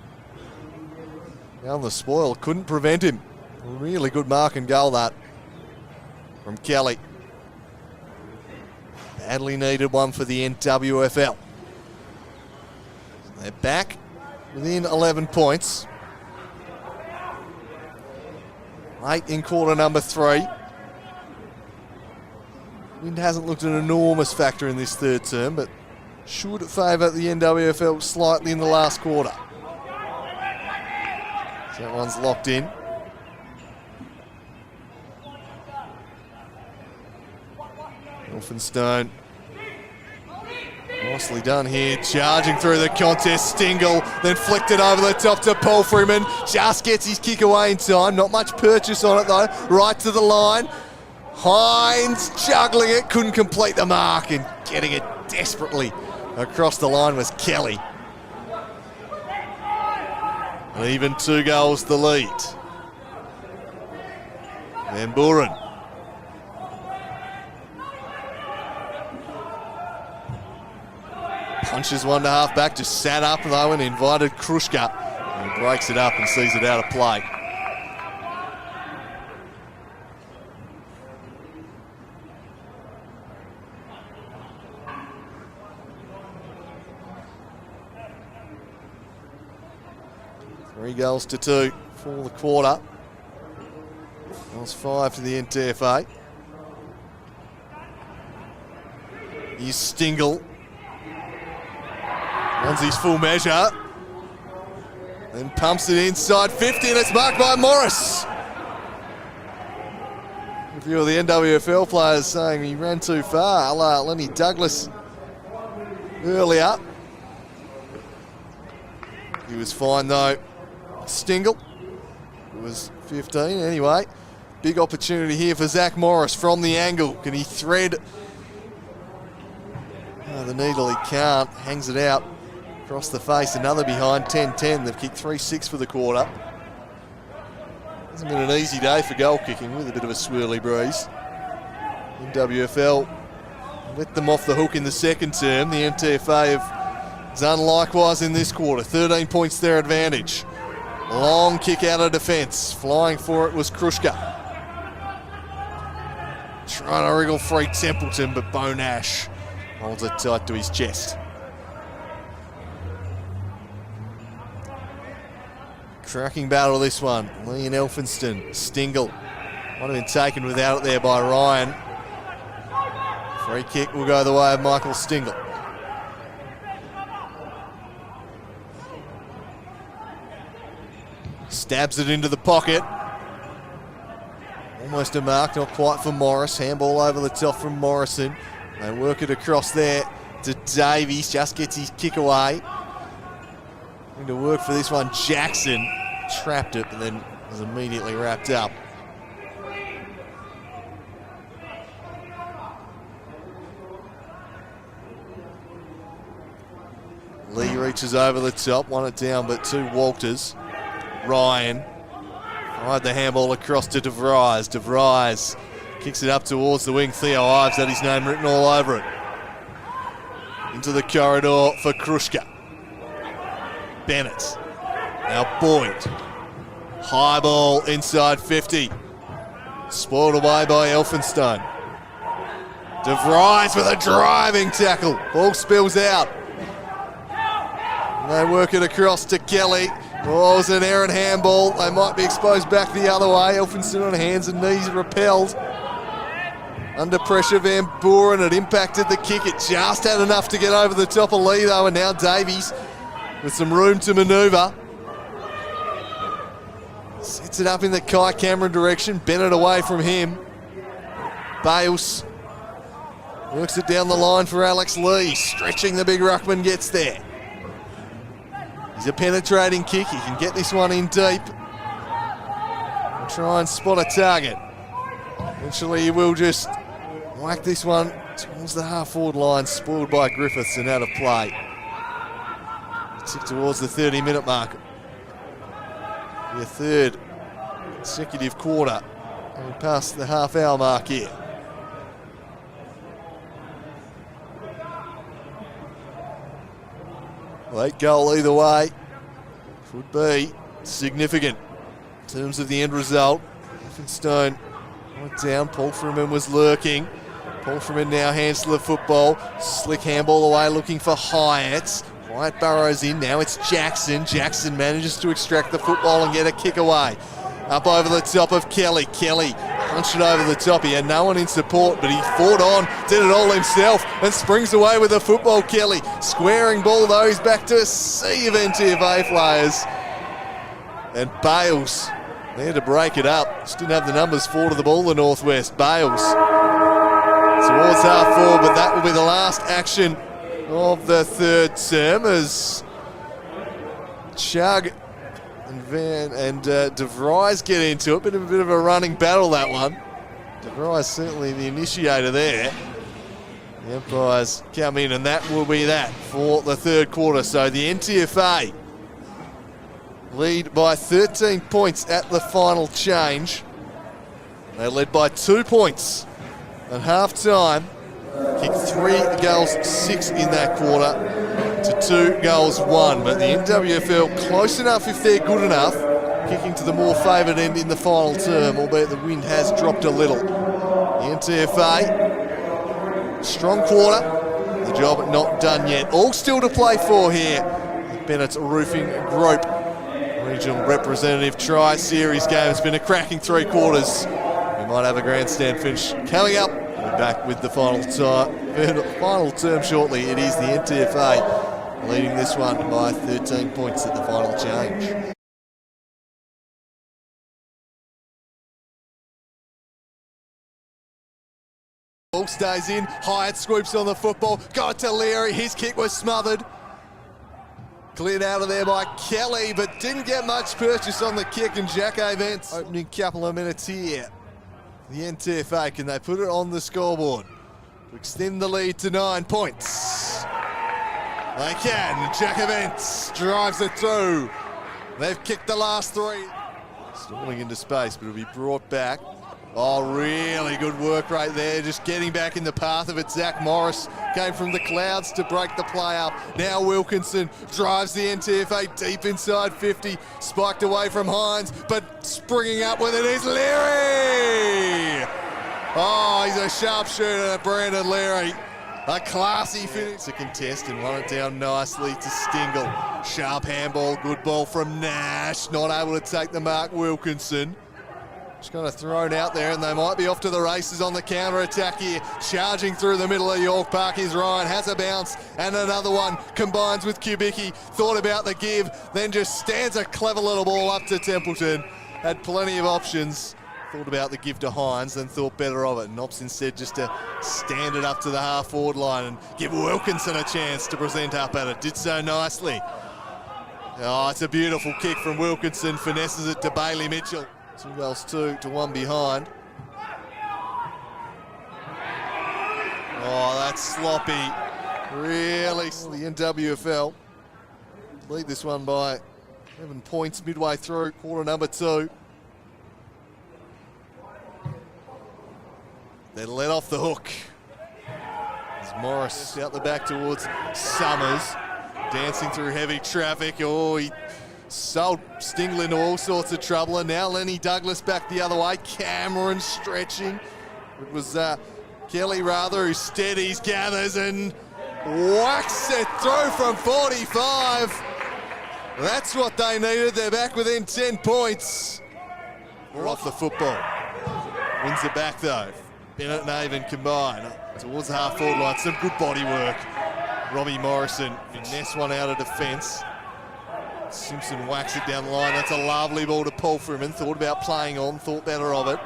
Down the spoil, couldn't prevent him. Really good mark and goal that from Kelly. Badly needed one for the NWFL. They're back within 11 points. Late in quarter number 3. Wind hasn't looked an enormous factor in this third term, but should favour the NWFL slightly in the last quarter. So that one's locked in. Elphinstone. Nicely done here, charging through the contest. Stingle, then flicked it over the top to Paul Freeman. Just gets his kick away in time. Not much purchase on it though. Right to the line. Hines juggling it, couldn't complete the mark, and getting it desperately across the line was Kelly. And even 2 goals the lead. Van Buren. Punches one to half back, just sat up though and invited Krushka. And he breaks it up and sees it out of play. Three goals to 2 for the quarter. That was 5 to the NTFA. Here's Stingle. Runs his full measure. Then pumps it inside 50 and it's marked by Morris. A few of the NWFL players saying he ran too far, a la Lenny Douglas earlier. He was fine though. Stingle, it was 15 anyway. Big opportunity here for Zach Morris from the angle. Can he thread the needle? He can't. Hangs it out across the face. Another behind, 10-10. They've kicked 3-6 for the quarter. Hasn't been an easy day for goal kicking with a bit of a swirly breeze. NWFL let them off the hook in the second term. The NTFA have done likewise in this quarter. 13 points their advantage. Long kick out of defence. Flying for it was Krushka. Trying to wriggle free Templeton, but Bo Nash holds it tight to his chest. Cracking battle this one. Lee and Elphinstone. Stingle. Might have been taken without it there by Ryan. Free kick will go the way of Michael Stingle. Stabs it into the pocket. Almost a mark, not quite for Morris. Handball over the top from Morrison. They work it across there to Davies. Just gets his kick away. Going to work for this one. Jackson trapped it, but then was immediately wrapped up. Lee reaches over the top. Won it down, but 2 Walters. Ryan fired the handball across to DeVries. DeVries kicks it up towards the wing. Theo Ives had his name written all over it. Into the corridor for Krushka. Bennett. Now Boyd. High ball inside 50. Spoiled away by Elphinstone. DeVries with a driving tackle. Ball spills out. And they work it across to Kelly. Oh, it was an errant handball. They might be exposed back the other way. Elphinstone on hands and knees repelled. Under pressure, Van Buren. It impacted the kick. It just had enough to get over the top of Lee though, and now Davies with some room to manoeuvre. Sets it up in the Kai Cameron direction. Bennett away from him. Bales works it down the line for Alex Lee. Stretching the big ruckman, gets there. He's a penetrating kick. He can get this one in deep. And try and spot a target. Eventually he will just whack this one towards the half-forward line, spoiled by Griffiths and out of play. Tick towards the 30-minute mark. Your third consecutive quarter. And past the half-hour mark here. Late goal either way. Could be significant in terms of the end result. Elphinstone went down. Paul Freeman was lurking. Paul Freeman now hands to the football. Slick handball away looking for Hyatt. Wyatt Burrows in, now it's Jackson. Jackson manages to extract the football and get a kick away. Up over the top of Kelly. Kelly punched it over the top. He had no one in support, but he fought on, did it all himself, and springs away with the football, Kelly. Squaring ball, though, he's back to a sea of NTFA players. And Bales there to break it up. Just didn't have the numbers for to the ball, the Northwest. Bales towards half forward, but that will be the last action of the third term as Chug and Van and De Vries get into it. A bit of a running battle, that one. De Vries certainly the initiator there. The Empires come in, and that will be that for the third quarter. So the NTFA lead by 13 points at the final change. They led by 2 points at half-time. Kicked 3 goals, 6 in that quarter to 2 goals, 1. But the NWFL close enough if they're good enough, kicking to the more favoured end in the final term, albeit the wind has dropped a little. The NTFA, strong quarter, the job not done yet. All still to play for here. Bennett's Roofing Group Regional Representative Tri-Series game. It's been a cracking 3 quarters. We might have a grandstand finish coming up. We're back with the final term shortly. It is the NTFA leading this one by 13 points at the final change. Ball stays in. Hyatt scoops on the football. Got to Leary. His kick was smothered. Cleared out of there by Kelly, but didn't get much purchase on the kick, and Jack Avents opening couple of minutes here. The NTFA, can they put it on the scoreboard to extend the lead to 9 points? They can. Jack Avents drives it through. They've kicked the last 3. Stalling into space, but it'll be brought back. Oh, really good work right there, just getting back in the path of it. Zach Morris came from the clouds to break the play up. Now Wilkinson drives the NTFA deep inside 50, spiked away from Hines, but springing up with it is Leary! Oh, he's a sharpshooter, Brandon Leary. A classy finish to contest and run it down nicely to Stingle. Sharp handball, good ball from Nash, not able to take the mark, Wilkinson. Just kind of thrown out there, and they might be off to the races on the counter-attack here. Charging through the middle of York Park is Ryan, has a bounce, and another one combines with Kubicki. Thought about the give, then just stands a clever little ball up to Templeton. Had plenty of options. Thought about the give to Hines, then thought better of it, and opts instead just to stand it up to the half-forward line and give Wilkinson a chance to present up at it. Did so nicely. Oh, it's a beautiful kick from Wilkinson, finesses it to Bailey Mitchell. 2 goals, 2 to 1 behind. Oh, that's sloppy. Really, the NWFL lead this one by 7 points midway through quarter number 2. They let off the hook. As Morris out the back towards Summers, dancing through heavy traffic. Oh, he sold Stingle into all sorts of trouble, and now Lenny Douglas back the other way. Cameron stretching. It was Kelly rather who steadies, gathers, and whacks it through from 45. That's what they needed. They're back within 10 points. We're off the football. Wins it back though. Bennett and Avon combine towards the half-forward line. Some good body work. Robbie Morrison finesse one out of defence. Simpson whacks it down the line. That's a lovely ball to Paul Freeman. Thought about playing on, thought better of it.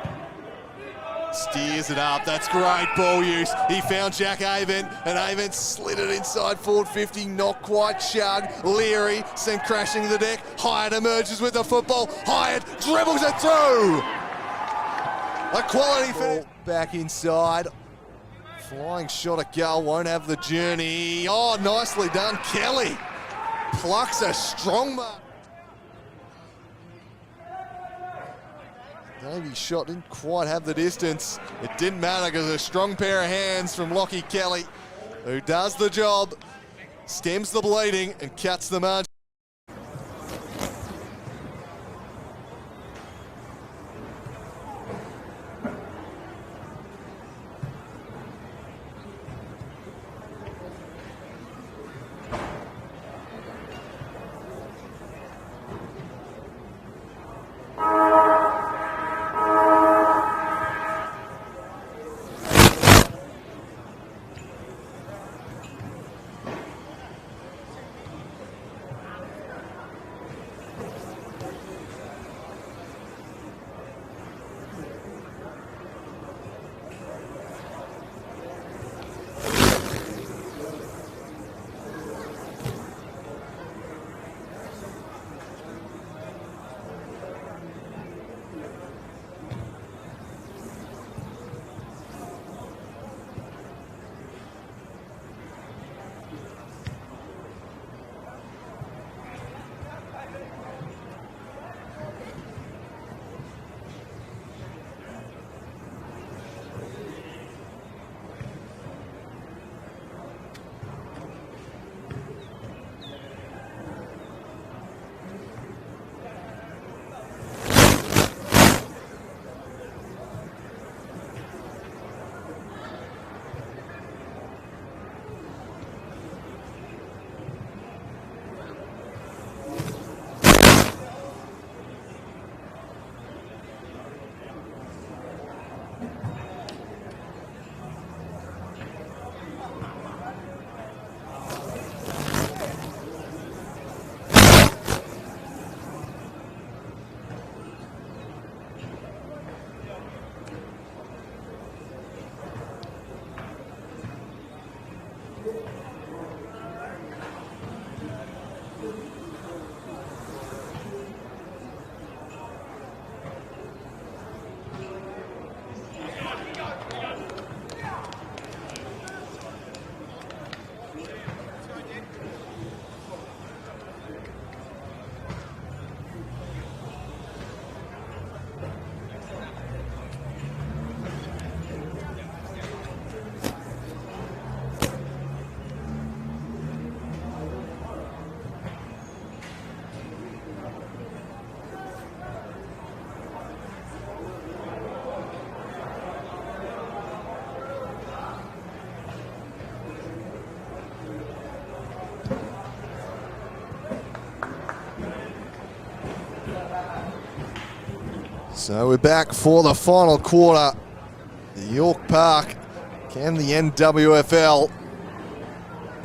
Steers it up. That's great ball use. He found Jack Avent, and Avent slid it inside forward 50. Not quite Chug. Leary sent crashing the deck. Hyatt emerges with the football. Hyatt dribbles it through. A quality finish. Back inside. Flying shot at goal. Won't have the journey. Oh, nicely done. Kelly plucks a strong mark. Davy's shot didn't quite have the distance. It didn't matter because a strong pair of hands from Lockie Kelly, who does the job, stems the bleeding and cuts the margin. So we're back for the final quarter. The York Park. Can the NWFL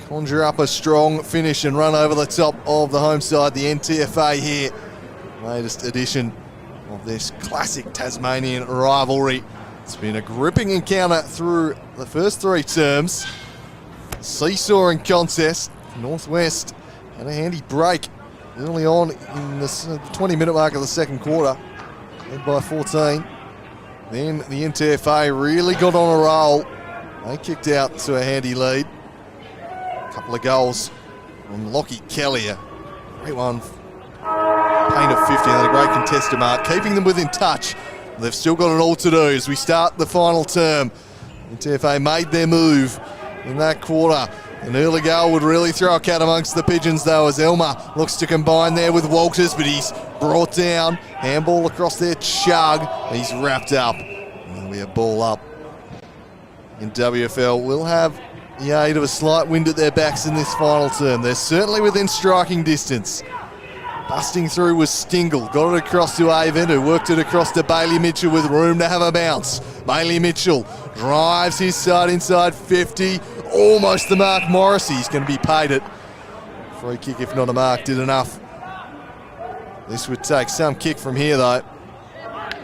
conjure up a strong finish and run over the top of the home side, the NTFA here. Latest edition of this classic Tasmanian rivalry. It's been a gripping encounter through the first three terms. Seesawing contest. Northwest had a handy break early on in the 20-minute mark of the second quarter, led by 14. Then the NTFA really got on a roll. They kicked out to a handy lead. A couple of goals from Lockie Kelly, a great one, paint of 50, and a great contested mark, keeping them within touch. They've still got it all to do as we start the final term. NTFA made their move in that quarter. An early goal would really throw a cat amongst the pigeons, though, as Elmer looks to combine there with Walters, but he's brought down. Handball across there, Chug. He's wrapped up. And there'll be a ball up. In WFL will have the aid of a slight wind at their backs in this final term. They're certainly within striking distance. Busting through was Stingle, got it across to Avon, who worked it across to Bailey Mitchell with room to have a bounce. Bailey Mitchell drives his side inside 50, almost the mark. Morrissey's going to be paid it. Free kick, if not a mark, did enough. This would take some kick from here, though.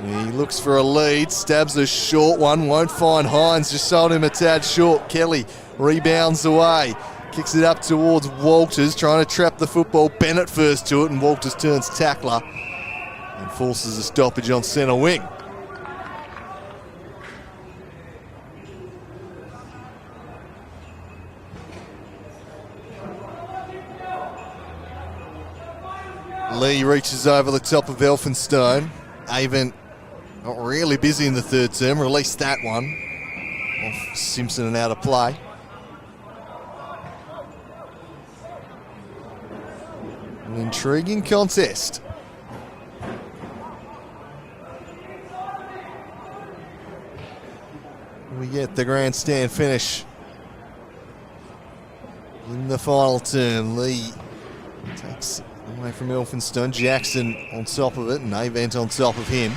He looks for a lead, stabs a short one, won't find Hines, just sold him a tad short. Kelly rebounds away, kicks it up towards Walters, trying to trap the football. Bennett first to it, and Walters turns tackler and forces a stoppage on centre wing. Lee reaches over the top of Elphinstone. Avon not really busy in the third term, released that one off Simpson and out of play. An intriguing contest. We get the grandstand finish in the final term. Lee takes away from Elphinstone. Jackson on top of it, and Avent on top of him.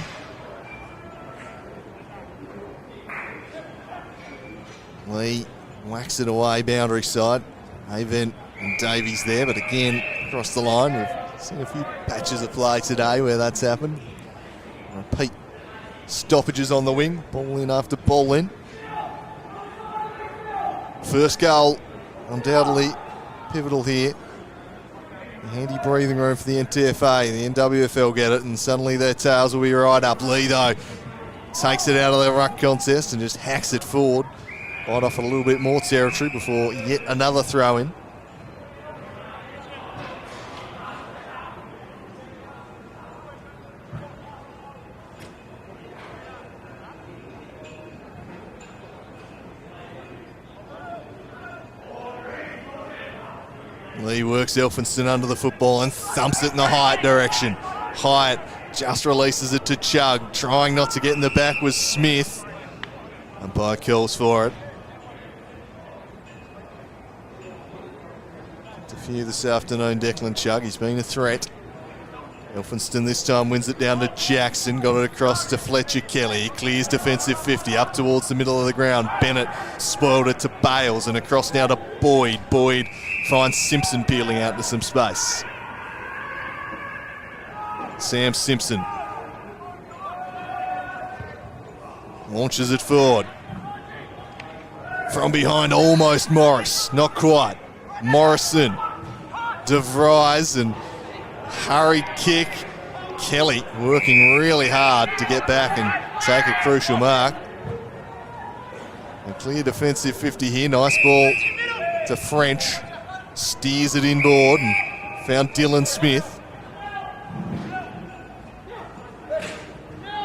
Lee whacks it away, boundary side. Avent and Davies there, but again, across the line. We've seen a few patches of play today where that's happened. Repeat stoppages on the wing, ball in after ball in. First goal, undoubtedly pivotal here. A handy breathing room for the NTFA. The NWFL get it, and suddenly their tails will be right up. Lee, though, takes it out of the ruck contest and just hacks it forward. Bite off a little bit more territory before yet another throw in. Lee works Elphinstone under the football and thumps it in the Hyatt direction. Hyatt just releases it to Chug. Trying not to get in the back was Smith. Umpire calls for it. Kicked a few this afternoon, Declan Chug. He's been a threat. Elphinstone this time wins it down to Jackson. Got it across to Fletcher Kelly. He clears defensive 50 up towards the middle of the ground. Bennett spoiled it to Bales and across now to Boyd. Boyd finds Simpson peeling out to some space. Sam Simpson launches it forward. From behind, almost Morris. Not quite. Morrison. DeVries and hurried kick. Kelly working really hard to get back and take a crucial mark. A clear defensive 50 here. Nice ball to French. Steers it inboard and found Dylan Smith.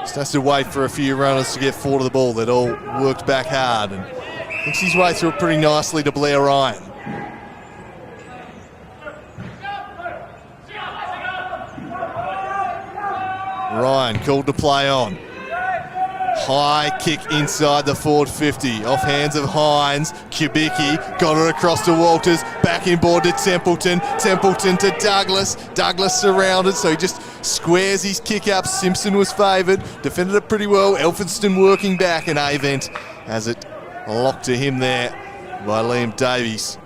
Just has to wait for a few runners to get forward of the ball. They'd all worked back hard and thinks his way through it pretty nicely to Blair Ryan. Ryan called to play on. high kick inside the forward 50. Off hands of Hines. Kubicki got it across to Walters. Back inboard to Templeton. Templeton to Douglas. Douglas surrounded, so he just squares his kick up. Simpson was favoured. Defended it pretty well. Elphinston working back, and Avent has it locked to him there by Liam Davies.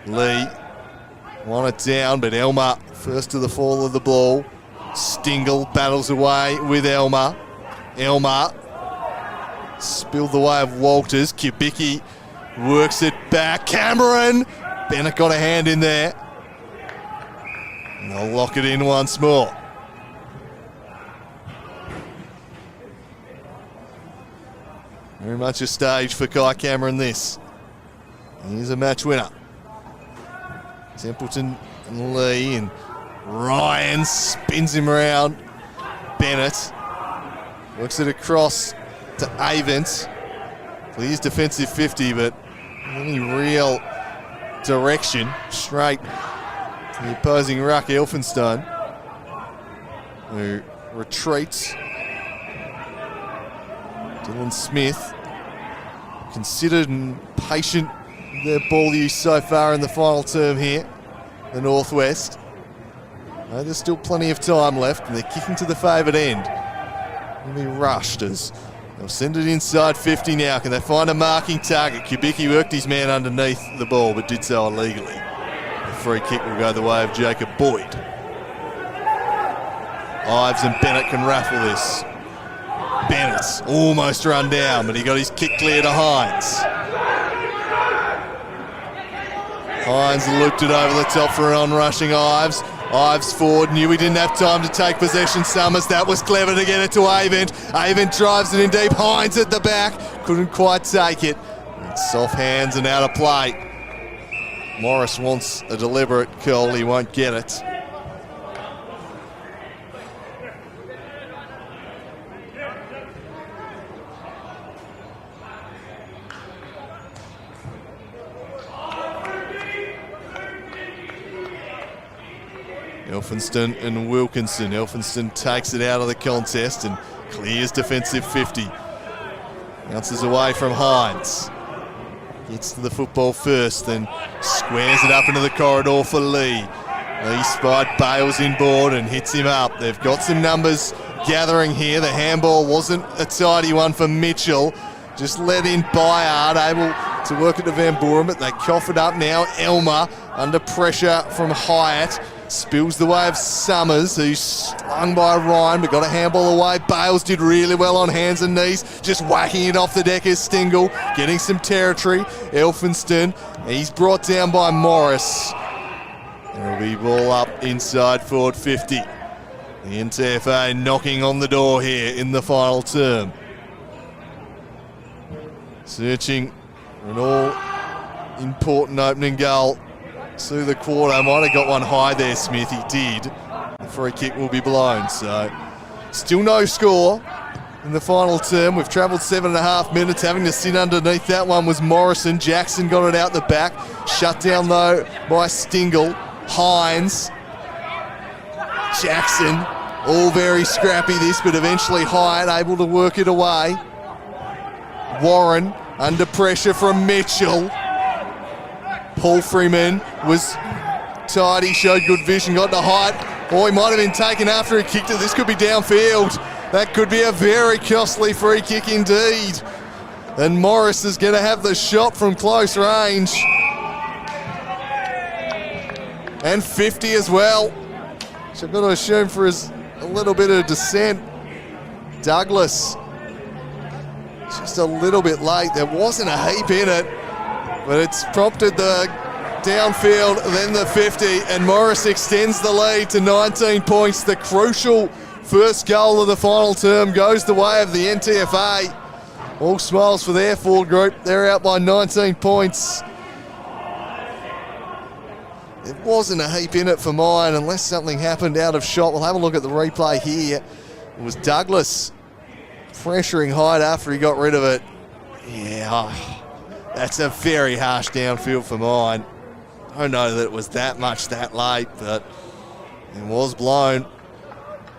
Lee want it down, but Elmer first to the fall of the ball. Stingle battles away with Elmer. Elmer spilled the way of Walters. Kubicki works it back. Cameron! Bennett got a hand in there. And they'll lock it in once more. Very much a stage for Kai Cameron this. He's a match winner. Templeton and Lee, and Ryan spins him around. Bennett works it across to Avent. Clears defensive 50, but any real direction straight to the opposing ruck, Elphinstone, who retreats. Dylan Smith, considered and patient with their ball use so far in the final term here, the Northwest. No, there's still plenty of time left, and they're kicking to the favoured end. They'll be rushed as they'll send it inside 50 now. Can they find a marking target? Kubicki worked his man underneath the ball, but did so illegally. The free kick will go the way of Jacob Boyd. Ives and Bennett can raffle this. Bennett's almost run down, but he got his kick clear to Hines. Hines looped it over the top for an on-rushing Ives. Ives forward, knew he didn't have time to take possession. Summers, that was clever to get it to Avent. Avent drives it in deep. Hines at the back, couldn't quite take it. Soft hands and out of play. Morris wants a deliberate call, he won't get it. Elphinston and Wilkinson. Elphinston takes it out of the contest and clears defensive 50. Bounces away from Hines. Gets to the football first, then squares it up into the corridor for Lee. Lee spied Bales inboard and hits him up. They've got some numbers gathering here. The handball wasn't a tidy one for Mitchell. Just let in Byard, able to work it to Van Buren, but they cough it up now. Elmer under pressure from Hyatt. Spills the way of Summers, who's slung by Ryan, but got a handball away. Bales did really well on hands and knees, just whacking it off the deck as Stingle, getting some territory. Elphinston, he's brought down by Morris. There'll be ball up inside forward 50. The NTFA knocking on the door here in the final term. Searching for an all-important opening goal through the quarter. Might have got one high there, Smith. He did. The free kick will be blown. So still no score in the final term. We've travelled 7.5 minutes. Having to sit underneath that one was Morrison. Jackson got it out the back. Shut down though by Stingle. Hines. Jackson. All very scrappy this, but eventually Hyatt able to work it away. Warren under pressure from Mitchell. Paul Freeman was tidy, showed good vision, got to Hyatt. Oh, he might have been taken after he kicked it. This could be downfield. That could be a very costly free kick indeed. And Morris is going to have the shot from close range. And 50 as well, which I've got to assume for a little bit of descent. Douglas, just a little bit late. There wasn't a heap in it, but it's prompted the downfield, then the 50, and Morris extends the lead to 19 points. The crucial first goal of the final term goes the way of the NTFA. All smiles for their forward group. They're out by 19 points. There wasn't a heap in it for mine unless something happened out of shot. We'll have a look at the replay here. It was Douglas pressuring Hyde after he got rid of it. Yeah, that's a very harsh downfield for mine. I don't know that it was that much that late, but and was blown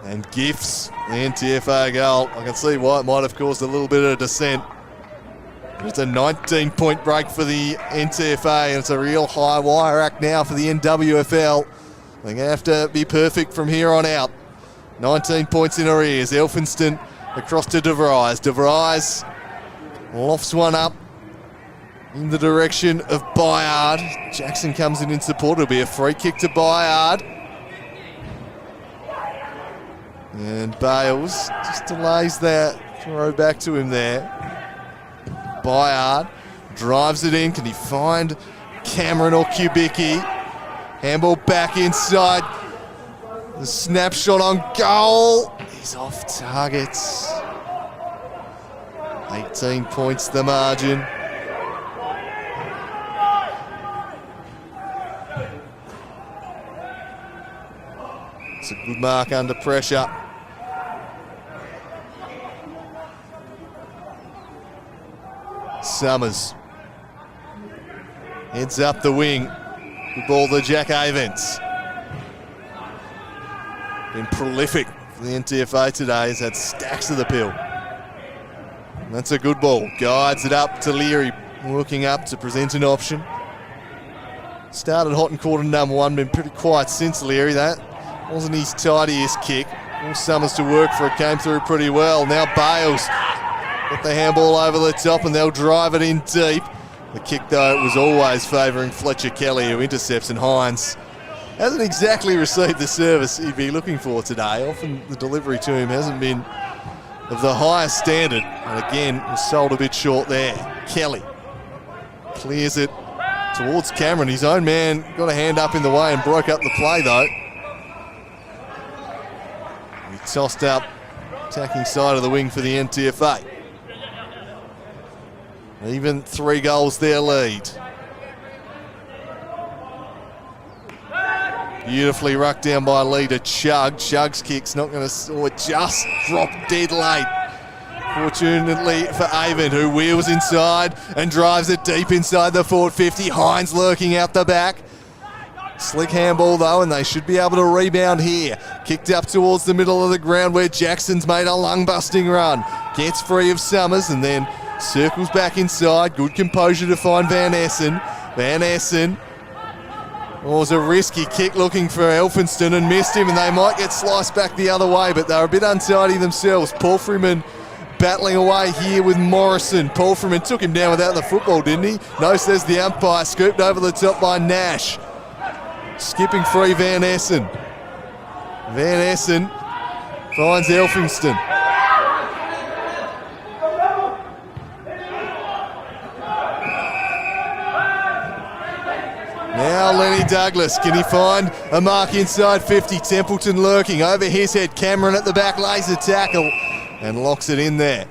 and gifts the NTFA goal. I can see why it might have caused a little bit of dissent. It's a 19-point break for the NTFA, and it's a real high wire act now for the NWFL. They're going to have to be perfect from here on out. 19 points in arrears. Elphinston across to De Vries. De Vries lofts one up in the direction of Bayard. Jackson comes in support. It'll be a free kick to Bayard. And Bales just delays that throw back to him there. Bayard drives it in. Can he find Cameron or Kubicki? Handball back inside. The snapshot on goal. He's off target. 18 points the margin. It's a good mark under pressure. Summers heads up the wing. Good ball to Jack Avents. Been prolific for the NTFA today. He's had stacks of the pill. And that's a good ball. Guides it up to Leary, working up to present an option. Started hot in quarter number one, been pretty quiet since Leary. That wasn't his tidiest kick. All Summers to work for it, came through pretty well. Now Bales got the handball over the top and they'll drive it in deep. The kick, though, was always favouring Fletcher Kelly, who intercepts, and Hines hasn't exactly received the service he'd be looking for today. Often the delivery to him hasn't been of the highest standard. And again, was sold a bit short there. Kelly clears it towards Cameron. His own man got a hand up in the way and broke up the play, though. He tossed up, attacking side of the wing for the NTFA. Even 3 goals their lead. Beautifully rucked down by leader Chug. Chug's kick's not going to, just dropped dead late. Fortunately for Avon, who wheels inside and drives it deep inside the forward 50. Hines lurking out the back. Slick handball though, and they should be able to rebound here. Kicked up towards the middle of the ground where Jackson's made a lung-busting run. Gets free of Summers and then circles back inside. Good composure to find Van Essen. Van Essen was a risky kick looking for Elphinston and missed him, and they might get sliced back the other way, but they're a bit untidy themselves. Paul Freeman battling away here with Morrison. Paul Freeman took him down without the football, didn't he? No, says the umpire. Scooped over the top by Nash. Skipping free Van Essen. Van Essen finds Elphinston. Now Lenny Douglas, can he find a mark inside 50? Templeton lurking over his head. Cameron at the back lays a tackle and locks it in there.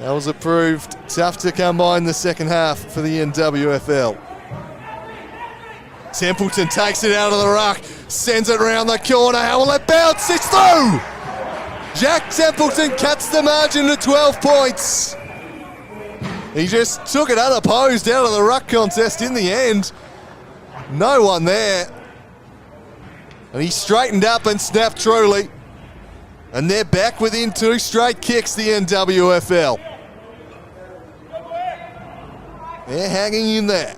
That was approved. Tough to come by in the second half for the NWFL. Templeton takes it out of the ruck, sends it around the corner. How will it bounce? It's through! Jack Templeton cuts the margin to 12 points. He just took it unopposed out of the ruck contest in the end. No one there. And he straightened up and snapped truly. And they're back within 2 straight kicks, the NWFL. They're hanging in there.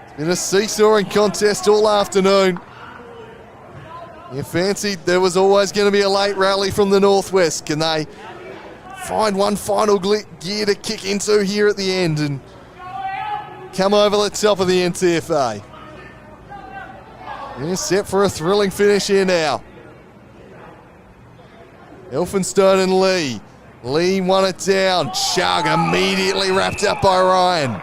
It's been a seesawing contest all afternoon. You fancied there was always going to be a late rally from the Northwest. Can they find one final gear to kick into here at the end and come over the top of the NTFA? Yeah, set for a thrilling finish here now. Elphinstone and Lee. Lee won it down. Chug immediately wrapped up by Ryan.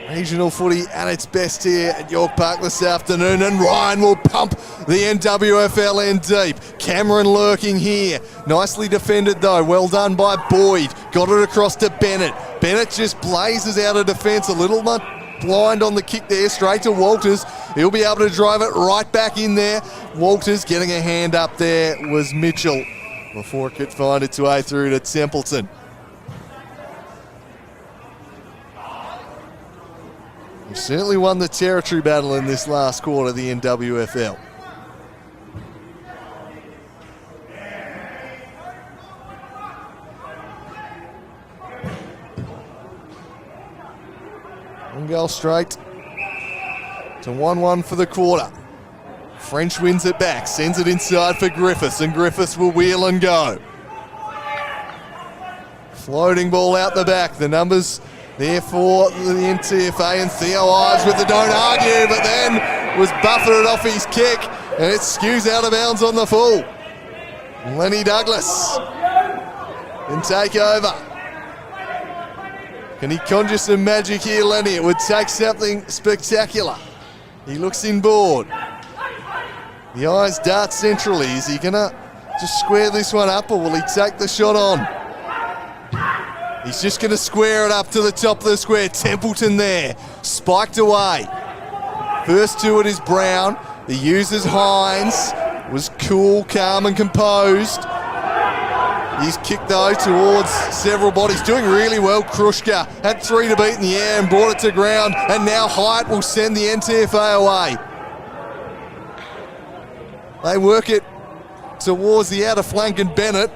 Regional footy at its best here at York Park this afternoon, and Ryan will pump the NWFL in deep. Cameron lurking here. Nicely defended though. Well done by Boyd. Got it across to Bennett. Bennett just blazes out of defence a little bit blind on the kick there, straight to Walters. He'll be able to drive it right back in there. Walters getting a hand up there was Mitchell before it could find its way through to Templeton. He certainly won the territory battle in this last quarter, the NWFL. One goal straight to 1-1 for the quarter. French wins it back, sends it inside for Griffiths, and Griffiths will wheel and go. Floating ball out the back. The numbers there for the NTFA, and Theo Ives with the don't argue, but then was buffeted off his kick, and it skews out of bounds on the full. Lenny Douglas can take over. Can he conjure some magic here, Lenny? It would take something spectacular. He looks inboard. The eyes dart centrally. Is he going to just square this one up, or will he take the shot on? He's just going to square it up to the top of the square. Templeton there, spiked away. First to it is Brown. He uses Hines. Was cool, calm and composed. He's kicked though towards several bodies, doing really well. Krushka had 3 to beat in the air and brought it to ground, and now Hyatt will send the NTFA away. They work it towards the outer flank, and Bennett,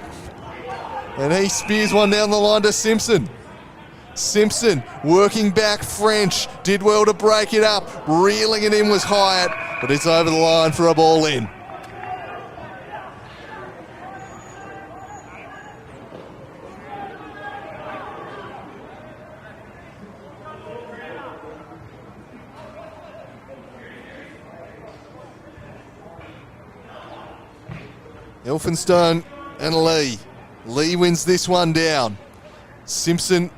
and he spears one down the line to Simpson. Simpson working back. French did well to break it up. Reeling it in was Hyatt, but it's over the line for a ball in. Elphinstone and Lee. Lee wins this one down. Simpson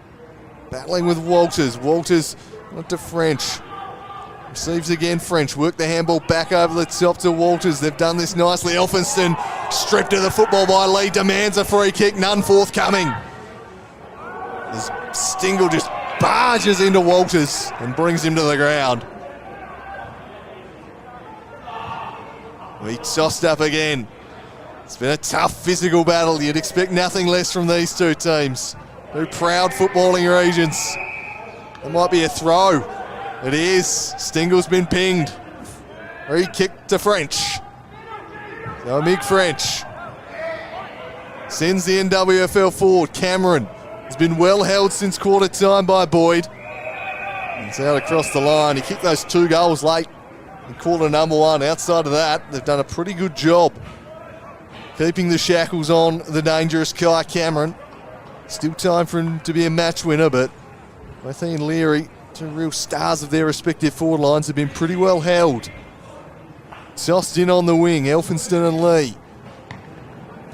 battling with Walters. Walters not to French. Receives again. French work the handball back over the top to Walters. They've done this nicely. Elphinstone stripped of the football by Lee. Demands a free kick. None forthcoming. As Stingle just barges into Walters and brings him to the ground. We tossed up again. It's been a tough physical battle. You'd expect nothing less from these two teams. Two proud footballing regions. It might be a throw. It is. Stingle's been pinged. Free kick to French. So Mig French sends the NWFL forward. Cameron has been well held since quarter time by Boyd. It's out across the line. He kicked those 2 goals late in quarter number 1. Outside of that, they've done a pretty good job keeping the shackles on the dangerous Kai Cameron. Still time for him to be a match winner, but Matthew and Leary, 2 real stars of their respective forward lines, have been pretty well held. Tossed in on the wing, Elphinstone and Lee.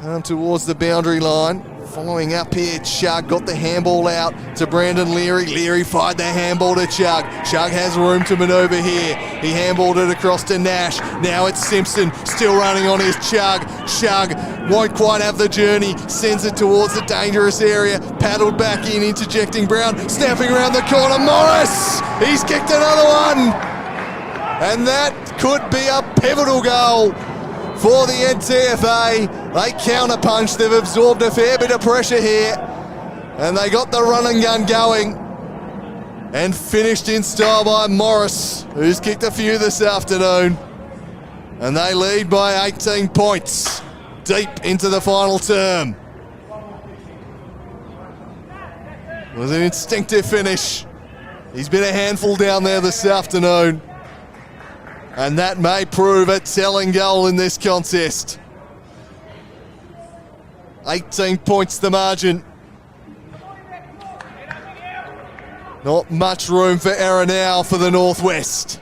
Down towards the boundary line. Following up here, Chug got the handball out to Brandon Leary. Leary fired the handball to Chug. Chug has room to manoeuvre here. He handballed it across to Nash. Now it's Simpson, still running on his Chug. Chug won't quite have the journey. Sends it towards the dangerous area. Paddled back in, interjecting Brown. Snapping around the corner, Morris! He's kicked another one! And that could be a pivotal goal for the NTFA. They counter-punch. They've absorbed a fair bit of pressure here. And they got the run and gun going. And finished in style by Morris, who's kicked a few this afternoon. And they lead by 18 points, deep into the final term. It was an instinctive finish. He's been a handful down there this afternoon. And that may prove a telling goal in this contest. 18 points the margin. Not much room for error now for the Northwest.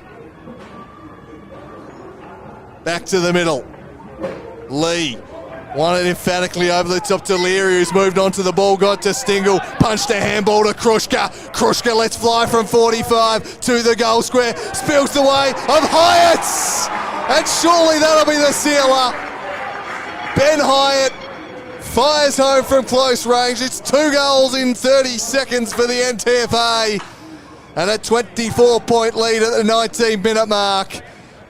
Back to the middle. Lee won it emphatically over the top to Leary, who's moved on to the ball, got to Stingle, punched a handball to Krushka. Krushka lets fly from 45 to the goal square, spills the way of Hyatt, and surely that'll be the sealer. Ben Hyatt fires home from close range. It's 2 goals in 30 seconds for the NTFA, and a 24-point lead at the 19-minute mark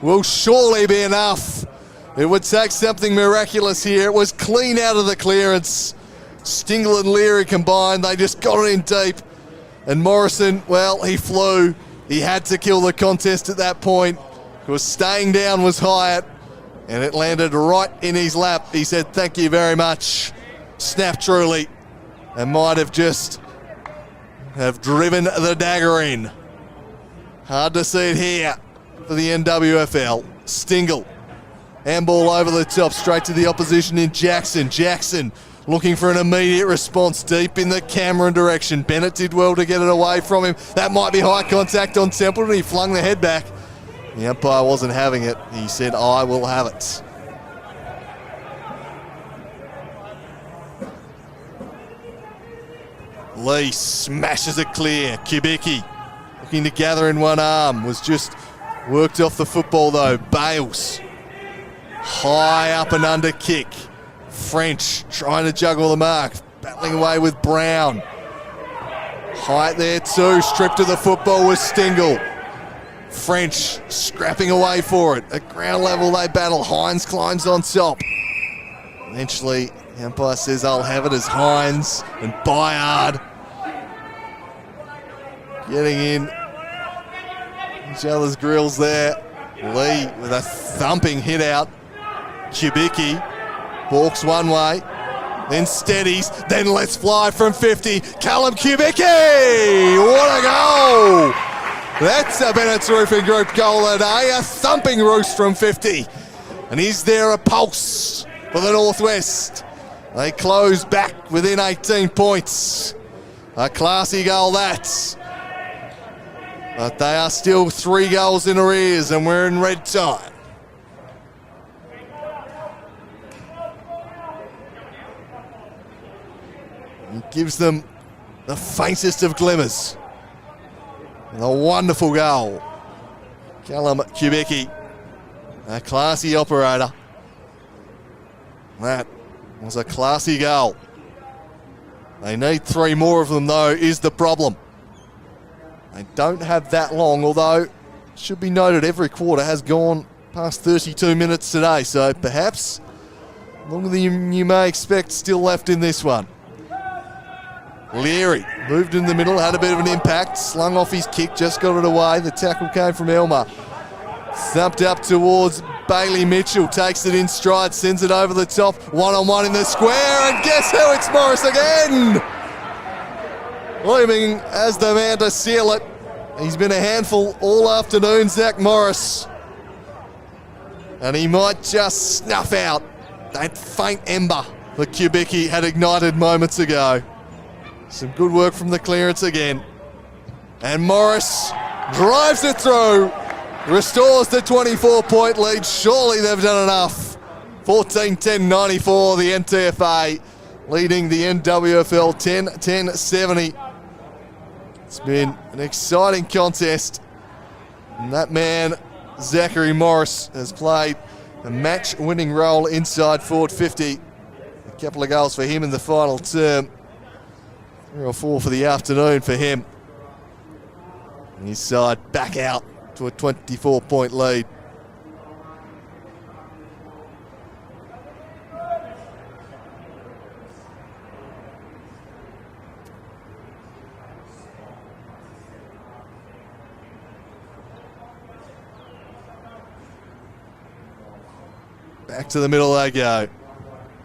will surely be enough. It would take something miraculous here. It was clean out of the clearance. Stingle and Leary combined, they just got it in deep. And Morrison, well, he flew. He had to kill the contest at that point because staying down was Hyatt, and it landed right in his lap. He said, "Thank you very much." Snap truly, and might have just have driven the dagger in. Hard to see it here for the NWFL. Stingle. Handball over the top, straight to the opposition in Jackson. Jackson looking for an immediate response deep in the Cameron direction. Bennett did well to get it away from him. That might be high contact on Templeton. He flung the head back. The umpire wasn't having it. He said, "I will have it." Lee smashes it clear. Kubicki looking to gather in one arm. Was just worked off the football though. Bales. High up and under kick. French trying to juggle the mark. Battling away with Brown. Height there too. Stripped of the football was Stingle. French scrapping away for it. At ground level they battle. Hines climbs on top. Eventually the umpire says, "I'll have it," as Hines and Bayard getting in each other's grills there. Lee with a thumping hit out. Kubicki walks one way, then steadies, then lets fly from 50. Callum Kubicki! What a goal! That's a Bennett's Roofing Group goal today. A thumping roost from 50. And is there a pulse for the Northwest? They close back within 18 points. A classy goal that. But they are still 3 goals in arrears and we're in red time. It gives them the faintest of glimmers. And a wonderful goal. Callum Kubicki, a classy operator. That was a classy goal. They need 3 more of them though, is the problem. They don't have that long, although it should be noted every quarter has gone past 32 minutes today, so perhaps longer than you may expect still left in this one. Leary moved in the middle, had a bit of an impact, slung off his kick, just got it away. The tackle came from Elmer. Thumped up towards Bailey Mitchell, takes it in stride, sends it over the top, one-on-one in the square, and guess who? It's Morris again! Looming as the man to seal it. He's been a handful all afternoon, Zach Morris. And he might just snuff out that faint ember that Kubicki had ignited moments ago. Some good work from the clearance again. And Morris drives it through. Restores the 24-point lead. Surely they've done enough. 14-10-94, the NTFA leading the NWFL 10-10-70. It's been an exciting contest. And that man, Zachary Morris, has played a match-winning role inside forward 50. A couple of goals for him in the final term. 3 or 4 for the afternoon for him. And his side back out to a 24-point lead. Back to the middle they go.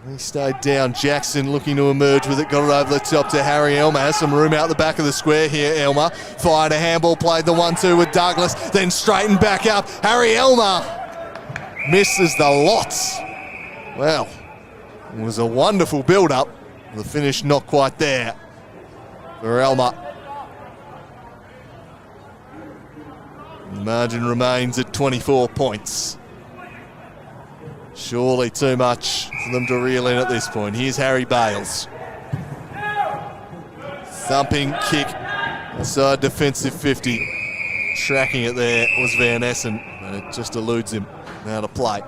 He stayed down. Jackson looking to emerge with it. Got it over the top to Harry Elmer. Has some room out the back of the square here, Elmer. Fired a handball, played the 1-2 with Douglas, then straightened back up. Harry Elmer misses the lot. Well, it was a wonderful build-up. The finish not quite there for Elmer. The margin remains at 24 points. Surely too much for them to reel in at this point. Here's Harry Bales. Thumping kick inside defensive 50. Tracking it there was Van Essen, and it just eludes him out of play.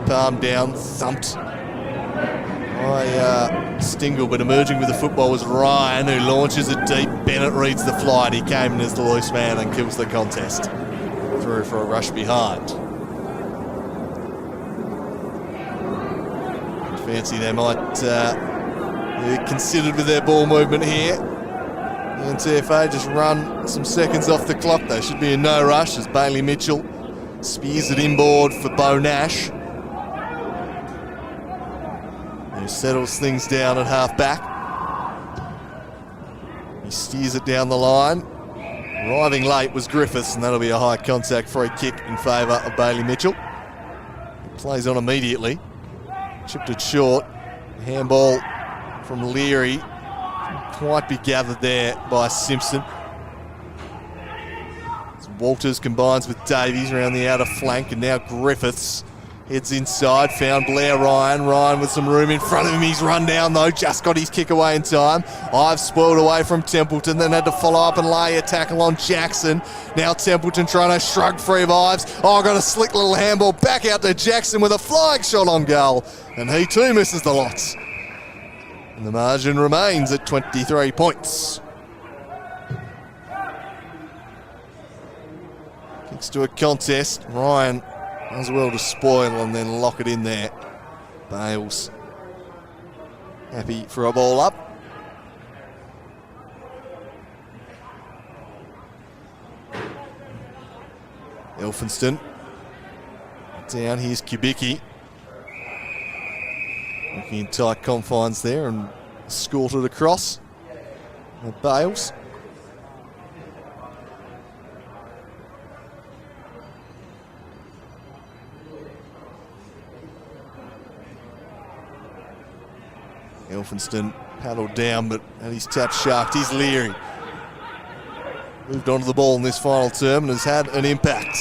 Palm down, thumped by Stingle, but emerging with the football was Ryan, who launches it deep. Bennett reads the flight. He came in as the loose man and kills the contest. Through for a rush behind. Fancy they might be considered with their ball movement here. The NTFA just run some seconds off the clock. They should be in no rush as Bailey Mitchell spears it inboard for Bo Nash, who settles things down at half back. He steers it down the line. Arriving late was Griffiths, and that'll be a high contact free kick in favour of Bailey Mitchell. He plays on immediately. Chipped it short. Handball from Leary. Quite be gathered there by Simpson. As Walters combines with Davies around the outer flank, and now Griffiths heads inside, found Blair Ryan. Ryan with some room in front of him. He's run down though, just got his kick away in time. Ives spoiled away from Templeton, then had to follow up and lay a tackle on Jackson. Now Templeton trying to shrug free of Ives. Oh, got a slick little handball back out to Jackson with a flying shot on goal. And he too misses the lots. And the margin remains at 23 points. Kicks to a contest. Ryan as well to spoil and then lock it in there. Bales happy for a ball up. Elphinston down, here's Kubicki. Looking in tight confines there and escorted across. Bales. Elphinston paddled down, but had his touch sharked. Here's Leary. Moved onto the ball in this final term and has had an impact.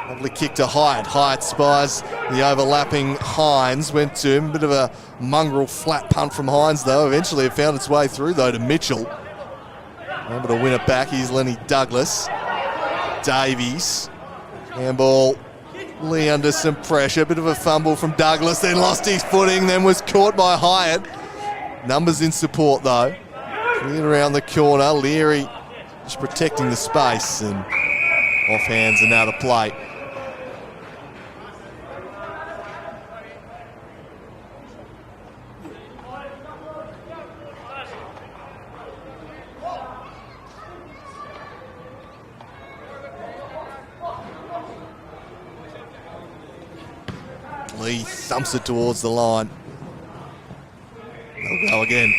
Lovely kick to Hyatt. Hyatt spies the overlapping Hines. Went to him. Bit of a mongrel flat punt from Hines, though. Eventually it found its way through, though, to Mitchell. Able to win it back. Here's Lenny Douglas. Davies. Handball. Lee under some pressure. Bit of a fumble from Douglas. Then lost his footing. Then was caught by Hyatt. Numbers in support, though. Cleared around the corner. Leary just protecting the space, and off hands and out of play. Lee thumps it towards the line. They'll go again.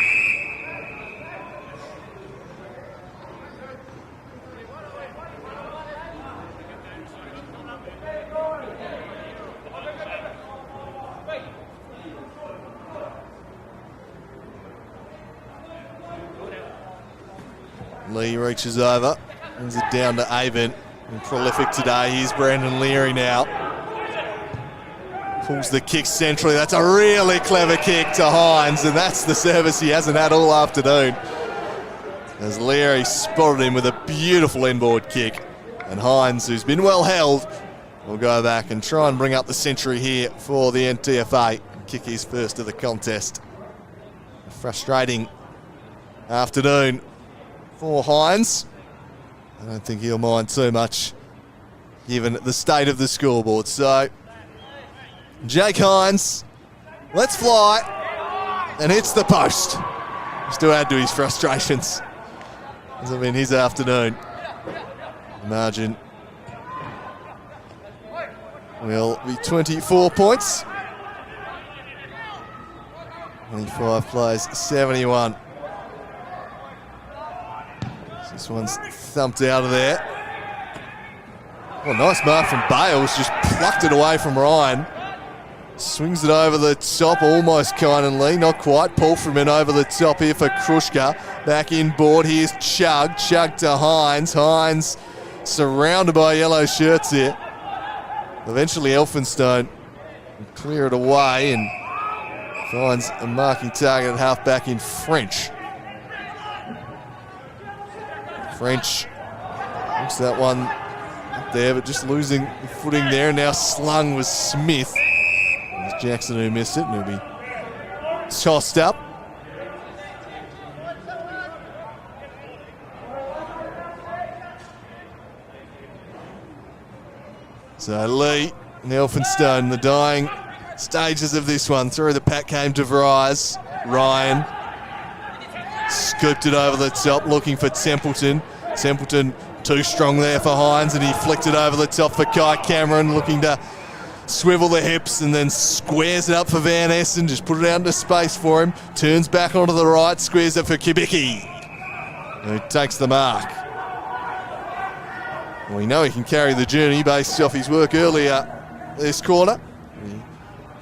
Lee reaches over, brings it down to Avon. And prolific today. Here's Brandon Leary now. Pulls the kick centrally. That's a really clever kick to Hines, and that's the service he hasn't had all afternoon. As Leary spotted him with a beautiful inboard kick. And Hines, who's been well held, will go back and try and bring up the century here for the NTFA. Kick his first of the contest. A frustrating afternoon for Hines. I don't think he'll mind too much given the state of the scoreboard. So Jake Hines, let's fly, and hits the post. Just to add to his frustrations. This has been his afternoon. Margin will be 24 points. 25 plays, 71. This one's thumped out of there. Well, nice mark from Bales, just plucked it away from Ryan. Swings it over the top, almost kindly, not quite. Paul from in over the top here for Krushka. Back inboard, here's Chug. Chug to Hines. Hines surrounded by yellow shirts here. Eventually Elphinstone will clear it away and finds a marking target at half-back in French. French looks that one up there, but just losing the footing there. Now slung was Smith. It was Jackson who missed it, and he'll be tossed up. So Lee and Elphinstone, the dying stages of this one. Through the pack came DeVries. Ryan scooped it over the top, looking for Templeton. Templeton too strong there for Hines, and he flicked it over the top for Kai Cameron, looking to swivel the hips and then squares it up for Van Essen. Just put it out into space for him. Turns back onto the right, squares it for Kibiki, who takes the mark. We know he can carry the journey based off his work earlier this quarter. He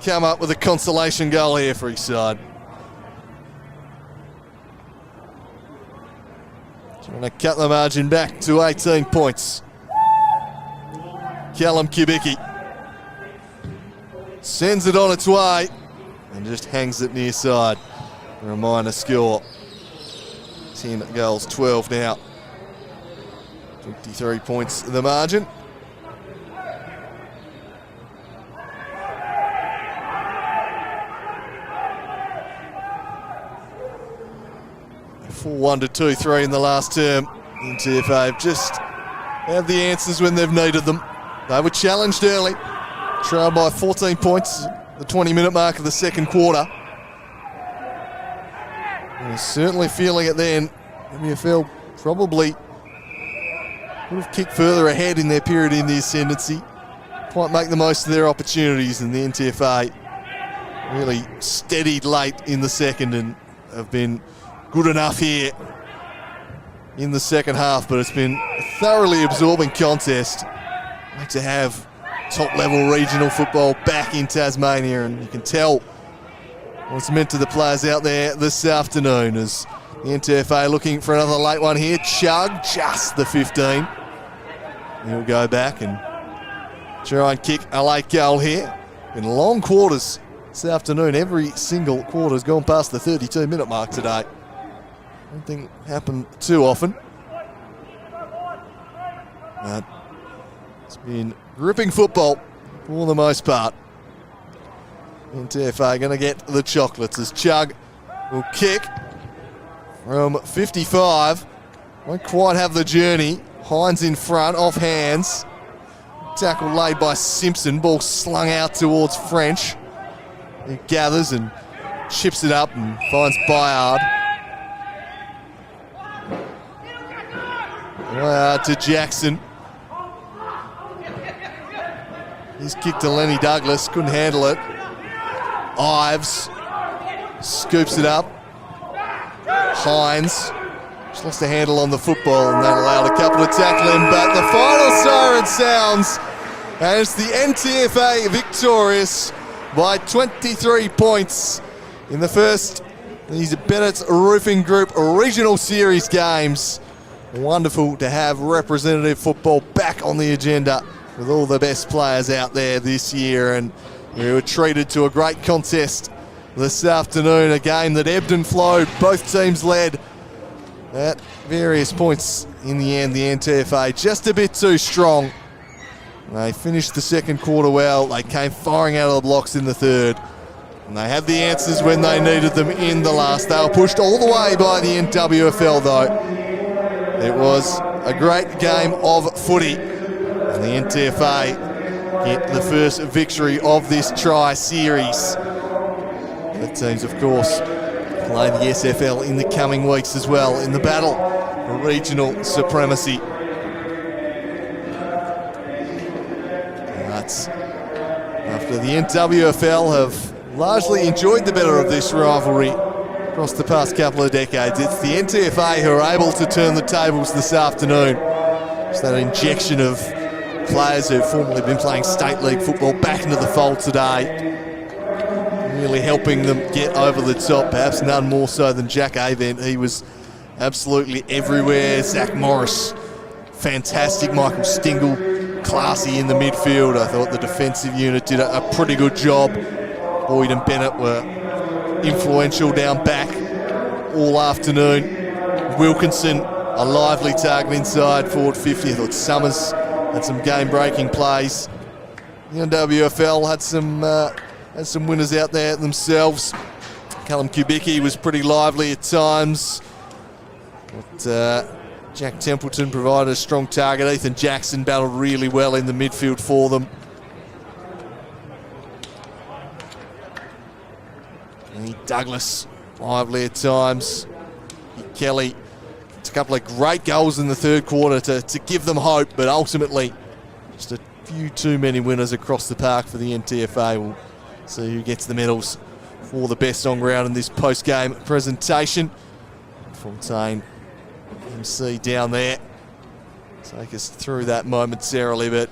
come up with a consolation goal here for his side. Trying to cut the margin back to 18 points. Callum Kibiki sends it on its way and just hangs it near side for a minor score. 10 goals, 12 now. 53 points the margin. Full 1 to 2-3 in the last term. NTFA have just had the answers when they've needed them. They were challenged early, trailed by 14 points at the 20-minute mark of the second quarter. They were certainly feeling it then. NWFL probably would have kicked further ahead in their period in the ascendancy. Quite make the most of their opportunities, and the NTFA really steadied late in the second and have been good enough here in the second half, but it's been a thoroughly absorbing contest. Like to have top-level regional football back in Tasmania, and you can tell what's meant to the players out there this afternoon as the NTFA looking for another late one here. Chug, just the 15. He'll go back and try and kick a late goal here. In long quarters this afternoon, every single quarter's gone past the 32-minute mark today. Don't think it happened too often. But it's been gripping football for the most part. NTFA going to get the chocolates as Chug will kick from 55. Won't quite have the journey. Hines in front, off hands. Tackle laid by Simpson. Ball slung out towards French. He gathers and chips it up and finds Bayard. Bayard to Jackson. He's kicked to Lenny Douglas. Couldn't handle it. Ives scoops it up. Hines just lost a handle on the football, and that allowed a couple of tackling, but the final siren sounds and it's the NTFA victorious by 23 points in the first these Bennett's Roofing Group Regional Series games. Wonderful to have representative football back on the agenda with all the best players out there this year, and we were treated to a great contest this afternoon, a game that ebbed and flowed. Both teams led at various points. In the end, the NTFA just a bit too strong. They finished the second quarter well. They came firing out of the blocks in the third, and they had the answers when they needed them in the last. They were pushed all the way by the NWFL though. It was a great game of footy, and the NTFA get the first victory of this tri-series. The teams, of course, play the SFL in the coming weeks as well in the battle for regional supremacy. That's after the NWFL have largely enjoyed the better of this rivalry across the past couple of decades. It's the NTFA who are able to turn the tables this afternoon. It's that injection of players who've formerly been playing state league football back into the fold today, really helping them get over the top, perhaps none more so than Jack Avent. He was absolutely everywhere. Zach Morris, fantastic. Michael Stingle, classy in the midfield. I thought the defensive unit did a pretty good job. Boyd and Bennett were influential down back all afternoon. Wilkinson, a lively target inside, forward 50. I thought Summers had some game-breaking plays. The NWFL had some winners out there themselves. Callum Kubicki was pretty lively at times. But Jack Templeton provided a strong target. Ethan Jackson battled really well in the midfield for them. And Douglas, lively at times. Kelly, it's a couple of great goals in the third quarter to give them hope, but ultimately just a few too many winners across the park for the NTFA. We'll see who gets the medals for the best on ground in this post-game presentation. Fontaine, MC down there. Take us through that momentarily, but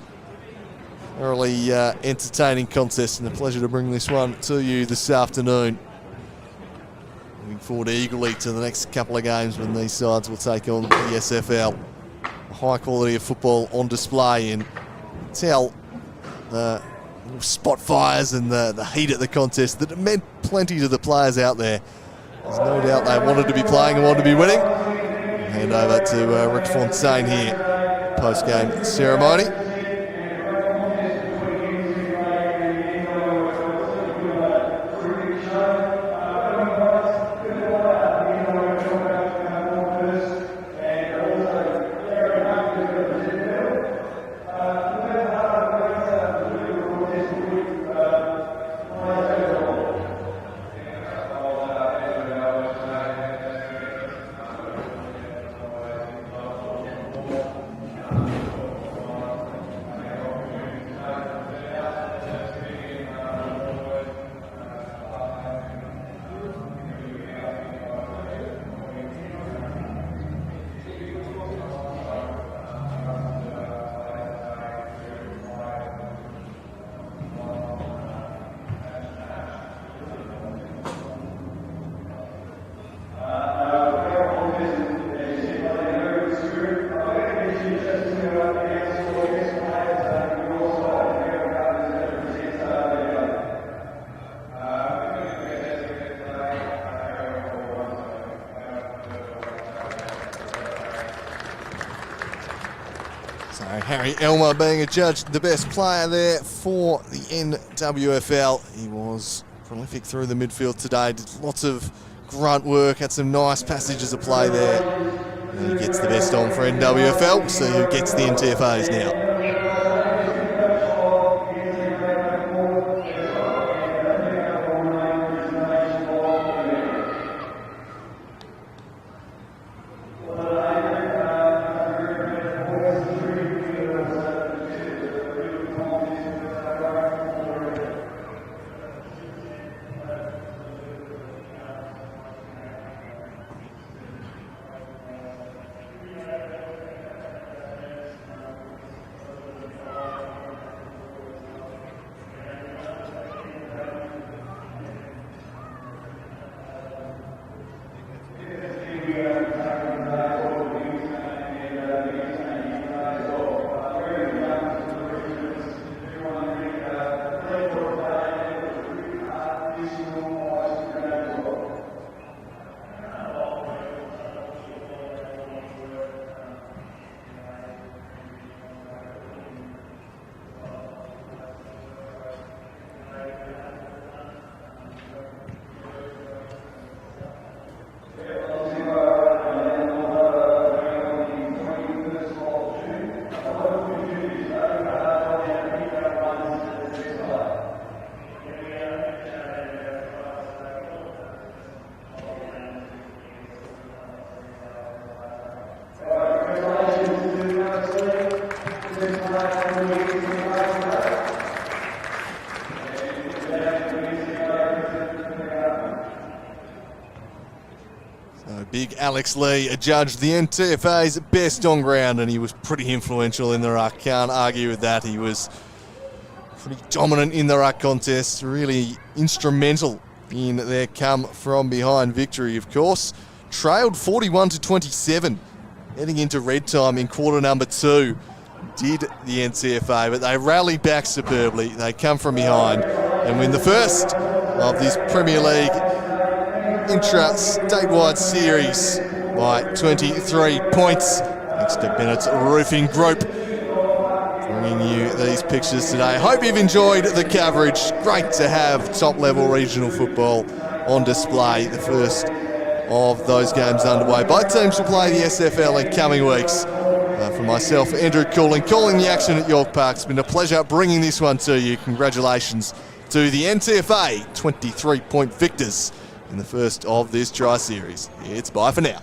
thoroughly entertaining contest, and a pleasure to bring this one to you this afternoon. Looking forward eagerly to the next couple of games when these sides will take on the SFL. A high quality of football on display, and tell the spot fires and the heat at the contest that it meant plenty to the players out there. There's no doubt they wanted to be playing and wanted to be winning. Hand over to Rick Fontaine here, post-game ceremony. Harry Elmer being adjudged the best player there for the NWFL. He was prolific through the midfield today, did lots of grunt work, had some nice passages of play there. And he gets the best on for NWFL. We'll see who gets the NTFAs now. Big Alex Lee adjudged the NTFA's best on ground, and he was pretty influential in the ruck. Can't argue with that. He was pretty dominant in the ruck contest, really instrumental in their come from behind victory, of course. Trailed 41-27 heading into red time in quarter number 2. Did the NTFA, but they rallied back superbly. They come from behind and win the first of this Premier League intra-statewide series by 23 points. Thanks to Bennett's Roofing Group bringing you these pictures today. Hope you've enjoyed the coverage. Great to have top-level regional football on display. The first of those games underway. Both teams will play the SFL in coming weeks. For myself, Andrew calling the action at York Park. It's been a pleasure bringing this one to you. Congratulations to the NTFA 23-point victors in the first of this tri-series. It's bye for now.